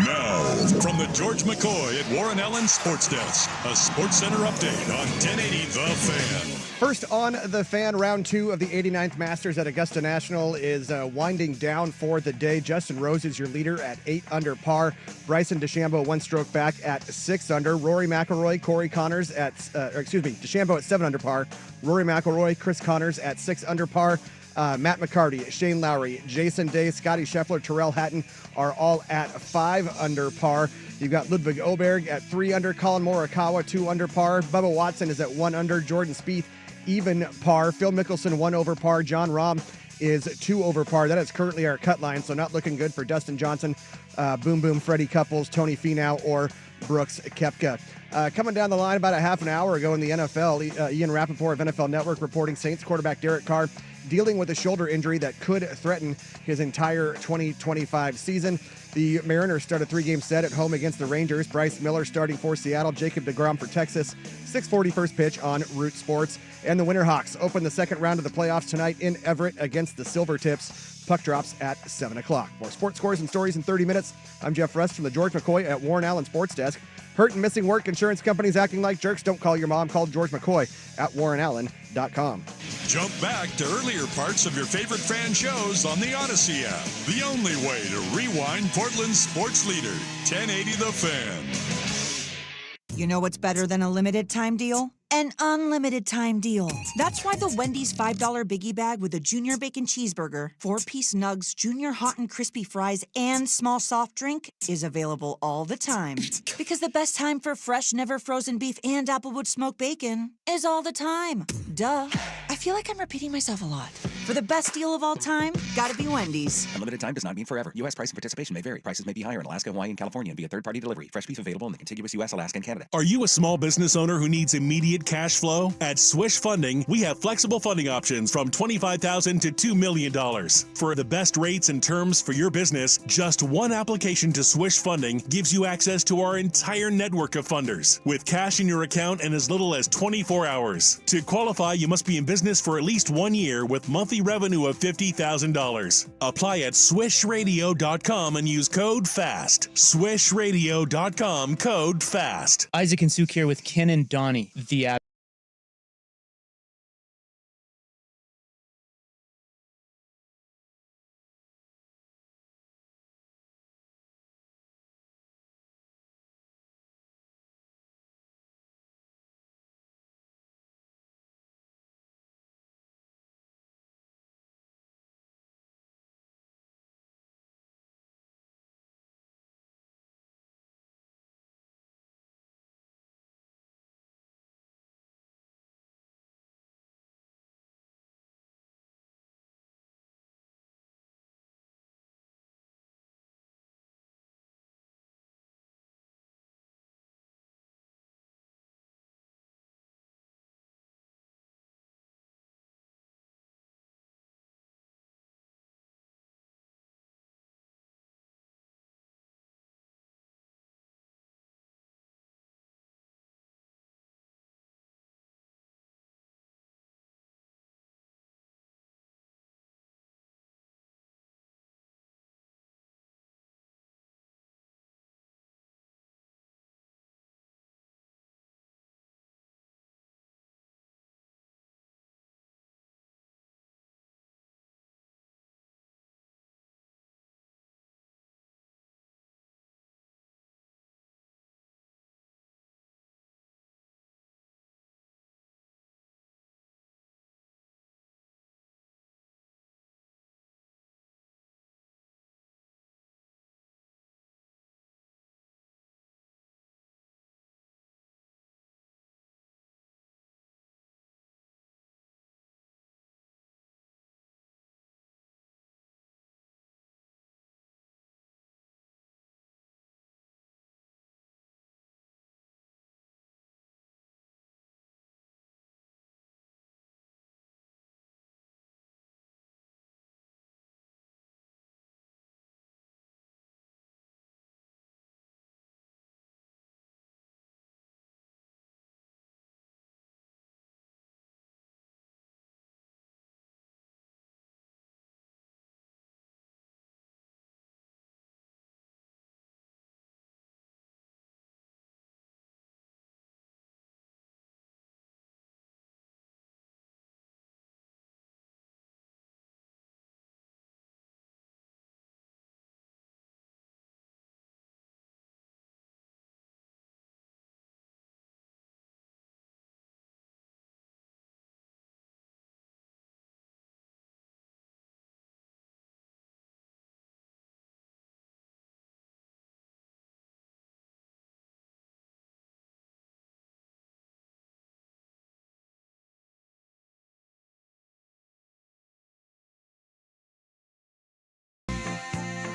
Now, from the George McCoy at Warren Allen Sports Desk, a SportsCenter update on 1080 The Fan. First on The Fan, round 2 of the 89th Masters at Augusta National is winding down for the day. Justin Rose is your leader at 8 under par. Bryson DeChambeau 1 stroke back at 6 under. Rory McIlroy, Corey Connors DeChambeau at 7 under par. Rory McIlroy, Chris Connors at 6 under par. Matt McCarty, Shane Lowry, Jason Day, Scotty Scheffler, Terrell Hatton are all at 5 under par. You've got Ludwig Oberg at 3 under, Colin Morikawa 2 under par. Bubba Watson is at 1 under, Jordan Spieth even par. Phil Mickelson 1 over par. John Rahm is 2 over par. That is currently our cut line, so not looking good for Dustin Johnson, Boom Boom Freddie Couples, Tony Finau, or Brooks Koepka. Coming down the line about a half an hour ago in the NFL, Ian Rappaport of NFL Network reporting Saints quarterback Derek Carr dealing with a shoulder injury that could threaten his entire 2025 season. The Mariners start a 3-game set at home against the Rangers. Bryce Miller starting for Seattle, Jacob deGrom for Texas. 6:40 first pitch on Root Sports. And the Winterhawks open the second round of the playoffs tonight in Everett against the Silvertips. Puck drops at 7 o'clock. More sports scores and stories in 30 minutes. I'm Jeff Rust from the George McCoy at Warren Allen Sports Desk. Hurt and missing work, insurance companies acting like jerks. Don't call your mom. Call George McCoy at warrenallen.com. Jump back to earlier parts of your favorite fan shows on the Odyssey app. The only way to rewind Portland's sports leader, 1080 The Fan. You know what's better than a limited time deal? An unlimited time deal. That's why the Wendy's $5 Biggie Bag with a Junior Bacon Cheeseburger, 4-piece nugs, Junior Hot and Crispy Fries, and small soft drink is available all the time. Because the best time for fresh, never frozen beef and Applewood smoked bacon is all the time. Duh. I feel like I'm repeating myself a lot. For the best deal of all time, gotta be Wendy's. Unlimited time does not mean forever. U.S. price and participation may vary. Prices may be higher in Alaska, Hawaii, and California and via third-party delivery. Fresh beef available in the contiguous U.S., Alaska, and Canada. Are you a small business owner who needs immediate cash flow? At Swish Funding, we have flexible funding options from $25,000 to $2 million. For the best rates and terms for your business, just one application to Swish Funding gives you access to our entire network of funders, with cash in your account in as little as 24 hours. To qualify, you must be in business for at least 1 year with monthly revenue of $50,000. Apply at swishradio.com and use code FAST. Swishradio.com, code FAST. Isaac and Suk here with Ken and Donnie, the app.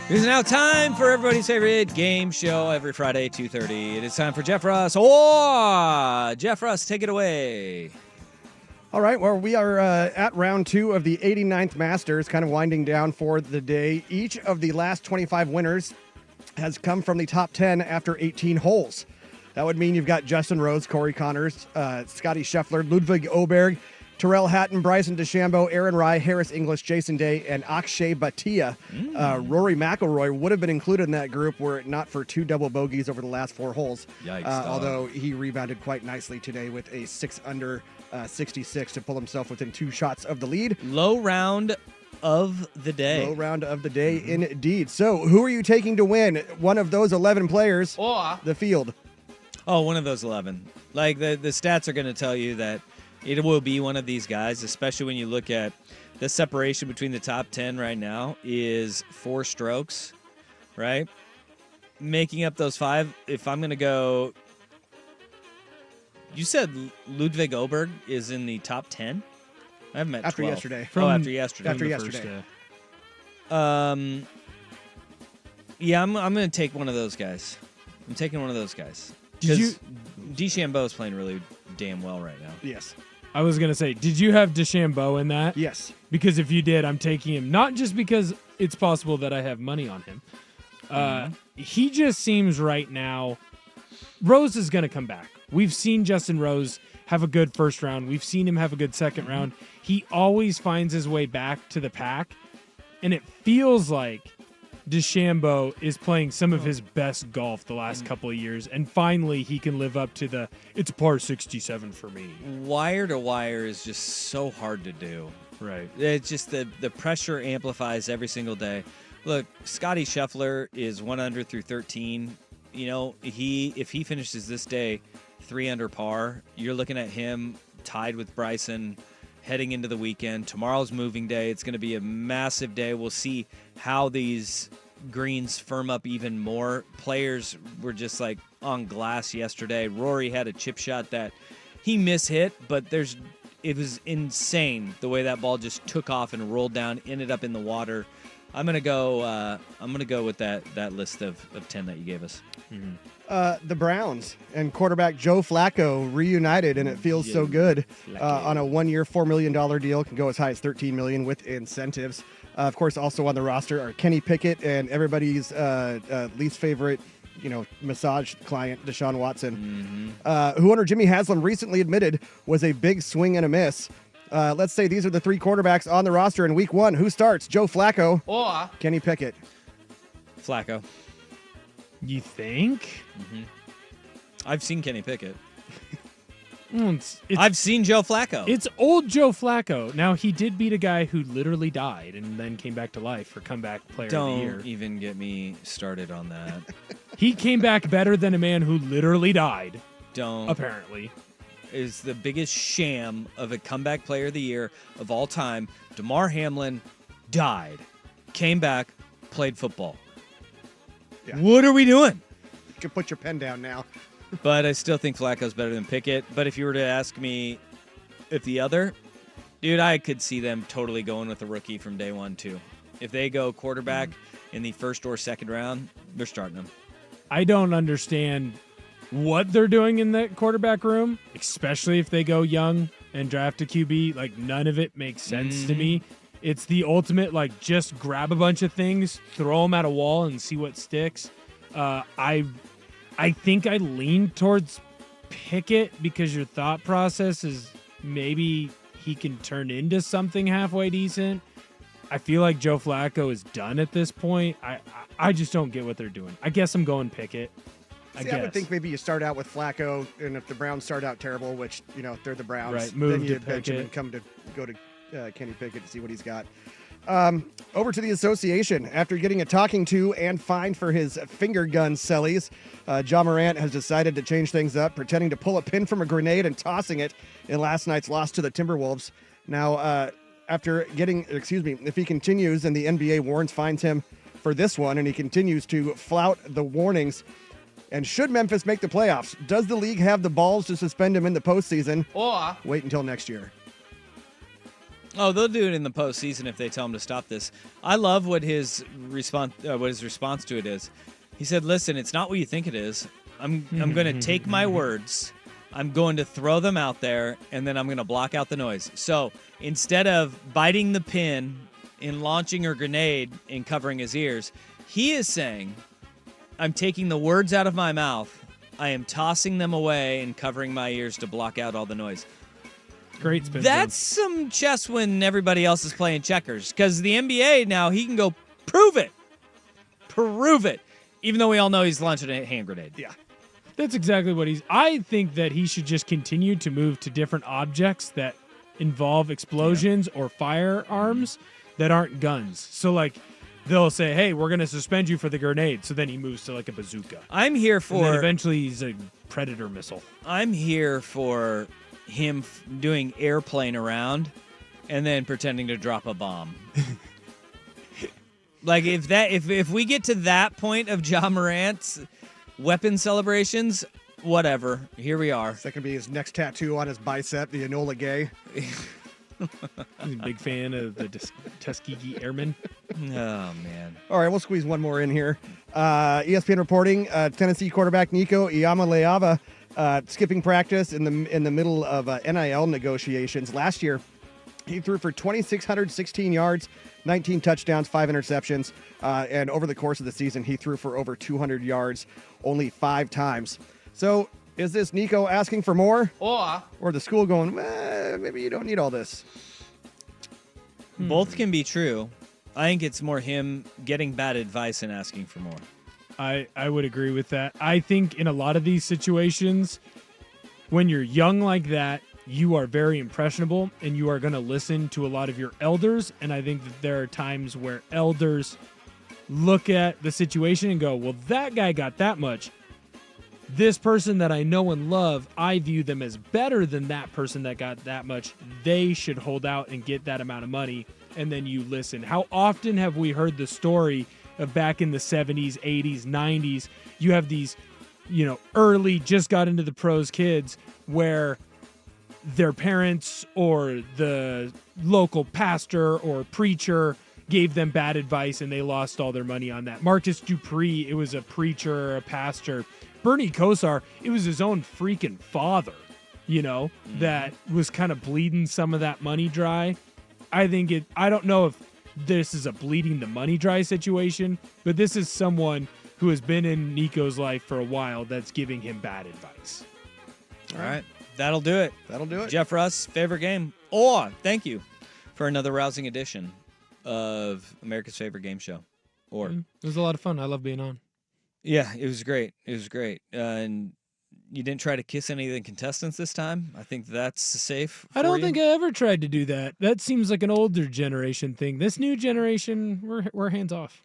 It is now time for everybody's favorite game show every Friday, 2:30. It is time for Jeff Russ. Oh, Jeff Russ, take it away. All right, well, we are at round 2 of the 89th Masters, kind of winding down for the day. Each of the last 25 winners has come from the top 10 after 18 holes. That would mean you've got Justin Rose, Corey Connors, Scotty Scheffler, Ludwig Oberg, Terrell Hatton, Bryson DeChambeau, Aaron Rai, Harris English, Jason Day, and Akshay Bhatia. Rory McIlroy would have been included in that group were it not for 2 double bogeys over the last 4 holes. Yikes, although he rebounded quite nicely today with a 6 under 66 to pull himself within 2 shots of the lead. Low round of the day. Low round of the day, indeed. So who are you taking to win? One of those 11 players or the field? Oh, one of those 11. Like, the stats are going to tell you that it will be one of these guys, especially when you look at the separation between the top 10 right now is 4 strokes, right? Making up those 5, if I'm going to go... You said Ludwig Oberg is in the top 10? I haven't met after 12. yesterday. After yesterday. After the yesterday. first day. Yeah, I'm going to take one of those guys. I'm taking one of those guys. Did you? DeChambeau is playing really damn well right now. Yes. I was gonna say, did you have DeChambeau in that? Yes. Because if you did, I'm taking him. Not just because it's possible that I have money on him. He just seems right now. Rose is gonna come back. We've seen Justin Rose have a good first round. We've seen him have a good second round. He always finds his way back to the pack, and it feels like DeChambeau is playing some of his best golf the last couple of years, and finally he can live up to the it's par 67 for me. Wire to wire is just so hard to do. Right. It's just the pressure amplifies every single day. Look, Scotty Scheffler is 1 under through 13. You know, if he finishes this day 3 under par, you're looking at him tied with Bryson heading into the weekend. Tomorrow's moving day. It's going to be a massive day. We'll see how these greens firm up even more. Players were just like on glass yesterday. Rory had a chip shot that he mishit, but it was insane the way that ball just took off and rolled down, ended up in the water. I'm gonna go with that list of 10 that you gave us. The Browns and quarterback Joe Flacco reunited, and it feels so good. On a 1-year, $4 million deal, can go as high as $13 million with incentives. Of course, also on the roster are Kenny Pickett and everybody's least favorite, massage client, Deshaun Watson, who owner Jimmy Haslam recently admitted was a big swing and a miss. Let's say these are the 3 quarterbacks on the roster in Week 1. Who starts? Joe Flacco or Kenny Pickett? Flacco. You think? I've seen Kenny Pickett. It's I've seen Joe Flacco. It's old Joe Flacco. Now, he did beat a guy who literally died and then came back to life for comeback player of the year. Don't even get me started on that. He came back better than a man who literally died. Don't. Apparently. Is the biggest sham of a comeback player of the year of all time. Damar Hamlin died, came back, played football. Yeah. What are we doing? You can put your pen down now. But I still think Flacco's better than Pickett. But if you were to ask me if the other, dude, I could see them totally going with a rookie from day one, too. If they go quarterback in the first or second round, they're starting him. I don't understand what they're doing in that quarterback room, especially if they go young and draft a QB. Like, none of it makes sense to me. It's the ultimate, like, just grab a bunch of things, throw them at a wall, and see what sticks. I think I lean towards Pickett because your thought process is maybe he can turn into something halfway decent. I feel like Joe Flacco is done at this point. I just don't get what they're doing. I guess I'm going Pickett. I would think maybe you start out with Flacco, and if the Browns start out terrible, which, they're the Browns, right, move then you to bench him Pickett. and come to go to Kenny Pickett to see what he's got. Over to the association. After getting a talking to and fined for his finger gun sellies, Ja Morant has decided to change things up, pretending to pull a pin from a grenade and tossing it in last night's loss to the Timberwolves. Now, if he continues and the NBA warns fines him for this one, and he continues to flout the warnings, and should Memphis make the playoffs, does the league have the balls to suspend him in the postseason? Or wait until next year? Oh, they'll do it in the postseason if they tell him to stop this. I love what his response to it is. He said, "Listen, it's not what you think it is. I'm going to take my words. I'm going to throw them out there, and then I'm going to block out the noise." So instead of biting the pin and launching a grenade and covering his ears, he is saying, "I'm taking the words out of my mouth. I am tossing them away and covering my ears to block out all the noise." Great spin. That's some chess when everybody else is playing checkers. Because the NBA now, he can go prove it. Even though we all know he's launching a hand grenade. Yeah. That's exactly what I think that he should just continue to move to different objects that involve explosions or firearms that aren't guns. So, like, they'll say, "Hey, we're going to suspend you for the grenade." So then he moves to, like, a bazooka. I'm here for... And then eventually he's a Predator missile. I'm here for him doing airplane around and then pretending to drop a bomb. Like, if we get to that point of Ja Morant's weapon celebrations, whatever. Here we are. That could be his next tattoo on his bicep, the Enola Gay. He's a big fan of the Tuskegee Airmen. Oh, man. All right, we'll squeeze one more in here. ESPN reporting: Tennessee quarterback Nico Iamaleava skipping practice in the middle of NIL negotiations. Last year, he threw for 2,616 yards, 19 touchdowns, 5 interceptions, and over the course of the season, he threw for over 200 yards only 5 times. So, is this Nico asking for more, or the school going, maybe you don't need all this? Both can be true. I think it's more him getting bad advice and asking for more. I would agree with that. I think in a lot of these situations, when you're young like that, you are very impressionable and you are going to listen to a lot of your elders. And I think that there are times where elders look at the situation and go, well, that guy got that much. This person that I know and love, I view them as better than that person that got that much. They should hold out and get that amount of money. And then you listen. How often have we heard the story of back in the 70s, 80s, 90s? You have these, early, just got into the pros kids where their parents or the local pastor or preacher gave them bad advice and they lost all their money on that. Marcus Dupree, it was a preacher or a pastor. Bernie Kosar, it was his own freaking father, that was kind of bleeding some of that money dry. I don't know if this is a bleeding the money dry situation, but this is someone who has been in Nico's life for a while that's giving him bad advice. All right. That'll do it. That'll do it. Jeff Russ, favorite game. Oh, thank you for another rousing edition of America's Favorite Game Show. It was a lot of fun. I love being on. Yeah, it was great. It was great. And you didn't try to kiss any of the contestants this time. I think that's safe. I don't think I ever tried to do that. That seems like an older generation thing. This new generation, we're hands off.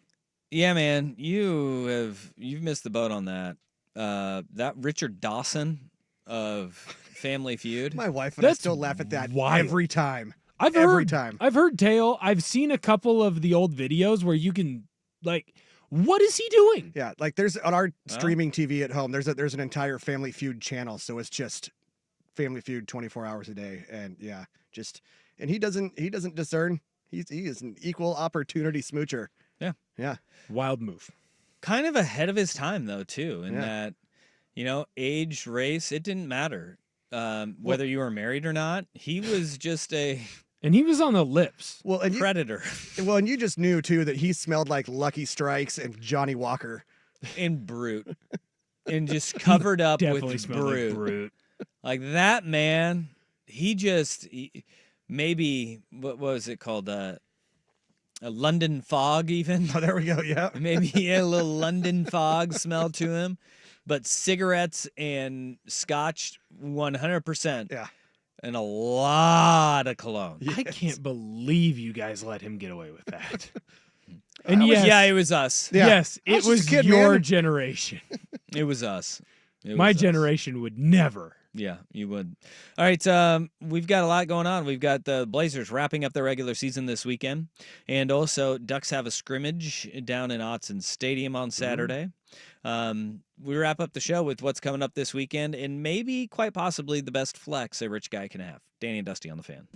Yeah, man, you've missed the boat on that. That Richard Dawson of Family Feud. My wife and I still laugh at that every time. I've heard tale. I've seen a couple of the old videos where you can what is he doing? Yeah, there's on our streaming TV at home. There's an entire Family Feud channel, so it's just Family Feud 24 hours a day, and and he doesn't discern. He is an equal opportunity smoocher. Yeah, wild move. Kind of ahead of his time though, too, in that age, race, it didn't matter whether you were married or not. He was just And he was on the lips. Predator. And you just knew, too, that he smelled like Lucky Strikes and Johnny Walker. And Brute. And just covered up with Brute. Like Brute. Like that man, maybe, what was it called? A London fog even? Oh, there we go, yeah. Maybe he had a little London fog smell to him. But cigarettes and scotch, 100%. Yeah. And a lot of cologne. Yes. I can't believe you guys let him get away with that. And it was us. Yeah. Yes, it was your generation. It was us. My generation would never. Yeah, you would. All right, we've got a lot going on. We've got the Blazers wrapping up their regular season this weekend. And also, Ducks have a scrimmage down in Autzen Stadium on Saturday. We wrap up the show with what's coming up this weekend and maybe, quite possibly, the best flex a rich guy can have. Danny and Dusty on the Fan.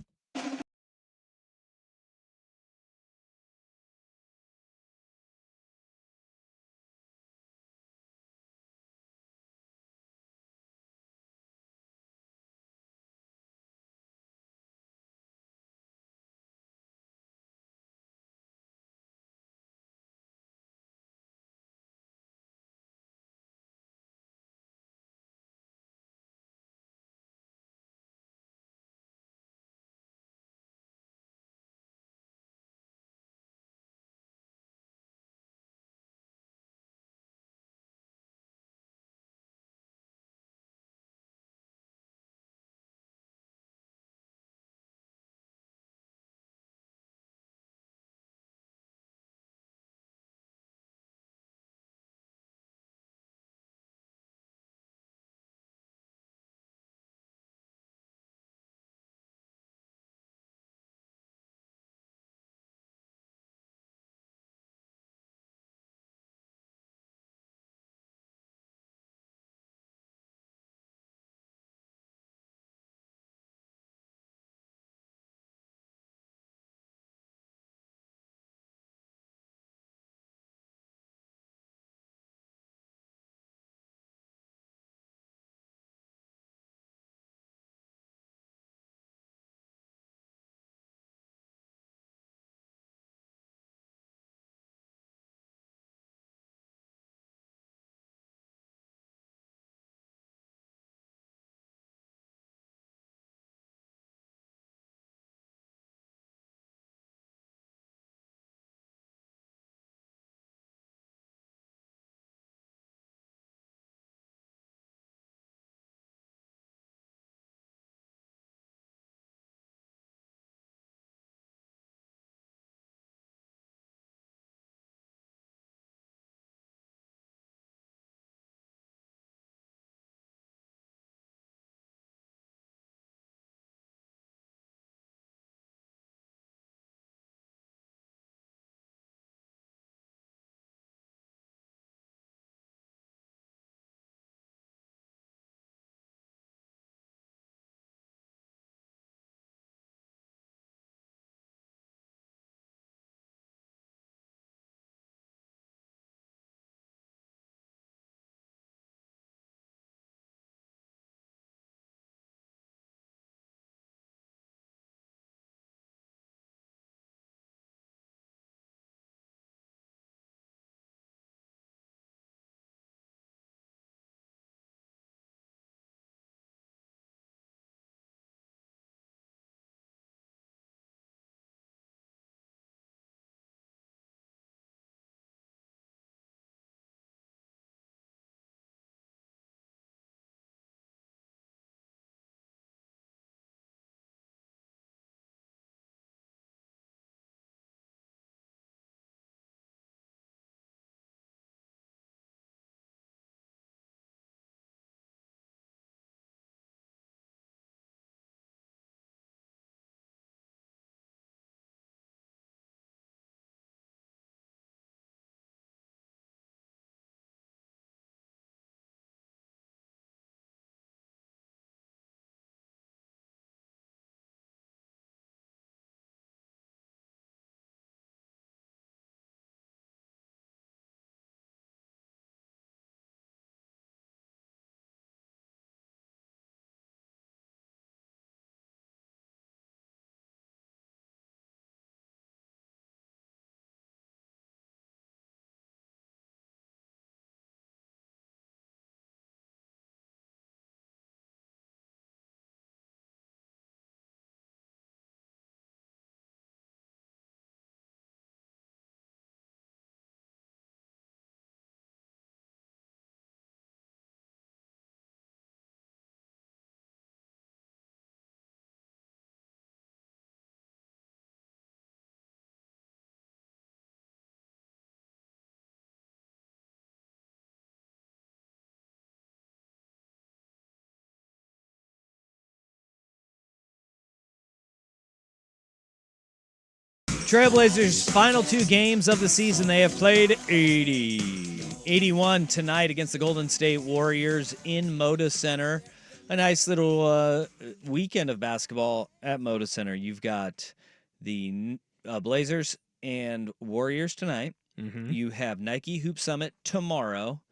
Trailblazers' final 2 games of the season, they have played 81 tonight against the Golden State Warriors in Moda Center. A nice little weekend of basketball at Moda Center. You've got the Blazers and Warriors tonight. Mm-hmm. You have Nike Hoop Summit tomorrow.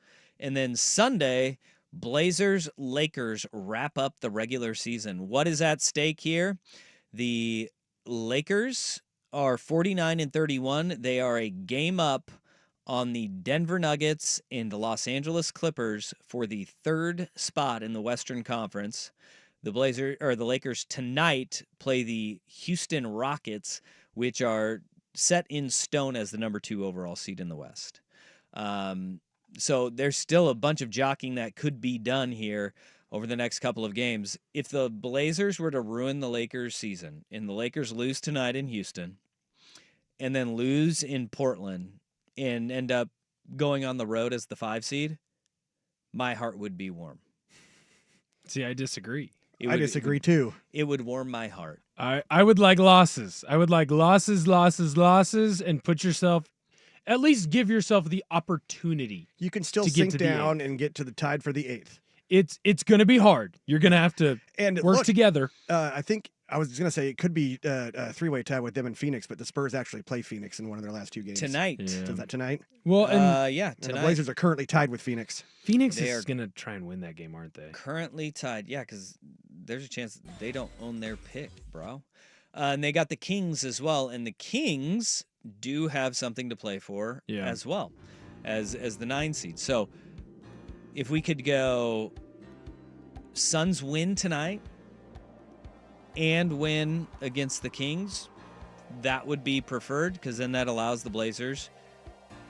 And then Sunday, Blazers-Lakers wrap up the regular season. What is at stake here? The Lakers are 49-31. They are a game up on the Denver Nuggets and the Los Angeles Clippers for the 3rd spot in the Western Conference. The Lakers tonight play the Houston Rockets, which are set in stone as the number 2 overall seed in the West. So there's still a bunch of jockeying that could be done here over the next couple of games. If the Blazers were to ruin the Lakers' season and the Lakers lose tonight in Houston and then lose in Portland and end up going on the road as the 5 seed, my heart would be warm. See, I disagree. I disagree too. It would warm my heart. I would like losses. I would like losses, and put yourself, at least give yourself the opportunity. You can still sink down and get to the tied for the 8th. It's going to be hard. You're going to have to work together. I think I was going to say it could be a 3-way tie with them and Phoenix, but the Spurs actually play Phoenix in one of their last 2 games. Tonight. Yeah. Is that tonight? Well, yeah, tonight. And the Blazers are currently tied with Phoenix. Phoenix is going to try and win that game, aren't they? Currently tied, yeah, because there's a chance they don't own their pick, bro. And they got the Kings as well, and the Kings do have something to play for as well as the 9 seed. So if we could go Suns win tonight and win against the Kings, that would be preferred because then that allows the Blazers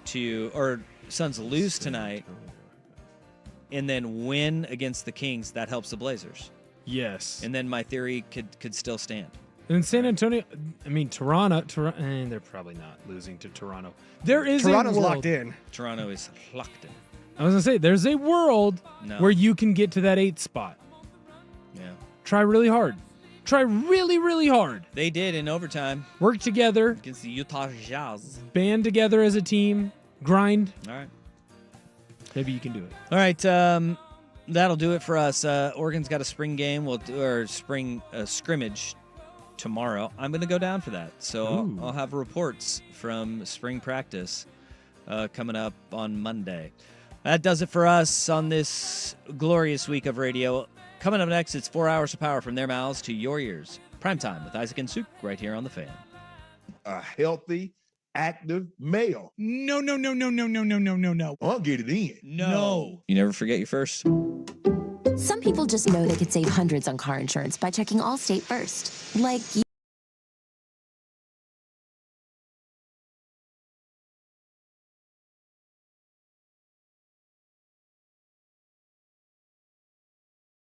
to, or Suns lose tonight and then win against the Kings. That helps the Blazers. Yes. And then my theory could still stand. And San Antonio, I mean, Toronto, they're probably not losing to Toronto. Toronto's locked in. Toronto is locked in. I was going to say, there's a world where you can get to that 8th spot. Yeah. Try really hard. Try really, really hard. They did in overtime. Work together. Against the Utah Jazz. Band together as a team. Grind. All right. Maybe you can do it. All right. That'll do it for us. Oregon's got a spring game. Spring scrimmage tomorrow. I'm going to go down for that. So I'll have reports from spring practice coming up on Monday. That does it for us on this glorious week of radio. Coming up next, it's 4 hours of power from their mouths to your ears. Primetime with Isaac and Suk right here on The Fan. A healthy, active male. No. I'll get it in. No. You never forget your first. Some people just know they could save hundreds on car insurance by checking Allstate first. Like you.